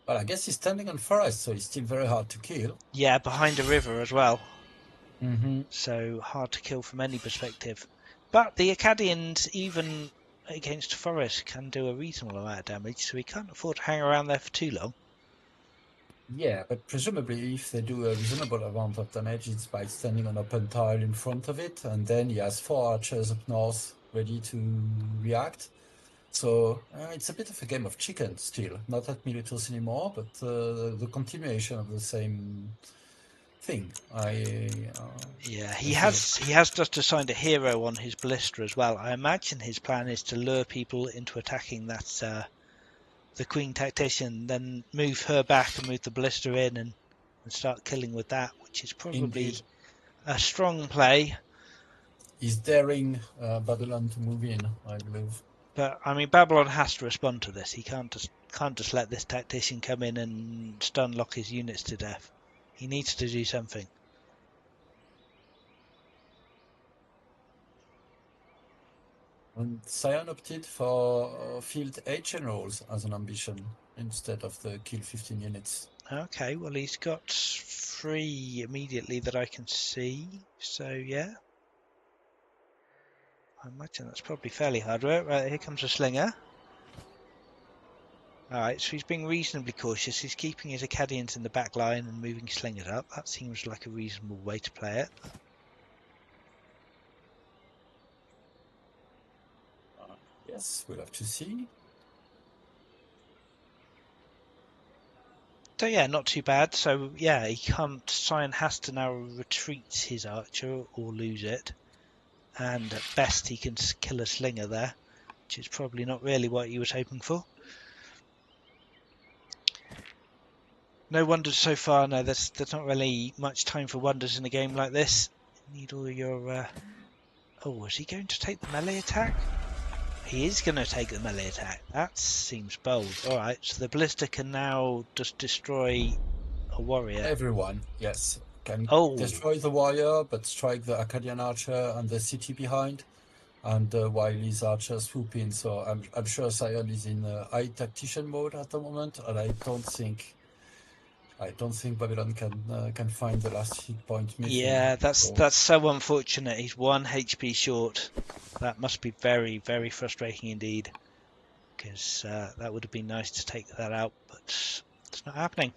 Well, I guess he's standing on forest, so he's still very hard to kill. Yeah, behind a river as well. Mm-hmm. So hard to kill from any perspective. But the Akkadians, even against a forest, can do a reasonable amount of damage, so we can't afford to hang around there for too long. Yeah, but presumably if they do a reasonable amount of damage, it's by standing on open tile in front of it, and then he has 4 archers up north ready to react. So it's a bit of a game of chicken still. Not at Miletus anymore, but the continuation of the same thing. Yeah, he has just assigned a hero on his ballista as well. I imagine his plan is to lure people into attacking that the Queen Tactician, then move her back and move the ballista in and start killing with that, which is probably Indeed. a strong play. He's daring Babylon to move in, I believe. But I mean, Babylon has to respond to this. He can't just let this Tactician come in and stun lock his units to death. He needs to do something. And Sion opted for field 8 generals as an ambition instead of the kill 15 units. Okay, well he's got 3 immediately that I can see. So yeah, I imagine that's probably fairly hard work. Right, here comes a slinger. Alright, so he's being reasonably cautious. He's keeping his Akkadians in the back line and moving slingers up. That seems like a reasonable way to play it. Yes, we'll have to see. So yeah, not too bad. So yeah, he can't. Sion has to now retreat his archer or lose it. And at best he can kill a slinger there, which is probably not really what he was hoping for. No wonders so far. No, there's not really much time for wonders in a game like this. You need all your... Oh, is he going to take the melee attack? He is going to take the melee attack. That seems bold. Alright, so the ballista can now just destroy a warrior. Everyone, yes, can Oh, destroy the warrior, but strike the Akkadian archer and the city behind. And while his archers swoop in, so I'm sure Sion is in high tactician mode at the moment, and I don't think Babylon can find the last hit point missing. yeah, that's so unfortunate. He's 1 HP short. That must be very, very frustrating indeed. Because that would have been nice to take that out, but it's not happening.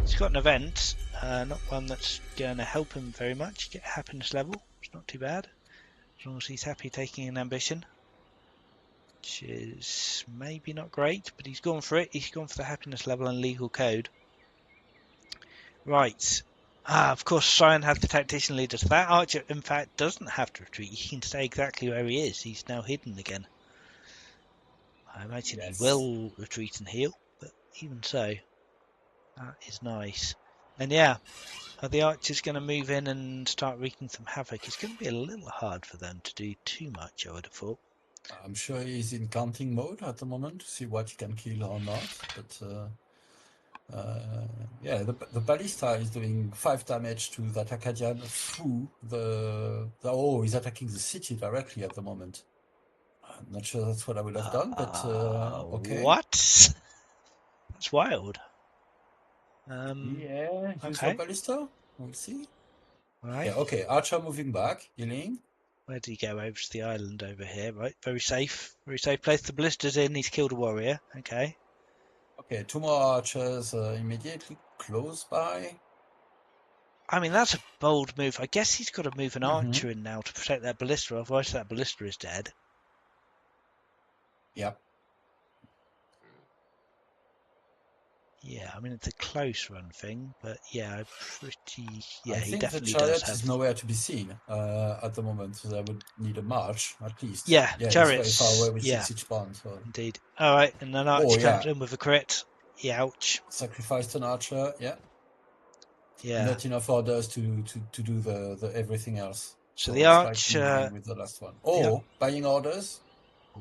He's got an event, not one that's going to help him very much. Get happiness level. It's not too bad. As long as he's happy taking an ambition. Which is maybe not great, but he's gone for it. He's gone for the happiness level and legal code. Right. Of course, Sion has the tactician leader, so that archer, in fact, doesn't have to retreat. He can stay exactly where he is. He's now hidden again. I imagine he Yes. will retreat and heal, but even so, that is nice. And yeah, are the archers going to move in and start wreaking some havoc? It's going to be a little hard for them to do too much, I would have thought. I'm sure he's in counting mode at the moment to see what he can kill or not. But yeah, the ballista is doing 5 damage to that Acadian through oh, he's attacking the city directly at the moment. I'm not sure that's what I would have done, but okay. What? That's wild. Yeah, use your Okay, ballista. We'll see. right. Yeah, okay. Archer moving back, healing. Where did he go? Over to the island over here, right? Very safe place. The ballista's in. He's killed a warrior. Okay. Okay, 2 more archers immediately close by. I mean, that's a bold move. I guess he's got to move an Mm-hmm. archer in now to protect that ballista, otherwise that ballista is dead. Yep. Yeah, I mean, it's a close run thing, but yeah, yeah, I he think the definitely does chariot have. is nowhere to be seen at the moment, so I would need a march at least. Yeah, Yeah, he's very far away chariots. with Yeah, 6 each bond. So. indeed. All right, and then Oh, archer comes yeah. in with a crit. Ouch. Sacrificed an archer, yeah. Yeah. Not enough orders to do the everything else. So So the it's fighting archer. again with the last one. The. Oh, buying orders. Ooh.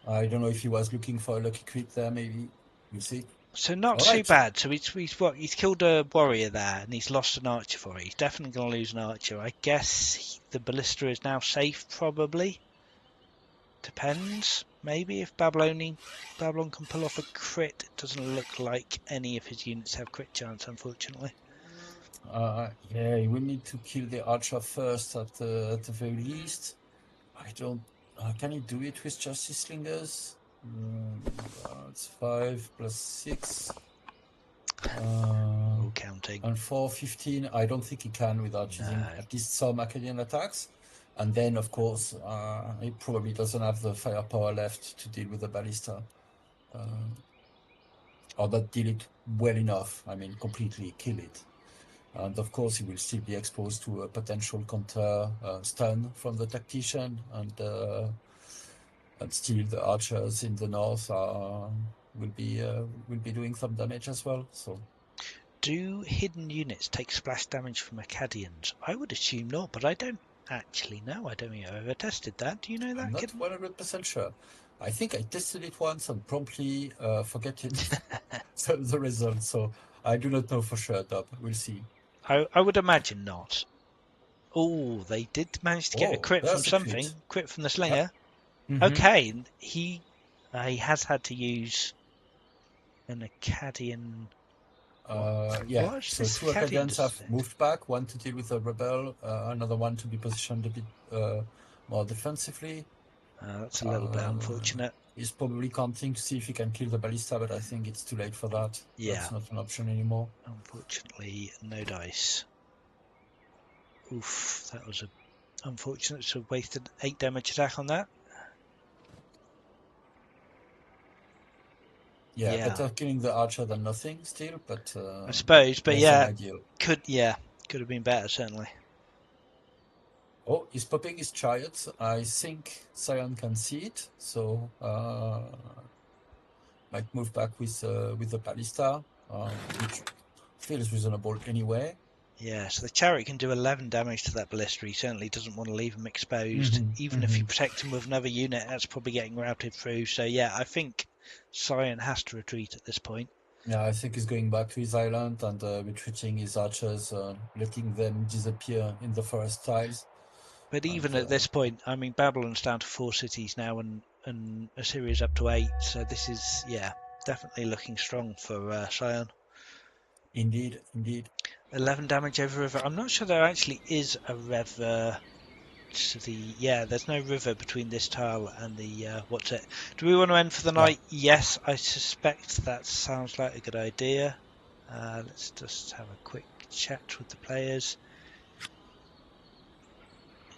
I don't know if he was looking for a lucky crit there, maybe. We'll see. So not All too right. bad. So he's killed a warrior there, and he's lost an archer for it. He's definitely going to lose an archer. I guess the ballista is now safe, probably. Depends. Maybe if Babylon can pull off a crit. It doesn't look like any of his units have crit chance, unfortunately. Yeah, he will need to kill the archer first at the very least. I don't. Can he do it with Justice Slingers? It's 5 plus 6. All counting. And 4, 15. I don't think he can without using at least some Acadian attacks. And then, of course, he probably doesn't have the firepower left to deal with the ballista. Or not deal it well enough. I mean, completely kill it. And of course, he will still be exposed to a potential counter stun from the Tactician, and still the archers in the north will be doing some damage as well. So, do hidden units take splash damage from Acadians? I would assume not, but I don't actually know. I don't think I've ever tested that. Do you know that, I'm not Kitten? 100% sure. I think I tested it once and promptly forget it the result. So I do not know for sure, Dub. We'll see. I would imagine not. Oh, they did manage to get a crit from there's a something. crit. Crit from the slinger. Mm-hmm. Okay, he has had to use an Acadian. Yeah, What so this 2 Acadian Acadians have does? moved back, one to deal with a rebel, another one to be positioned a bit more defensively. That's a little bit unfortunate. He's probably counting to see if he can kill the ballista, but I think it's too late for that. Yeah. That's not an option anymore. Unfortunately, no dice. Oof, that was unfortunate. So wasted 8 damage attack on that. Yeah, better killing the archer than nothing still, but I suppose, but less yeah, than ideal. could have been better, certainly. Oh, he's popping his chariot. I think Sion can see it, so might move back with the ballista, which feels reasonable anyway. Yeah, so the chariot can do 11 damage to that ballista. He certainly doesn't want to leave him exposed. Even if you protect him with another unit, that's probably getting routed through. So yeah, I think Sion has to retreat at this point. Yeah, I think he's going back to his island and retreating his archers, letting them disappear in the forest tiles. But even at this point, I mean, Babylon's down to 4 cities now, and Assyria's up to 8. So this is, definitely looking strong for Sion. Indeed. 11 damage over river. I'm not sure there actually is a river to the. Yeah, there's no river between this tile and the. What's it? Do we want to end for the night? Yes, I suspect that sounds like a good idea. Let's just have a quick chat with the players.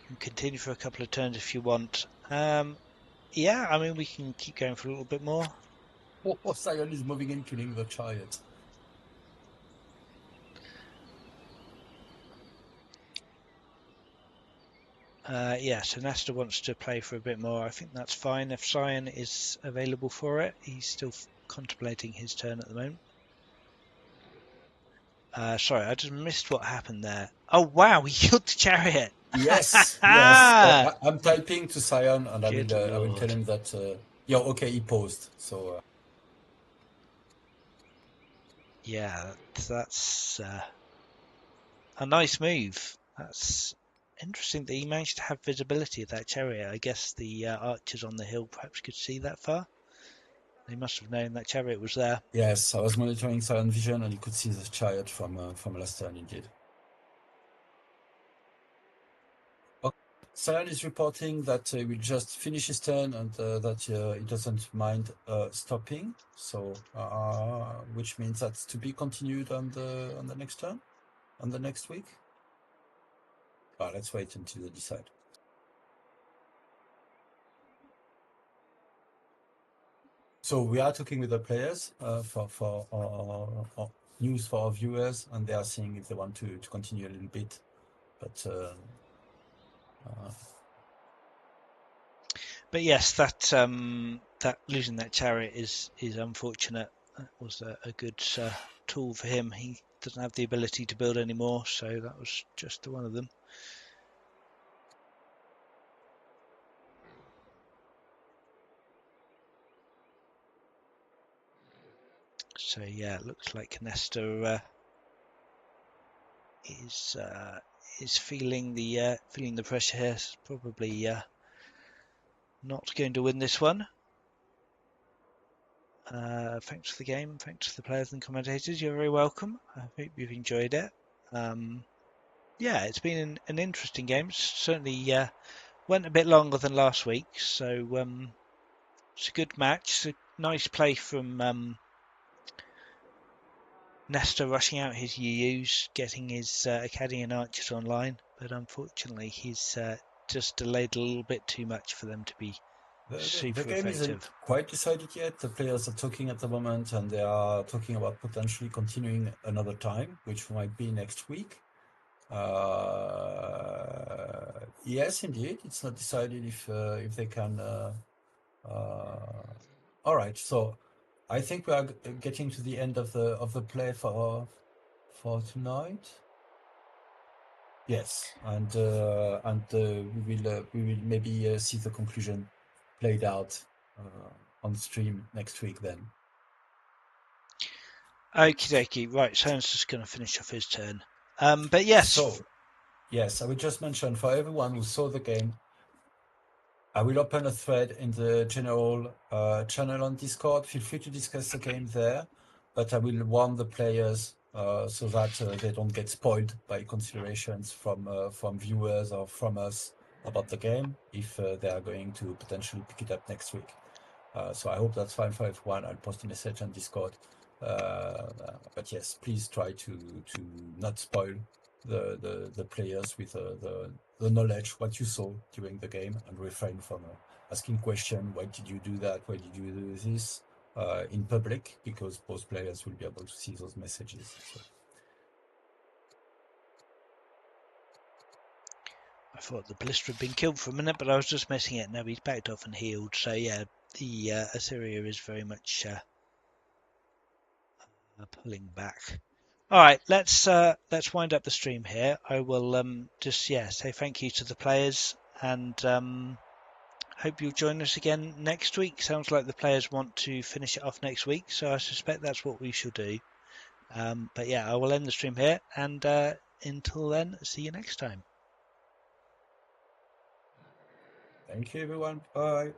You can continue for a couple of turns if you want. Yeah, I mean, we can keep going for a little bit more. Oh, Sion is moving in, killing the chariot. Yeah, so Nestor wants to play for a bit more. I think that's fine if Sion is available for it. He's still contemplating his turn at the moment. Sorry, I just missed what happened there. Oh wow, he killed the chariot. Yes, yes. I'm typing to Sion, and Good I will tell lord. him that. Yeah, okay, he paused. So Yeah, that's a nice move. That's interesting that he managed to have visibility of that chariot. I guess the archers on the hill perhaps could see that far. They must have known that chariot was there. yes, I was monitoring Sion vision, and he could see the chariot from last turn, indeed. Okay. Sion is reporting that he will just finish his turn and that he doesn't mind stopping. So, which means that's to be continued on the next turn, on the next week. Let's wait until they decide. So we are talking with the players for our news for our viewers, and they are seeing if they want to continue a little bit. But yes, that losing that chariot is unfortunate. That was a good tool for him. He doesn't have the ability to build anymore, so that was just one of them. So yeah, it looks like Nestor is feeling the pressure here. It's probably not going to win this one. Thanks for the game. Thanks to the players and commentators. You're very welcome. I hope you've enjoyed it. Yeah, it's been an interesting game. Certainly went a bit longer than last week, so it's a good match. It's a nice play from Nestor rushing out his UUs, getting his Acadian archers online, but unfortunately he's just delayed a little bit too much for them to be The super game isn't effective. quite decided yet. The players are talking at the moment, and they are talking about potentially continuing another time, which might be next week. Yes, indeed, it's not decided if they can. All right, so I think we are getting to the end of the play for tonight. Yes, and we will maybe see the conclusion played out on stream next week then. Okie dokie. Right, Soren's just going to finish off his turn. But yes. So, yes, I would just mention for everyone who saw the game, I will open a thread in the general channel on Discord. Feel free to discuss the game there, but I will warn the players so that they don't get spoiled by considerations from viewers or from us about the game if they are going to potentially pick it up next week. So I hope that's fine for everyone. I'll post a message on Discord. But yes, please try to not spoil the players with the knowledge, what you saw during the game, and refrain from asking questions. Why did you do that? Why did you do this? In public, because both players will be able to see those messages. So. I thought the blister had been killed for a minute, but I was just missing it. Now he's backed off and healed. So yeah, the Assyria is very much pulling back. All right, let's wind up the stream here. I will just say thank you to the players, and hope you'll join us again next week. Sounds like the players want to finish it off next week, so I suspect that's what we shall do. But yeah, I will end the stream here, and until then, see you next time. Thank you, everyone. Bye.